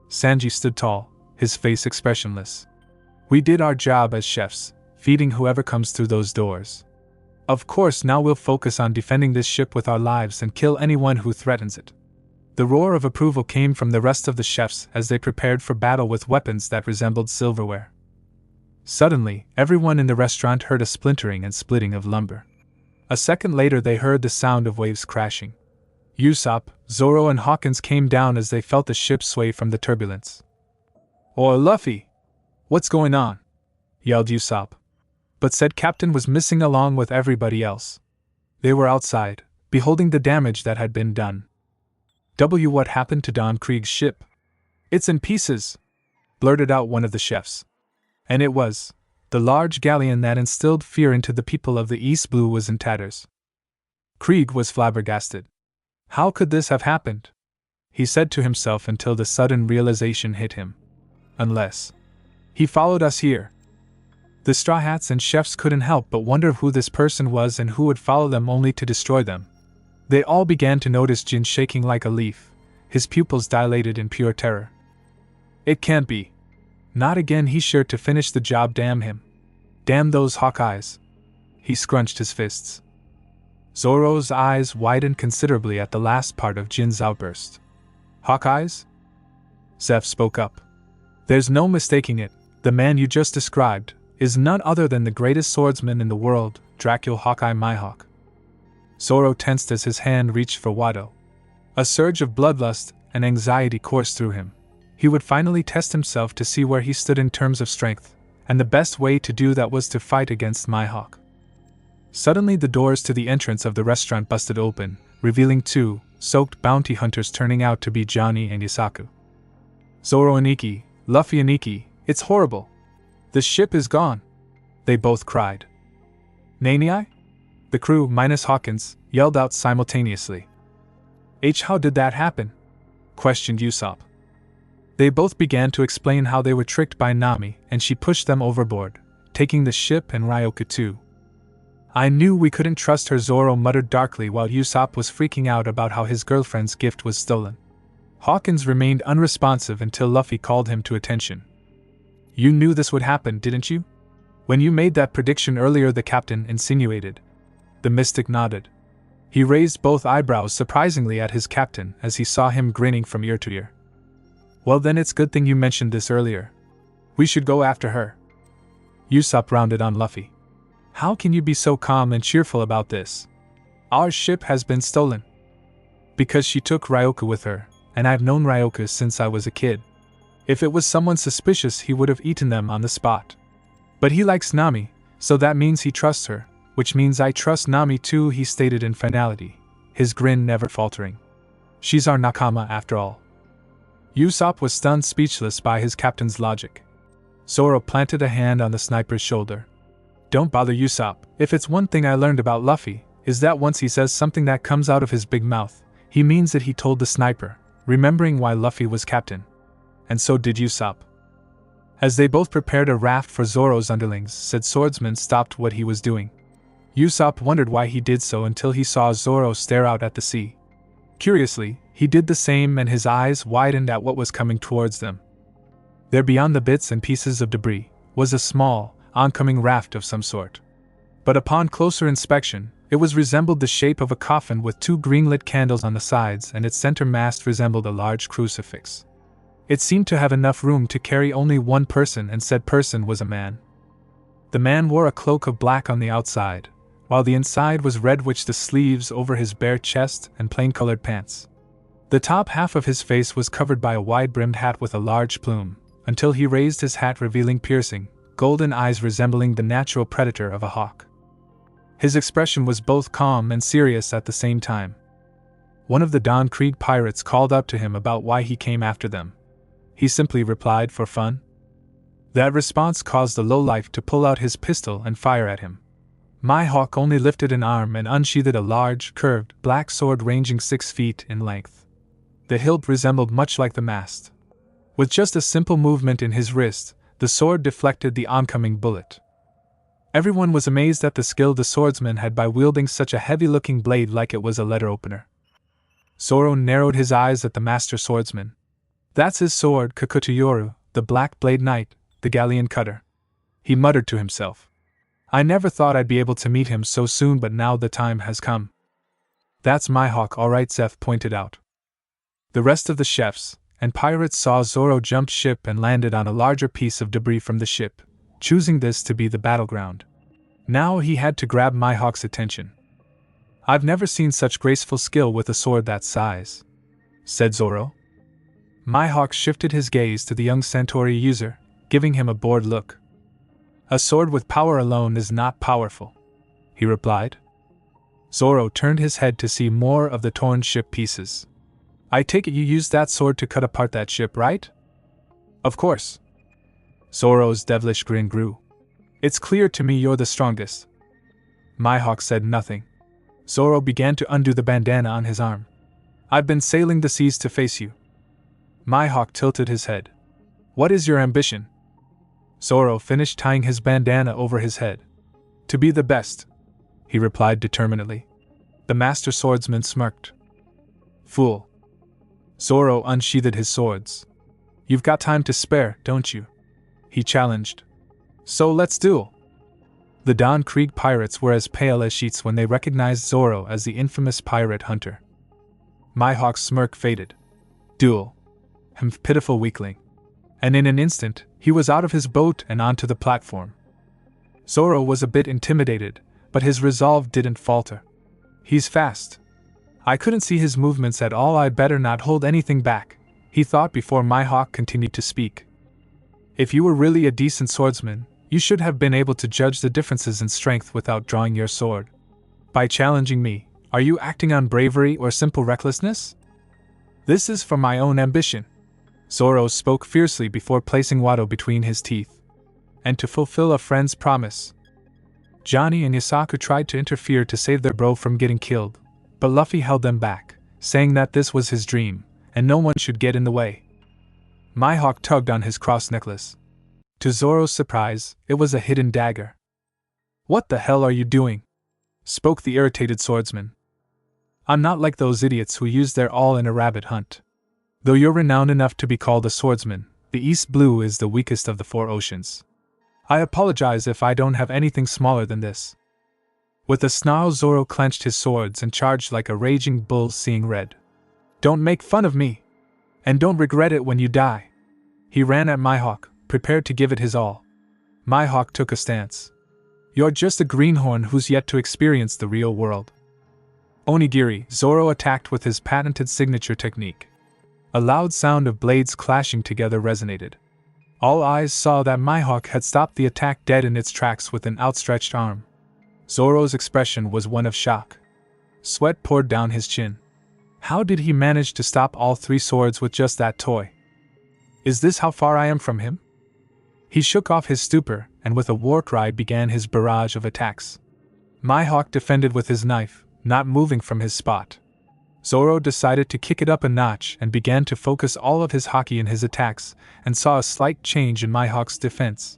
[SPEAKER 1] Sanji stood tall, his face expressionless. We did our job as chefs, feeding whoever comes through those doors. Of course, now we'll focus on defending this ship with our lives and kill anyone who threatens it. The roar of approval came from the rest of the chefs as they prepared for battle with weapons that resembled silverware. Suddenly, everyone in the restaurant heard a splintering and splitting of lumber. A second later, they heard the sound of waves crashing. Usopp, Zoro, and Hawkins came down as they felt the ship sway from the turbulence. "Oh, Luffy! What's going on?" yelled Usopp. But said captain was missing along with everybody else. They were outside, beholding the damage that had been done. What happened to Don Krieg's ship? It's in pieces, blurted out one of the chefs. And it was. The large galleon that instilled fear into the people of the East Blue was in tatters. Krieg was flabbergasted. How could this have happened? He said to himself until the sudden realization hit him. Unless he followed us here. The Straw Hats and chefs couldn't help but wonder who this person was and who would follow them only to destroy them. They all began to notice Jin shaking like a leaf, his pupils dilated in pure terror. It can't be. Not again, he's sure to finish the job, damn him. Damn those Hawkeyes. He scrunched his fists. Zoro's eyes widened considerably at the last part of Jin's outburst. Hawkeyes? Zeph spoke up. There's no mistaking it, the man you just described is none other than the greatest swordsman in the world, Dracula Hawkeye Mihawk. Zoro tensed as his hand reached for Wado. A surge of bloodlust and anxiety coursed through him. He would finally test himself to see where he stood in terms of strength, and the best way to do that was to fight against Mihawk. Suddenly the doors to the entrance of the restaurant busted open, revealing 2 soaked bounty hunters turning out to be Johnny and Isaku. Zoro and Ikki, Luffy and Ikki, it's horrible. The ship is gone, they both cried. Nani? The crew, minus Hawkins, yelled out simultaneously. How did that happen? Questioned Usopp. They both began to explain how they were tricked by Nami and she pushed them overboard, taking the ship and Ryoka too. I knew we couldn't trust her, Zoro muttered darkly while Usopp was freaking out about how his girlfriend's gift was stolen. Hawkins remained unresponsive until Luffy called him to attention. You knew this would happen, didn't you? When you made that prediction earlier, the captain insinuated. The mystic nodded. He raised both eyebrows surprisingly at his captain as he saw him grinning from ear to ear. Well then, it's good thing you mentioned this earlier. We should go after her. Usopp rounded on Luffy. How can you be so calm and cheerful about this? Our ship has been stolen. Because she took Ryoka with her, and I've known Ryoka since I was a kid. If it was someone suspicious, he would have eaten them on the spot. But he likes Nami, so that means he trusts her, which means I trust Nami too, he stated in finality, his grin never faltering. She's our nakama after all. Usopp was stunned speechless by his captain's logic. Zoro planted a hand on the sniper's shoulder. Don't bother, Usopp. If it's one thing I learned about Luffy, is that once he says something that comes out of his big mouth, he means that, he told the sniper, remembering why Luffy was captain. And so did Usopp. As they both prepared a raft for Zoro's underlings, said swordsman stopped what he was doing. Usopp wondered why he did so until he saw Zoro stare out at the sea. Curiously, he did the same and his eyes widened at what was coming towards them. There, beyond the bits and pieces of debris, was a small, oncoming raft of some sort. But upon closer inspection, it resembled the shape of a coffin with two green-lit candles on the sides, and its center mast resembled a large crucifix. It seemed to have enough room to carry only one person, and said person was a man. The man wore a cloak of black on the outside, while the inside was red, which the sleeves over his bare chest and plain-colored pants. The top half of his face was covered by a wide-brimmed hat with a large plume, until he raised his hat, revealing piercing, golden eyes resembling the natural predator of a hawk. His expression was both calm and serious at the same time. One of the Don Krieg pirates called up to him about why he came after them. He simply replied, for fun. That response caused the lowlife to pull out his pistol and fire at him. Mihawk only lifted an arm and unsheathed a large, curved, black sword ranging 6 feet in length. The hilt resembled much like the mast. With just a simple movement in his wrist, the sword deflected the oncoming bullet. Everyone was amazed at the skill the swordsman had by wielding such a heavy-looking blade like it was a letter opener. Zoro narrowed his eyes at the master swordsman. That's his sword, Kakutoyoru, the Black Blade Knight, the galleon cutter. He muttered to himself. I never thought I'd be able to meet him so soon, but now the time has come. That's Mihawk, all right, Seth pointed out. The rest of the chefs and pirates saw Zoro jump ship and landed on a larger piece of debris from the ship, choosing this to be the battleground. Now he had to grab Mihawk's attention. I've never seen such graceful skill with a sword that size, said Zoro. Mihawk shifted his gaze to the young Centauri user, giving him a bored look. A sword with power alone is not powerful, he replied. Zoro turned his head to see more of the torn ship pieces. I take it you used that sword to cut apart that ship, right? Of course. Zoro's devilish grin grew. It's clear to me you're the strongest. Mihawk said nothing. Zoro began to undo the bandana on his arm. I've been sailing the seas to face you. Mihawk tilted his head. What is your ambition? Zoro finished tying his bandana over his head. To be the best, he replied determinedly. The master swordsman smirked. Fool. Zoro unsheathed his swords. You've got time to spare, don't you? He challenged. So let's duel. The Don Krieg pirates were as pale as sheets when they recognized Zoro as the infamous pirate hunter. Mihawk's smirk faded. Duel. Pitiful weakling. And in an instant, he was out of his boat and onto the platform. Zoro was a bit intimidated, but his resolve didn't falter. He's fast. I couldn't see his movements at all. I'd better not hold anything back, he thought before Mihawk continued to speak. If you were really a decent swordsman, you should have been able to judge the differences in strength without drawing your sword. By challenging me, are you acting on bravery or simple recklessness? This is for my own ambition. Zoro spoke fiercely before placing Wado between his teeth. And to fulfill a friend's promise. Johnny and Yasaku tried to interfere to save their bro from getting killed, but Luffy held them back, saying that this was his dream, and no one should get in the way. Mihawk tugged on his cross necklace. To Zoro's surprise, it was a hidden dagger. "What the hell are you doing?" spoke the irritated swordsman. "I'm not like those idiots who use their all in a rabbit hunt. Though you're renowned enough to be called a swordsman, the East Blue is the weakest of the four oceans. I apologize if I don't have anything smaller than this." With a snarl, Zoro clenched his swords and charged like a raging bull seeing red. "Don't make fun of me! And don't regret it when you die!" He ran at Mihawk, prepared to give it his all. Mihawk took a stance. "You're just a greenhorn who's yet to experience the real world." Onigiri, Zoro attacked with his patented signature technique. A loud sound of blades clashing together resonated. All eyes saw that Mihawk had stopped the attack dead in its tracks with an outstretched arm. Zoro's expression was one of shock. Sweat poured down his chin. How did he manage to stop all three swords with just that toy? Is this how far I am from him? He shook off his stupor, and with a war cry began his barrage of attacks. Mihawk defended with his knife, not moving from his spot. Zoro decided to kick it up a notch and began to focus all of his Haki in his attacks, and saw a slight change in Mihawk's defense.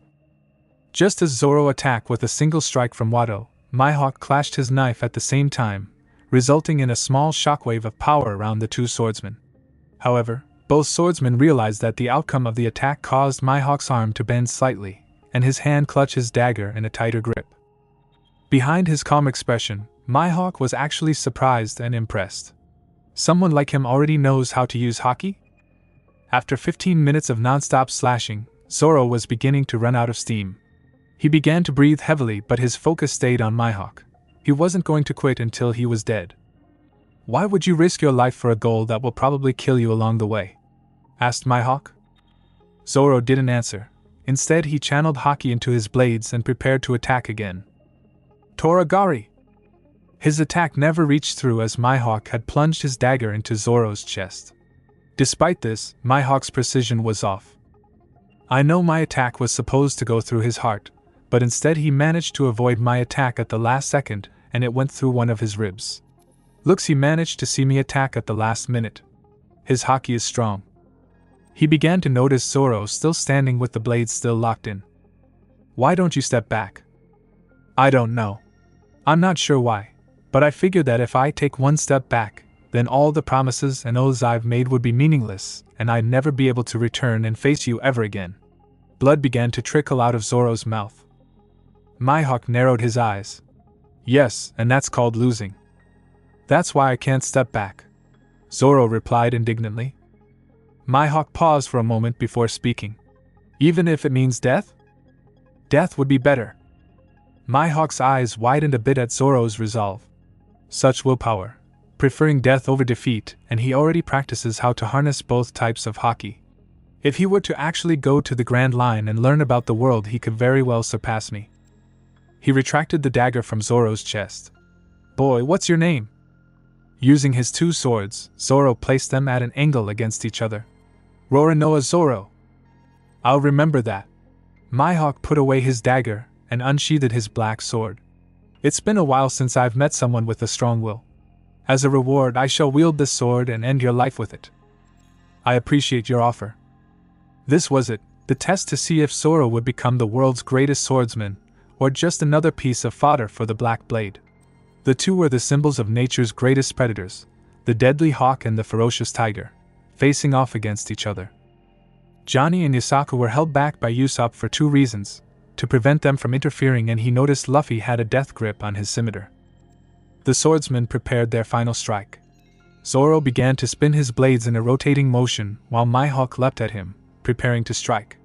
[SPEAKER 1] Just as Zoro attacked with a single strike from Wado, Mihawk clashed his knife at the same time, resulting in a small shockwave of power around the two swordsmen. However, both swordsmen realized that the outcome of the attack caused Mihawk's arm to bend slightly, and his hand clutch his dagger in a tighter grip. Behind his calm expression, Mihawk was actually surprised and impressed. Someone like him already knows how to use Haki? After 15 minutes of non-stop slashing, Zoro was beginning to run out of steam. He began to breathe heavily, but his focus stayed on Mihawk. He wasn't going to quit until he was dead. "Why would you risk your life for a goal that will probably kill you along the way?" asked Mihawk. Zoro didn't answer. Instead, he channeled Haki into his blades and prepared to attack again. Toragari! His attack never reached through as Mihawk had plunged his dagger into Zoro's chest. Despite this, Mihawk's precision was off. I know my attack was supposed to go through his heart, but instead he managed to avoid my attack at the last second, and it went through one of his ribs. Looks he managed to see me attack at the last minute. His Haki is strong. He began to notice Zoro still standing with the blades still locked in. "Why don't you step back?" "I don't know. I'm not sure why, but I figured that if I take one step back, then all the promises and oaths I've made would be meaningless, and I'd never be able to return and face you ever again." Blood began to trickle out of Zoro's mouth. Mihawk narrowed his eyes. "Yes, and that's called losing. That's why I can't step back," Zoro replied indignantly. Mihawk paused for a moment before speaking. "Even if it means death?" "Death would be better." Mihawk's eyes widened a bit at Zoro's resolve. Such willpower, preferring death over defeat, and he already practices how to harness both types of Haki. If he were to actually go to the Grand Line and learn about the world, he could very well surpass me. He retracted the dagger from Zoro's chest. "Boy, what's your name?" Using his two swords, Zoro placed them at an angle against each other. "Roranoa Zoro." "I'll remember that." Mihawk put away his dagger and unsheathed his black sword. "It's been a while since I've met someone with a strong will. As a reward, I shall wield this sword and end your life with it." "I appreciate your offer." This was it, the test to see if Zoro would become the world's greatest swordsman, or just another piece of fodder for the Black Blade. The two were the symbols of nature's greatest predators, the deadly hawk and the ferocious tiger, facing off against each other. Johnny and Yasaku were held back by Usopp for two reasons: to prevent them from interfering, and he noticed Luffy had a death grip on his scimitar. The swordsmen prepared their final strike. Zoro began to spin his blades in a rotating motion while Mihawk leapt at him, preparing to strike.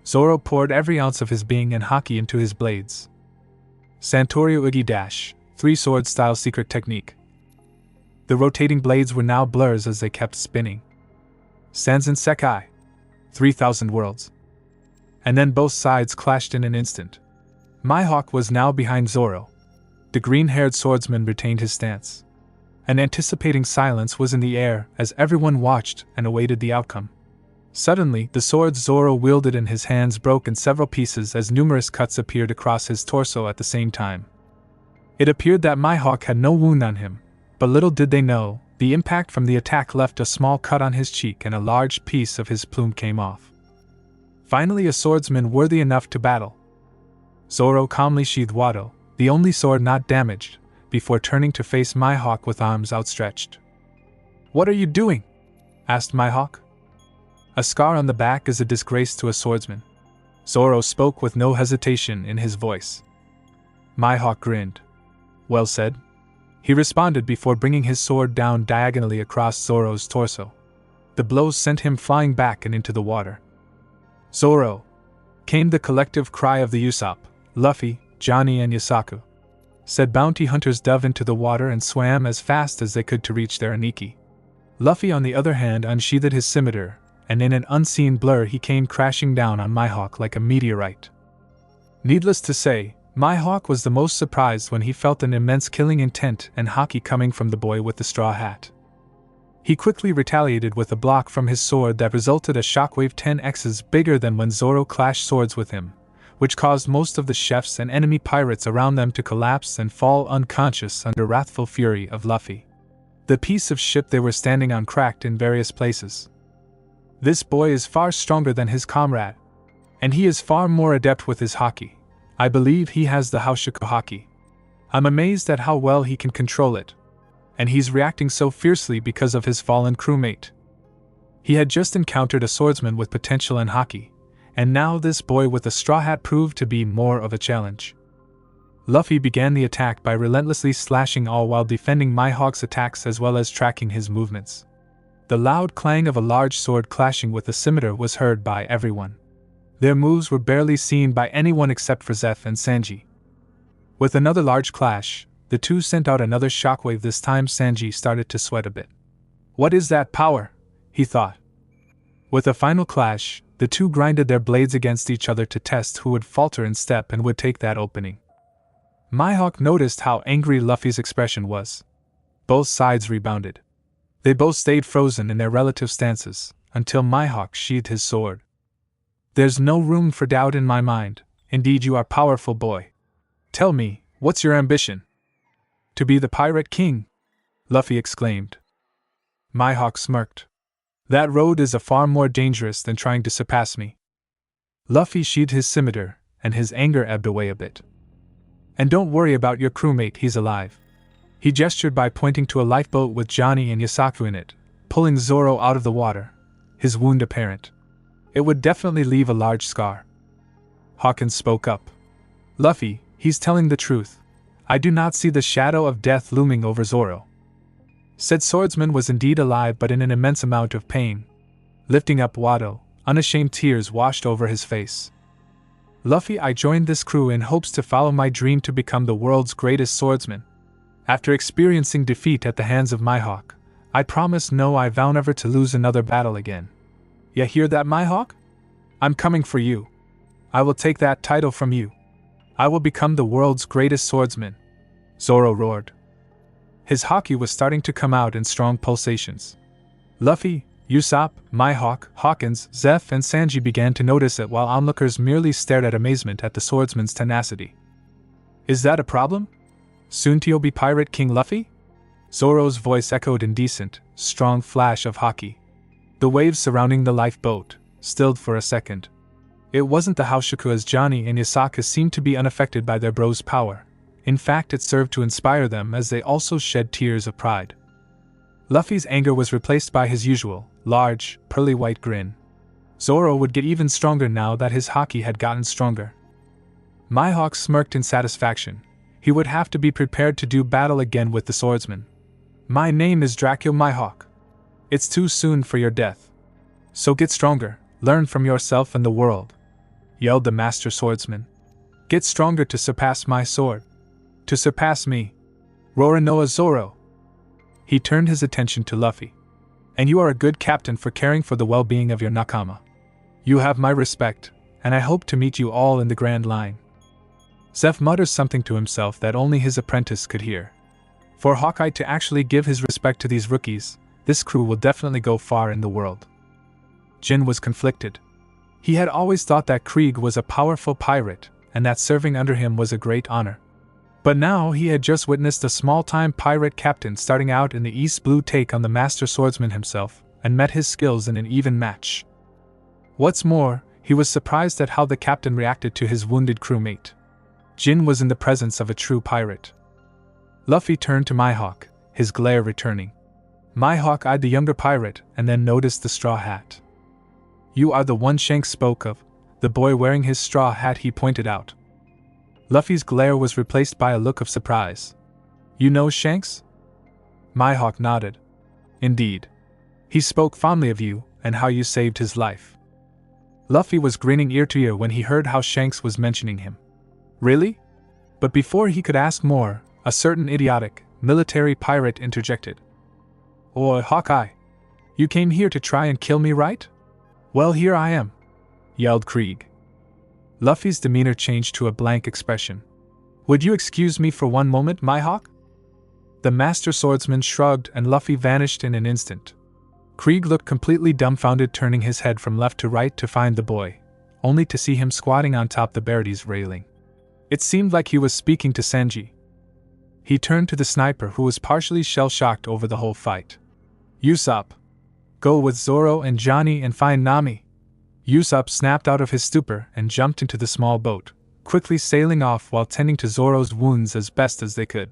[SPEAKER 1] Zoro poured every ounce of his being and Haki into his blades. Santorio Ugi Dash, 3-sword style secret technique. The rotating blades were now blurs as they kept spinning. Sanzen Sekai, 3,000 worlds. And then both sides clashed in an instant. Mihawk was now behind Zoro. The green-haired swordsman retained his stance. An anticipating silence was in the air as everyone watched and awaited the outcome. Suddenly, the sword Zoro wielded in his hands broke in several pieces as numerous cuts appeared across his torso at the same time. It appeared that Mihawk had no wound on him, but little did they know The impact from the attack left a small cut on his cheek and a large piece of his plume came off. Finally a swordsman worthy enough to battle. Zoro calmly sheathed Wado, the only sword not damaged, before turning to face Mihawk with arms outstretched. "What are you doing?" asked Mihawk. "A scar on the back is a disgrace to a swordsman." Zoro spoke with no hesitation in his voice. Mihawk grinned. "Well said." He responded before bringing his sword down diagonally across Zoro's torso. The blows sent him flying back and into the water. "Zoro!" came the collective cry of the Usopp, Luffy, Johnny and Yasaku. Said bounty hunters dove into the water and swam as fast as they could to reach their Aniki. Luffy on the other hand unsheathed his scimitar, and in an unseen blur he came crashing down on Mihawk like a meteorite. Needless to say, Mihawk was the most surprised when he felt an immense killing intent and Haki coming from the boy with the straw hat. He quickly retaliated with a block from his sword that resulted a shockwave 10x's bigger than when Zoro clashed swords with him, which caused most of the chefs and enemy pirates around them to collapse and fall unconscious under wrathful fury of Luffy. The piece of ship they were standing on cracked in various places. This boy is far stronger than his comrade, and he is far more adept with his Haki. I believe he has the Haushoku Haki. I'm amazed at how well he can control it. And he's reacting so fiercely because of his fallen crewmate. He had just encountered a swordsman with potential and Haki, and now this boy with a straw hat proved to be more of a challenge. Luffy began the attack by relentlessly slashing all while defending Mihawk's attacks as well as tracking his movements. The loud clang of a large sword clashing with the scimitar was heard by everyone. Their moves were barely seen by anyone except for Zeph and Sanji. With another large clash, the two sent out another shockwave. This time Sanji started to sweat a bit. What is that power? He thought. With a final clash, the two grinded their blades against each other to test who would falter in step and would take that opening. Mihawk noticed how angry Luffy's expression was. Both sides rebounded. They both stayed frozen in their relative stances, until Mihawk sheathed his sword. "There's no room for doubt in my mind. Indeed you are powerful, boy. Tell me, what's your ambition?" "To be the Pirate King," Luffy exclaimed. Mihawk smirked. "That road is far more dangerous than trying to surpass me." Luffy sheathed his scimitar, and his anger ebbed away a bit. "And don't worry about your crewmate, he's alive." He gestured by pointing to a lifeboat with Johnny and Yasaku in it, pulling Zoro out of the water, his wound apparent. It would definitely leave a large scar. Hawkins spoke up. "Luffy, he's telling the truth. I do not see the shadow of death looming over Zoro." Said swordsman was indeed alive but in an immense amount of pain. Lifting up Wado, unashamed tears washed over his face. "Luffy, I joined this crew in hopes to follow my dream to become the world's greatest swordsman. After experiencing defeat at the hands of Mihawk, I I vow never to lose another battle again. Ya hear that, Mihawk? I'm coming for you. I will take that title from you. I will become the world's greatest swordsman," Zoro roared. His Haki was starting to come out in strong pulsations. Luffy, Usopp, Mihawk, Hawkins, Zeph and Sanji began to notice it while onlookers merely stared at amazement at the swordsman's tenacity. "Is that a problem? Soon to be Pirate King Luffy?" Zoro's voice echoed in decent, strong flash of Haki. The waves surrounding the lifeboat stilled for a second. It wasn't the Haushoku as Johnny and Yasaku seemed to be unaffected by their bro's power. In fact, it served to inspire them as they also shed tears of pride. Luffy's anger was replaced by his usual, large, pearly white grin. Zoro would get even stronger now that his Haki had gotten stronger. Mihawk smirked in satisfaction. He would have to be prepared to do battle again with the swordsman. "My name is Dracula Mihawk. It's too soon for your death. So get stronger, learn from yourself and the world," yelled the master swordsman. "Get stronger to surpass my sword. To surpass me. Roronoa Zoro." He turned his attention to Luffy. "And you are a good captain for caring for the well-being of your nakama. You have my respect, and I hope to meet you all in the Grand Line." Zeph mutters something to himself that only his apprentice could hear. For Hawkeye to actually give his respect to these rookies, this crew will definitely go far in the world. Jin was conflicted. He had always thought that Krieg was a powerful pirate, and that serving under him was a great honor. But now he had just witnessed a small-time pirate captain starting out in the East Blue take on the master swordsman himself, and met his skills in an even match. What's more, he was surprised at how the captain reacted to his wounded crewmate. Jin was in the presence of a true pirate. Luffy turned to Mihawk, his glare returning. Mihawk eyed the younger pirate and then noticed the straw hat. "You are the one Shanks spoke of, the boy wearing his straw hat," he pointed out. Luffy's glare was replaced by a look of surprise. "You know Shanks?" Mihawk nodded. "Indeed. He spoke fondly of you and how you saved his life." Luffy was grinning ear to ear when he heard how Shanks was mentioning him. "Really?" But before he could ask more, a certain idiotic, military pirate interjected. "Oi, Hawkeye! You came here to try and kill me, right?" "Well, here I am," yelled Krieg. Luffy's demeanor changed to a blank expression. "Would you excuse me for one moment, Mihawk?" The master swordsman shrugged and Luffy vanished in an instant. Krieg looked completely dumbfounded, turning his head from left to right to find the boy, only to see him squatting on top the Baratie's railing. It seemed like he was speaking to Sanji. He turned to the sniper, who was partially shell-shocked over the whole fight. "Usopp, go with Zoro and Johnny and find Nami." Usopp snapped out of his stupor and jumped into the small boat, quickly sailing off while tending to Zoro's wounds as best as they could.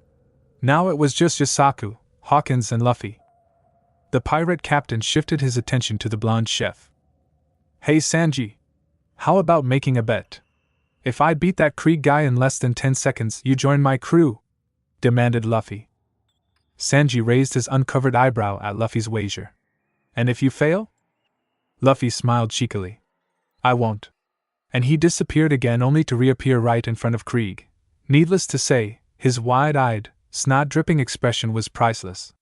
[SPEAKER 1] Now it was just Yasaku, Hawkins and Luffy. The pirate captain shifted his attention to the blonde chef. "Hey Sanji, how about making a bet? If I beat that Krieg guy in less than 10 seconds, you join my crew?" demanded Luffy. Sanji raised his uncovered eyebrow at Luffy's wager. "And if you fail?" Luffy smiled cheekily. "I won't." And he disappeared again, only to reappear right in front of Krieg. Needless to say, his wide-eyed, snot-dripping expression was priceless.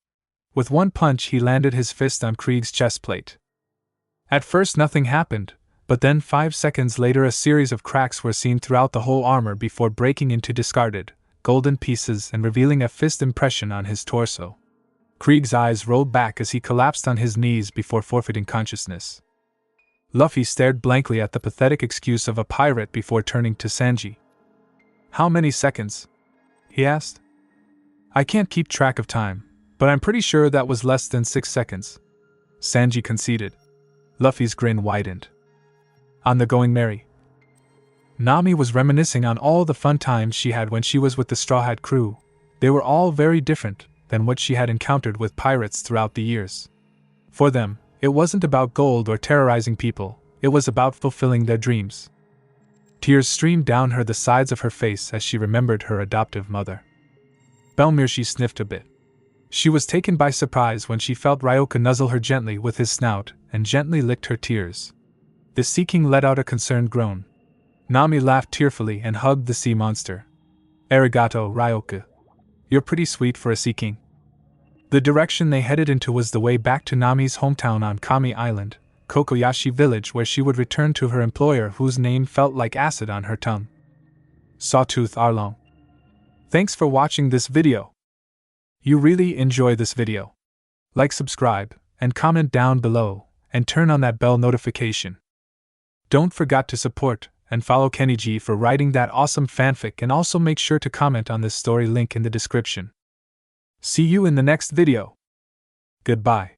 [SPEAKER 1] With one punch he landed his fist on Krieg's chest plate. At first nothing happened, but then 5 seconds later a series of cracks were seen throughout the whole armor before breaking into discarded, golden pieces and revealing a fist impression on his torso. Krieg's eyes rolled back as he collapsed on his knees before forfeiting consciousness. Luffy stared blankly at the pathetic excuse of a pirate before turning to Sanji. "How many seconds?" he asked. "I can't keep track of time, but I'm pretty sure that was less than 6 seconds. Sanji conceded. Luffy's grin widened. On the going merry. Nami was reminiscing on all the fun times she had when she was with the Straw Hat crew. They were all very different than what she had encountered with pirates throughout the years. For them, it wasn't about gold or terrorizing people, it was about fulfilling their dreams. Tears streamed down the sides of her face as she remembered her adoptive mother. Belmirshi sniffed a bit. She was taken by surprise when she felt Ryoka nuzzle her gently with his snout and gently licked her tears. The Sea King let out a concerned groan. Nami laughed tearfully and hugged the sea monster. "Arigato, Ryoka. You're pretty sweet for a Sea King." The direction they headed into was the way back to Nami's hometown on Kami Island, Kokoyashi Village, where she would return to her employer whose name felt like acid on her tongue. Sawtooth Arlong. Thanks for watching this video. You really enjoy this video. Like, subscribe, and comment down below, and turn on that bell notification. Don't forget to support and follow KennyG for writing that awesome fanfic, and also make sure to comment on this story, link in the description. See you in the next video. Goodbye.